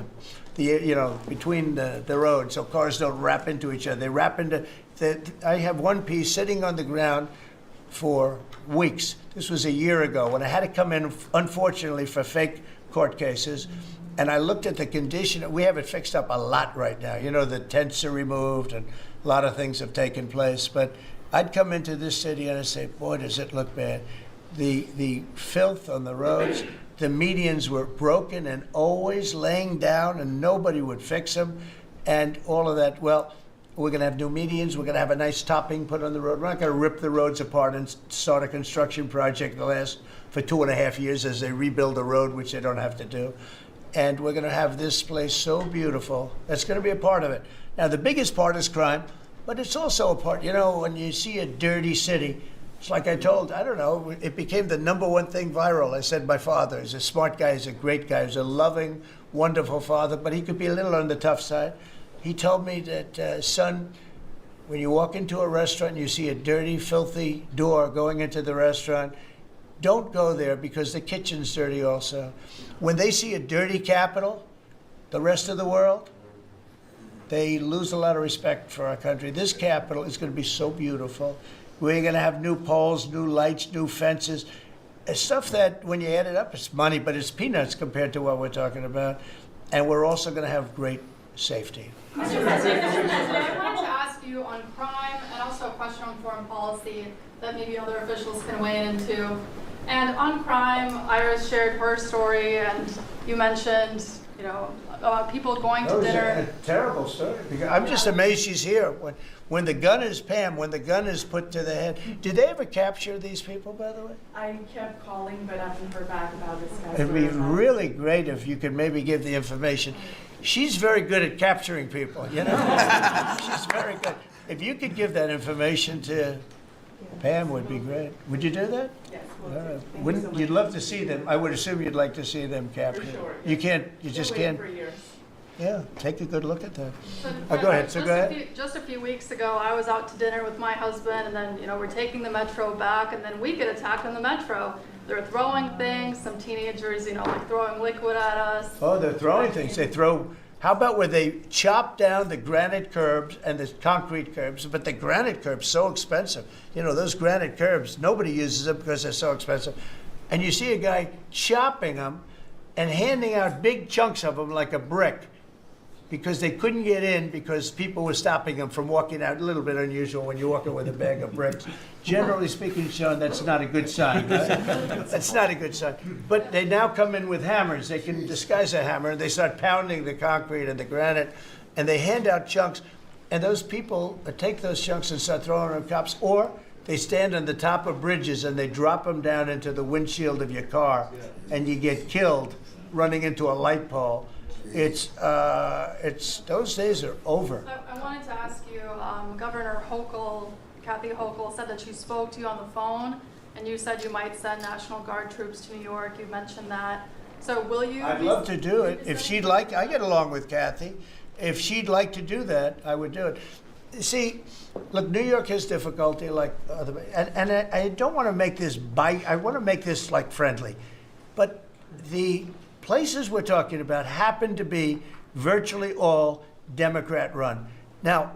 between the roads, so cars don't wrap into each other. They wrap into. I have one piece sitting on the ground for weeks. This was a year ago when I had to come in, unfortunately, for fake court cases. And I looked at the condition. We have it fixed up a lot right now. You know, the tents are removed and a lot of things have taken place. But I'd come into this city and I'd say, boy, does it look bad. The filth on the roads, the medians were broken and always laying down and nobody would fix them and all of that. Well, we're going to have new medians. We're going to have a nice topping put on the road. We're not going to rip the roads apart and start a construction project that lasts for 2.5 years as they rebuild the road, which they don't have to do. And we're going to have this place so beautiful. That's going to be a part of it. Now, the biggest part is crime, but it's also a part, you know, when you see a dirty city, it's like I told, I don't know, it became the #1 thing viral. I said my father is a smart guy, he's a great guy, he's a loving, wonderful father, but he could be a little on the tough side. He told me that, son, when you walk into a restaurant and you see a dirty, filthy door going into the restaurant, don't go there because the kitchen's dirty also. When they see a dirty Capitol, the rest of the world, they lose a lot of respect for our country. This Capitol is going to be so beautiful. We're going to have new poles, new lights, new fences. It's stuff that, when you add it up, it's money, but it's peanuts compared to what we're talking about. And we're also going to have great safety. Mr. President, I wanted to ask you on crime and also a question on foreign policy that maybe other officials can weigh into. And on crime, Iris shared her story, and you mentioned, you know, about people going to That was dinner. a terrible story. Because I'm just amazed she's here. When the gun is, Pam, when the gun is put to the head, did they ever capture these people, by the way? I kept calling, but I haven't heard back about this guy. It'd be really great if you could maybe give the information. She's very good at capturing people, you know? She's very good. If you could give that information to Pam, would be great. Would you do that? Yes. All right. Wouldn't, you'd love to see them. I would assume you'd like to see them captured. sure. You can't, you just Been waiting can't. for years. Yeah, take a good look at that. So, Go ahead, so just go ahead. Just a few weeks ago, I was out to dinner with my husband, and then, we're taking the metro back, and then we get attacked on the metro. They're throwing things, some teenagers, like throwing liquid at us. Oh, they're throwing things. They throw, how about where they chop down the granite curbs and the concrete curbs, but the granite curbs so expensive. Those granite curbs, nobody uses them because they're so expensive. And you see a guy chopping them and handing out big chunks of them like a brick because they couldn't get in because people were stopping them from walking out. A little bit unusual when you're walking with a bag of bricks. Generally speaking, Sean, that's not a good sign. Right? That's not a good sign. But they now come in with hammers. They can disguise a hammer, and they start pounding the concrete and the granite, and they hand out chunks. And those people take those chunks and start throwing them at cops, or they stand on the top of bridges and they drop them down into the windshield of your car, and you get killed running into a light pole. It's those days are over. I wanted to ask you, Governor Hochul, Kathy Hochul, said that she spoke to you on the phone, and you said you might send National Guard troops to New York. You mentioned that. So will you? I'd love to do it. If she'd like, I get along with Kathy. If she'd like to do that, I would do it. See, look, New York has difficulty like other, and I don't want to make this I want to make this like friendly, but the places we're talking about happen to be virtually all Democrat run. Now,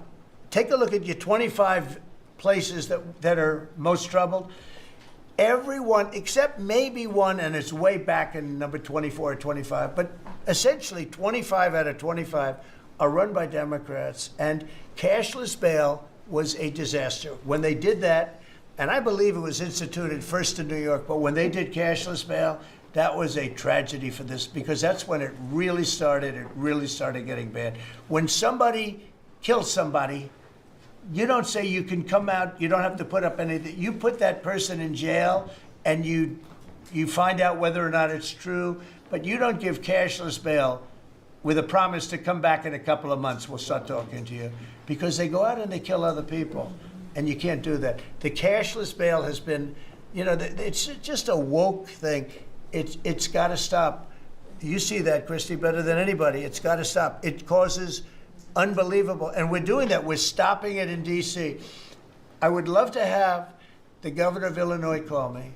take a look at your 25 places that are most troubled. Everyone, except maybe one, and it's way back in number 24 or 25, but essentially 25 out of 25 are run by Democrats, and cashless bail was a disaster. When they did that, and I believe it was instituted first in New York, but when they did cashless bail, that was a tragedy for this, because that's when it really started getting bad. When somebody kills somebody, you don't say you can come out, you don't have to put up anything. You put that person in jail and you find out whether or not it's true, but you don't give cashless bail with a promise to come back in a couple of months, we'll start talking to you. Because they go out and they kill other people, and you can't do that. The cashless bail has been, it's just a woke thing. It's got to stop. You see that, Christy, better than anybody. It's got to stop. It causes unbelievable, and we're doing that. We're stopping it in D.C. I would love to have the governor of Illinois call me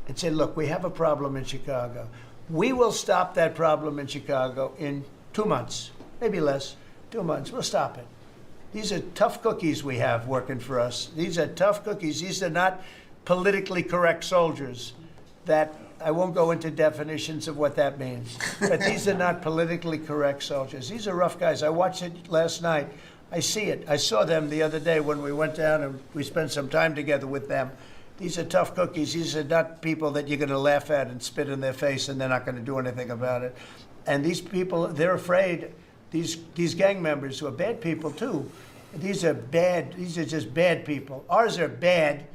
and say, look, we have a problem in Chicago. We will stop that problem in Chicago in 2 months, maybe less, 2 months. We'll stop it. These are tough cookies we have working for us. These are tough cookies. These are not politically correct soldiers that I won't go into definitions of what that means, but these are not politically correct soldiers. These are rough guys. I watched it last night. I see it. I saw them the other day when we went down and we spent some time together with them. These are tough cookies. These are not people that you're going to laugh at and spit in their face and they're not going to do anything about it. And these people, they're afraid. These gang members who are bad people too. These are bad. These are just bad people. Ours are bad,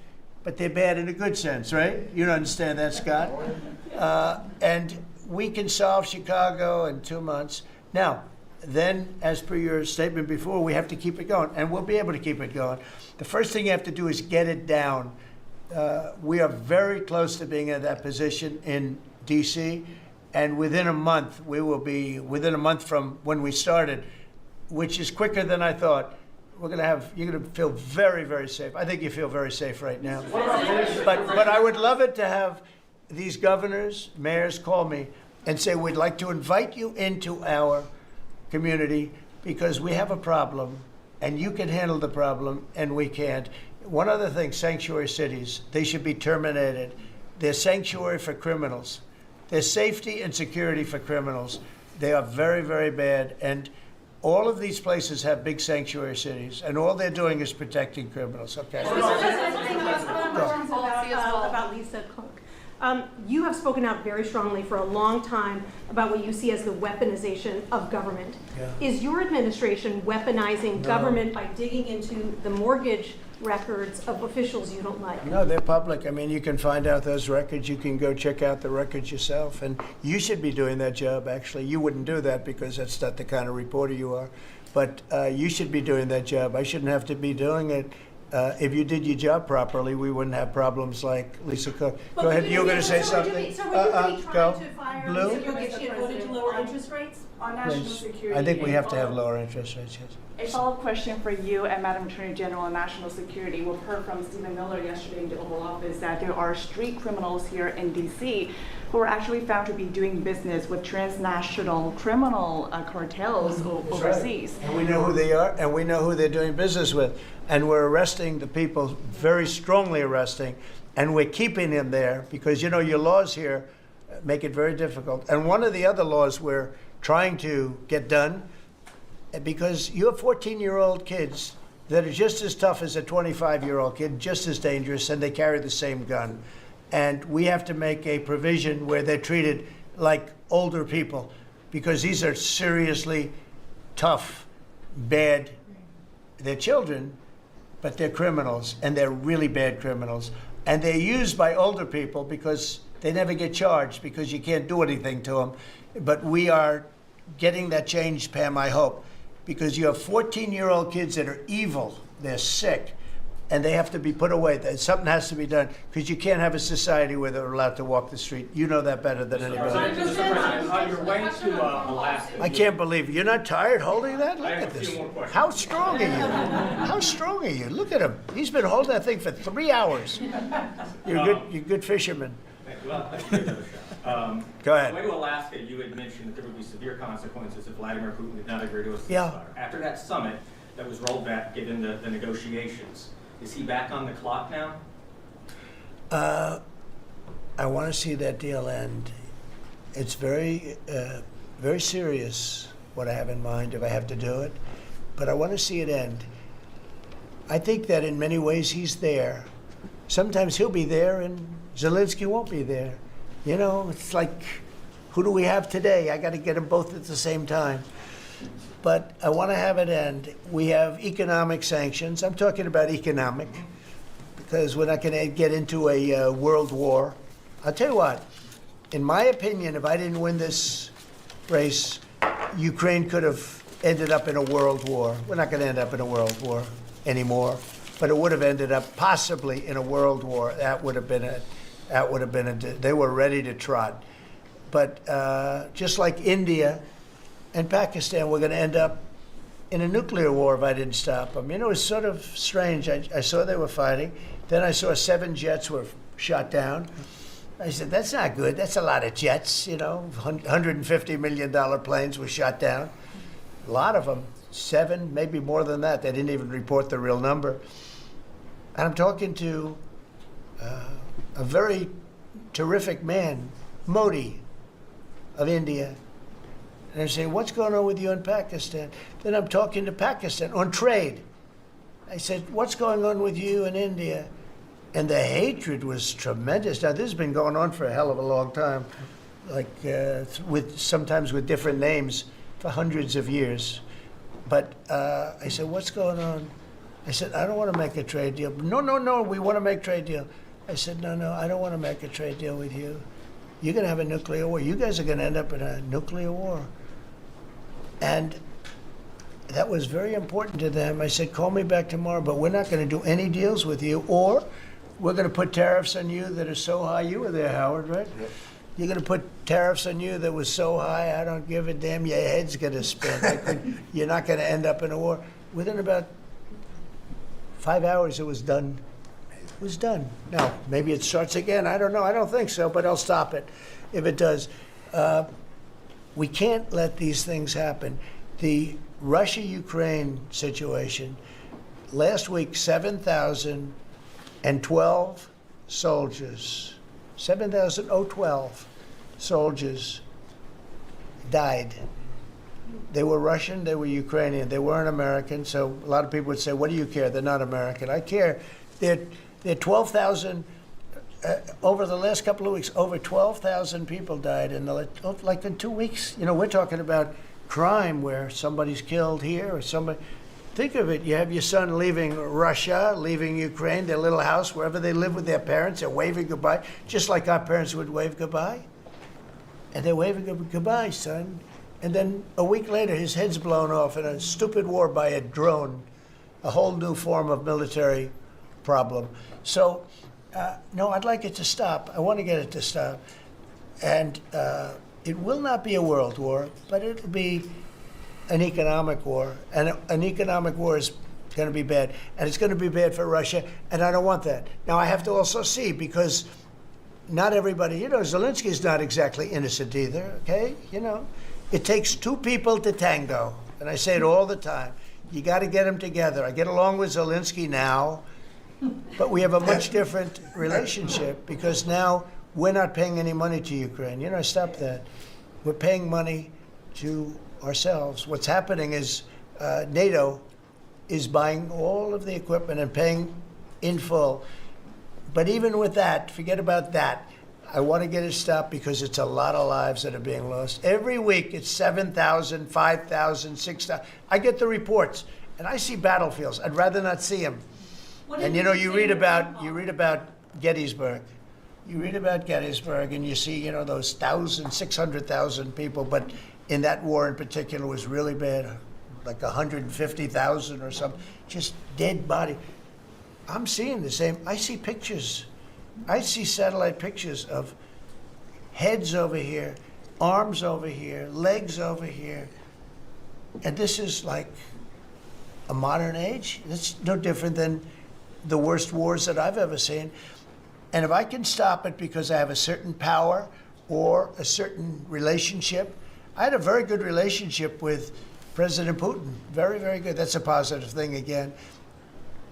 but they're bad in a good sense, right? You don't understand that, Scott? And we can solve Chicago in 2 months. Now, then, as per your statement before, we have to keep it going, and we'll be able to keep it going. The first thing you have to do is get it down. We are very close to being in that position in D.C., and within a month, we will be, within a month from when we started, which is quicker than I thought. You're going to feel very, very safe. I think you feel very safe right now. But I would love it to have these governors, mayors call me and say, we'd like to invite you into our community because we have a problem and you can handle the problem and we can't. One other thing, sanctuary cities, they should be terminated. They're sanctuary for criminals. They're safety and security for criminals. They are very, very bad. And all of these places have big sanctuary cities, and all they're doing is protecting criminals. Okay. About Lisa Cook. You have spoken out very strongly for a long time about what you see as the weaponization of government. Yeah. Is your administration weaponizing No. government by digging into the mortgage records of officials you don't like? No, they're public. I mean, you can find out those records. You can go check out the records yourself. And you should be doing that job, actually. You wouldn't do that because that's not the kind of reporter you are. But you should be doing that job. I shouldn't have to be doing it. If you did your job properly, we wouldn't have problems like Lisa Cook. But Go ahead. would You were going to say so would you something? be- So would you be Go. trying to fire Blue? Mr. President, get voted to lower interest rates? On national Please. security. I think we a have to have follow- lower interest rates, yes. A follow-up question for you and Madam Attorney General on national security. We've heard from Stephen Miller yesterday in the Oval Office that there are street criminals here in D.C. who are actually found to be doing business with transnational criminal cartels overseas. And we know who they are, and we know who they're doing business with. And we're arresting the people, very strongly arresting, and we're keeping them there because, you know, your laws here make it very difficult. And one of the other laws we're trying to get done, because you have 14-year-old kids that are just as tough as a 25-year-old kid, just as dangerous, and they carry the same gun. And we have to make a provision where they're treated like older people, because these are seriously tough, bad. They're children, but they're criminals, and they're really bad criminals. And they're used by older people because they never get charged because you can't do anything to them. But we are getting that changed, Pam, I hope, because you have 14-year-old kids that are evil, they're sick, and they have to be put away. Something has to be done because you can't have a society where they're allowed to walk the street. You know that better than anybody. Mr. President, on your way to Alaska. I can't believe it. You're not tired holding that? Look I have at a this. few more questions. How strong are you? How strong are you? Look at him. He's been holding that thing for 3 hours. You're a good fisherman. Well, let's give it another shot. Go ahead. On the way to Alaska, you had mentioned that there would be severe consequences if Vladimir Putin did not agree to a ceasefire. Yeah. After that summit that was rolled back, given the negotiations, is he back on the clock now? I want to see that deal end. It's very serious what I have in mind if I have to do it, but I want to see it end. I think that in many ways he's there. Sometimes he'll be there and Zelensky won't be there. You know, it's like, who do we have today? I got to get them both at the same time. But I want to have it end. We have economic sanctions. I'm talking about economic, because we're not going to get into a world war. I'll tell you what, in my opinion, if I didn't win this race, Ukraine could have ended up in a world war. We're not going to end up in a world war anymore, but it would have ended up possibly in a world war. That would have been they were ready to trot. But just like India and Pakistan, we're going to end up in a nuclear war if I didn't stop them. You know, it's sort of strange. I saw they were fighting. Then I saw 7 jets were shot down. I said, that's not good. That's a lot of jets, you know. $150 million planes were shot down. A lot of them. 7, maybe more than that. They didn't even report the real number. And I'm talking to a very terrific man, Modi of India. And I say, what's going on with you in Pakistan? Then I'm talking to Pakistan on trade. I said, what's going on with you in India? And the hatred was tremendous. Now, this has been going on for a hell of a long time, like sometimes with different names for hundreds of years. But I said, what's going on? I said, I don't want to make a trade deal. No, we want to make a trade deal. I said, no, I don't want to make a trade deal with you. You're going to have a nuclear war. You guys are going to end up in a nuclear war. And that was very important to them. I said, call me back tomorrow, but we're not going to do any deals with you, or we're going to put tariffs on you that are so high. You were there, Howard, right? Yep. You're going to put tariffs on you that was so high, I don't give a damn. Your head's going to spin. You're not going to end up in a war. Within about 5 hours, it was done. It was done. Now, maybe it starts again. I don't know. I don't think so, but I'll stop it if it does. We can't let these things happen. The Russia-Ukraine situation, last week, 7,012 soldiers, 7,012 soldiers died. They were Russian, they were Ukrainian, they weren't American, so a lot of people would say, what do you care? They're not American. I care. They're 12,000 over the last couple of weeks, over 12,000 people died like in 2 weeks. You know, we're talking about crime where somebody's killed here or somebody. Think of it. You have your son leaving Russia, leaving Ukraine, their little house, wherever they live with their parents. They're waving goodbye, just like our parents would wave goodbye. And they're waving goodbye, son. And then a week later, his head's blown off in a stupid war by a drone, a whole new form of military problem. So, no, I'd like it to stop. I want to get it to stop. And it will not be a world war, but it'll be an economic war. And an economic war is going to be bad. And it's going to be bad for Russia, and I don't want that. Now, I have to also see, because not everybody, you know, Zelensky's not exactly innocent either, okay? You know, it takes two people to tango. And I say it all the time. You got to get them together. I get along with Zelensky now, but we have a much different relationship because now we're not paying any money to Ukraine. You know, stop that. We're paying money to ourselves. What's happening is NATO is buying all of the equipment and paying in full. But even with that, forget about that. I want to get it stopped because it's a lot of lives that are being lost. Every week it's 7,000, 5,000, 6,000. I get the reports and I see battlefields. I'd rather not see them. And you know, you read about Gettysburg. You read about Gettysburg and you see, you know, those 600,000 people, but in that war in particular was really bad, like 150,000 or something, just dead body. I'm seeing the same. I see pictures. I see satellite pictures of heads over here, arms over here, legs over here. And this is like a modern age. It's no different than the worst wars that I've ever seen. And if I can stop it because I have a certain power or a certain relationship, I had a very good relationship with President Putin. Very, very good. That's a positive thing again.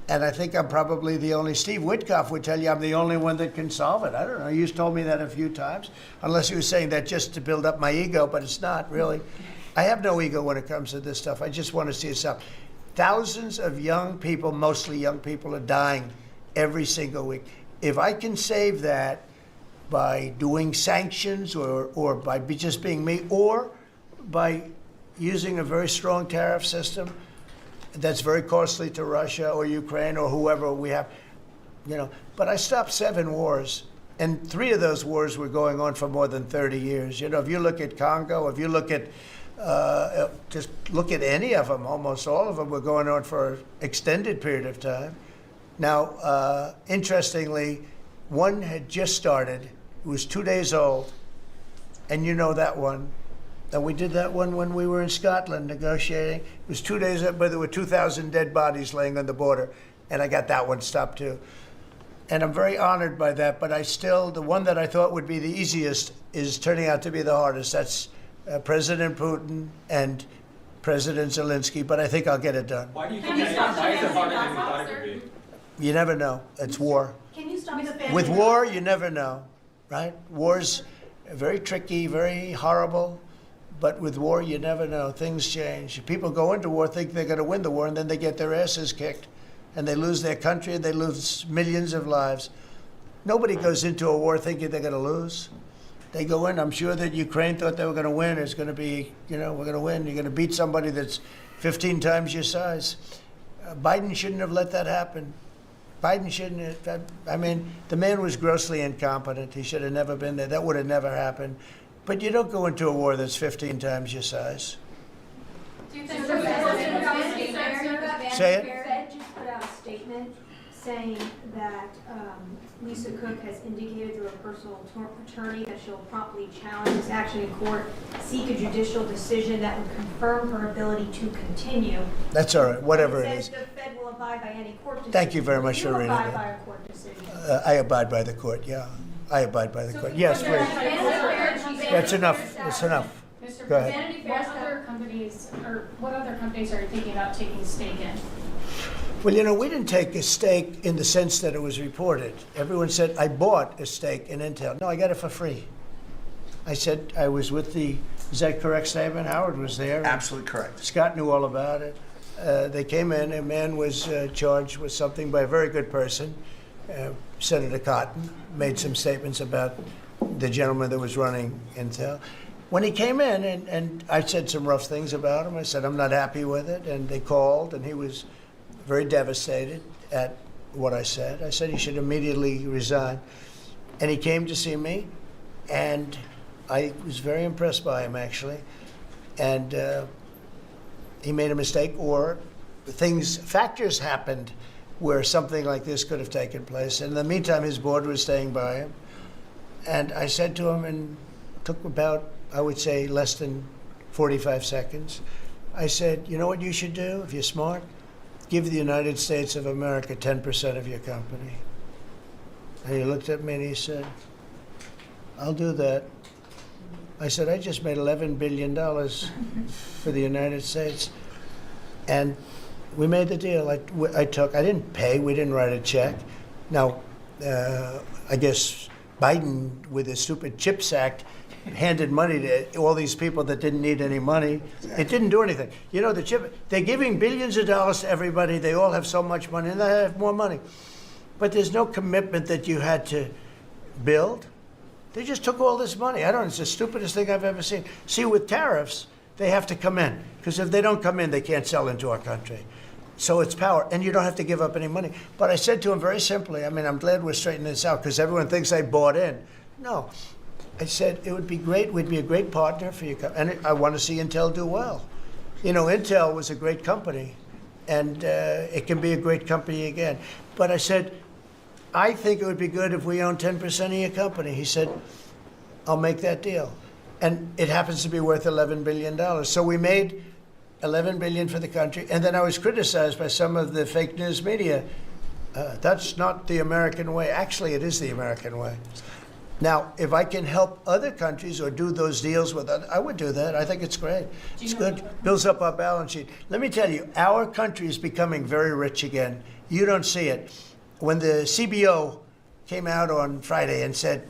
And I think I'm probably the only, Steve Witkoff would tell you I'm the only one that can solve it. I don't know. You've told me that a few times, unless you were saying that just to build up my ego, but it's not really. I have no ego when it comes to this stuff. I just want to see it stop. Thousands of young people, mostly young people, are dying every single week. If I can save that by doing sanctions or by just being me, or by using a very strong tariff system that's very costly to Russia or Ukraine or whoever we have, you know. But I stopped 7 wars, and 3 of those wars were going on for more than 30 years. You know, if you look at Congo, if you look at, just look at any of them, almost all of them were going on for an extended period of time. Now, interestingly, one had just started. It was 2 days old, and you know that one. And we did that one when we were in Scotland negotiating. It was 2 days up, but there were 2,000 dead bodies laying on the border, and I got that one stopped too. And I'm very honored by that, but the one that I thought would be the easiest is turning out to be the hardest. That's President Putin and President Zelensky, but I think I'll get it done. Why do you think that is? Why is it harder than you thought it would be? You never know. It's war. Can you stop the With war, you never know, right? War's very tricky, very horrible. But with war, you never know. Things change. People go into war, think they're going to win the war, and then they get their asses kicked. And they lose their country, and they lose millions of lives. Nobody goes into a war thinking they're going to lose. They go in. I'm sure that Ukraine thought they were going to win. It's going to be, you know, we're going to win. You're going to beat somebody that's 15 times your size. Biden shouldn't have let that happen. Biden shouldn't have. I mean, the man was grossly incompetent. He should have never been there. That would have never happened. But you don't go into a war that's 15 times your size. Do you think The Say it. Fed just put out a statement saying that Lisa Cook has indicated through a personal attorney that she'll promptly challenge this action in court, seek a judicial decision that would confirm her ability to continue. That's all right, whatever it is. It says the Fed will abide by any court decision. Thank you very much for reading abide that. by a court decision. I abide by the court, yeah. I abide by the court. Yes, please. That's enough. That's enough. Mr. Go ahead. President, what other companies are you thinking about taking stake in? Well, you know, we didn't take a stake in the sense that it was reported. Everyone said, I bought a stake in Intel. No, I got it for free. I said I was with is that correct statement? Howard was there. Absolutely correct. Scott knew all about it. They came in, a man was charged with something by a very good person. Senator Cotton made some statements about the gentleman that was running Intel. When he came in, and I said some rough things about him, I said, I'm not happy with it, and they called, and he was very devastated at what I said. I said he should immediately resign. And he came to see me, and I was very impressed by him, actually. And he made a mistake, or factors happened where something like this could have taken place. And in the meantime, his board was staying by him. And I said to him, and took about, I would say, less than 45 seconds. I said, you know what you should do if you're smart? Give the United States of America 10% of your company. And he looked at me and he said, I'll do that. I said, I just made $11 billion for the United States. And we made the deal. I didn't pay, we didn't write a check. Now, I guess Biden, with his stupid CHIPS Act, handed money to all these people that didn't need any money. It didn't do anything. You know, they're giving billions of dollars to everybody. They all have so much money, and they have more money. But there's no commitment that you had to build. They just took all this money. I don't know, it's the stupidest thing I've ever seen. See, with tariffs, they have to come in, because if they don't come in, they can't sell into our country. So it's power, and you don't have to give up any money. But I said to him very simply, I mean, I'm glad we're straightening this out, because everyone thinks I bought in. No. I said, it would be great, we'd be a great partner for you, and I want to see Intel do well. You know, Intel was a great company, and it can be a great company again. But I said, I think it would be good if we own 10% of your company. He said, I'll make that deal. And it happens to be worth $11 billion. So we made $11 billion for the country, and then I was criticized by some of the fake news media. That's not the American way. Actually, it is the American way. Now, if I can help other countries or do those deals with others, I would do that. I think it's great. It's good. Builds up our balance sheet. Let me tell you, our country is becoming very rich again. You don't see it. When the CBO came out on Friday and said,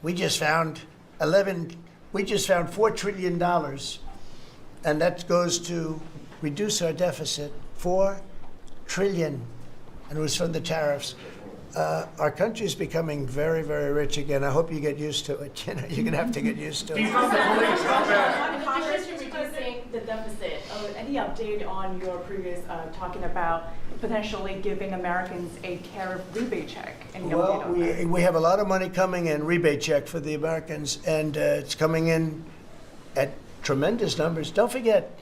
we just found $4 trillion, and that goes to reduce our deficit, $4 trillion, and it was from the tariffs. Our country is becoming very, very rich again. I hope you get used to it. You know, you're going to have to get used to it. Congress reducing the deficit. Any update on your previous talking about potentially giving Americans a tariff rebate check? Any Well, update on that? we have a lot of money coming in, rebate check for the Americans, and it's coming in at tremendous numbers. Don't forget,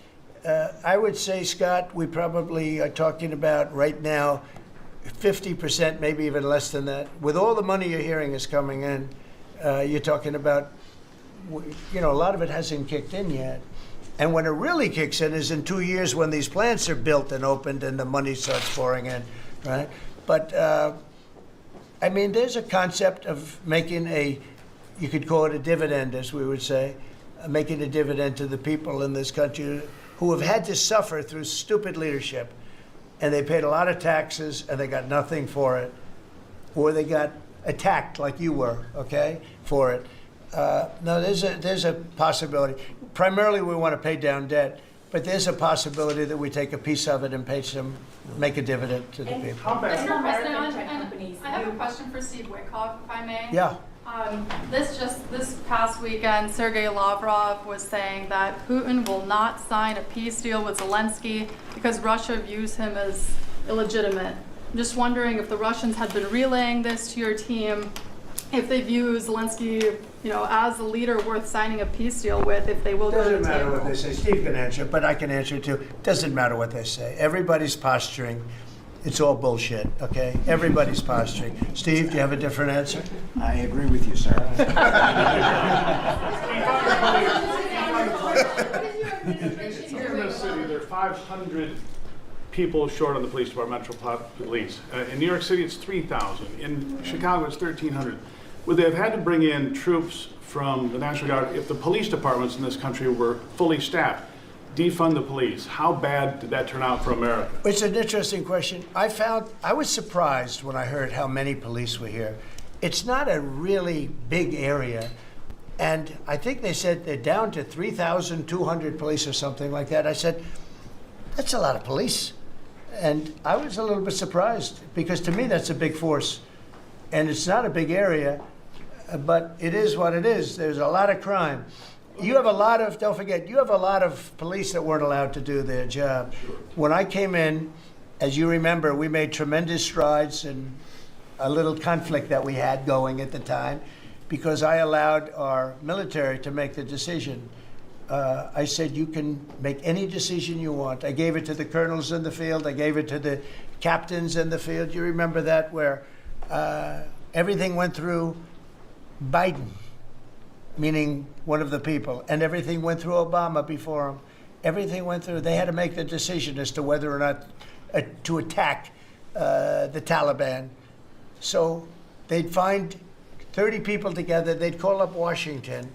I would say, Scott, we probably are talking about right now 50%, maybe even less than that. With all the money you're hearing is coming in, you're talking about, you know, a lot of it hasn't kicked in yet. And when it really kicks in is in 2 years when these plants are built and opened and the money starts pouring in, right? But, I mean, there's a concept of making you could call it a dividend, as we would say, making a dividend to the people in this country who have had to suffer through stupid leadership. And they paid a lot of taxes, and they got nothing for it, or they got attacked like you were, okay, for it. No, there's a possibility. Primarily, we want to pay down debt, but there's a possibility that we take a piece of it and make a dividend to the people. Mr. President, I have a question for Steve Witkoff, if I may. Yeah. This past weekend, Sergei Lavrov was saying that Putin will not sign a peace deal with Zelensky because Russia views him as illegitimate. I'm just wondering if the Russians had been relaying this to your team, if they view Zelensky, you know, as a leader worth signing a peace deal with, if they will go to the table. Doesn't matter what they say. Steve can answer, but I can answer it too. Doesn't matter what they say. Everybody's posturing. It's all bullshit, okay? Everybody's posturing. Steve, do you have a different answer? I agree with you, sir. In this city, there are 500 people short on the police department, Metropolitan Police. In New York City, it's 3,000. In Chicago, it's 1,300. Would they have had to bring in troops from the National Guard if the police departments in this country were fully staffed? Defund the police. How bad did that turn out for America? It's an interesting question. I was surprised when I heard how many police were here. It's not a really big area. And I think they said they're down to 3,200 police or something like that. I said, that's a lot of police. And I was a little bit surprised because to me, that's a big force. and it's not a big area, but it is what it is. There's a lot of crime. You have a lot of, don't forget, you have a lot of police that weren't allowed to do their job. When I came in, as you remember, we made tremendous strides in a little conflict that we had going at the time, because I allowed our military to make the decision. I said, you can make any decision you want. I gave it to the colonels in the field. I gave it to the captains in the field. You remember that, where everything went through Biden, meaning one of the people, and everything went through Obama before him. Everything went through. They had to make the decision as to whether or not to attack the Taliban. So they'd find 30 people together, they'd call up Washington,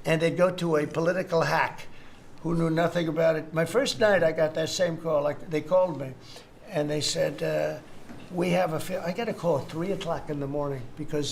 and they'd go to a political hack who knew nothing about it. My first night, I got that same call. They called me, and they said, we have I got a call at 3 o'clock in the morning, because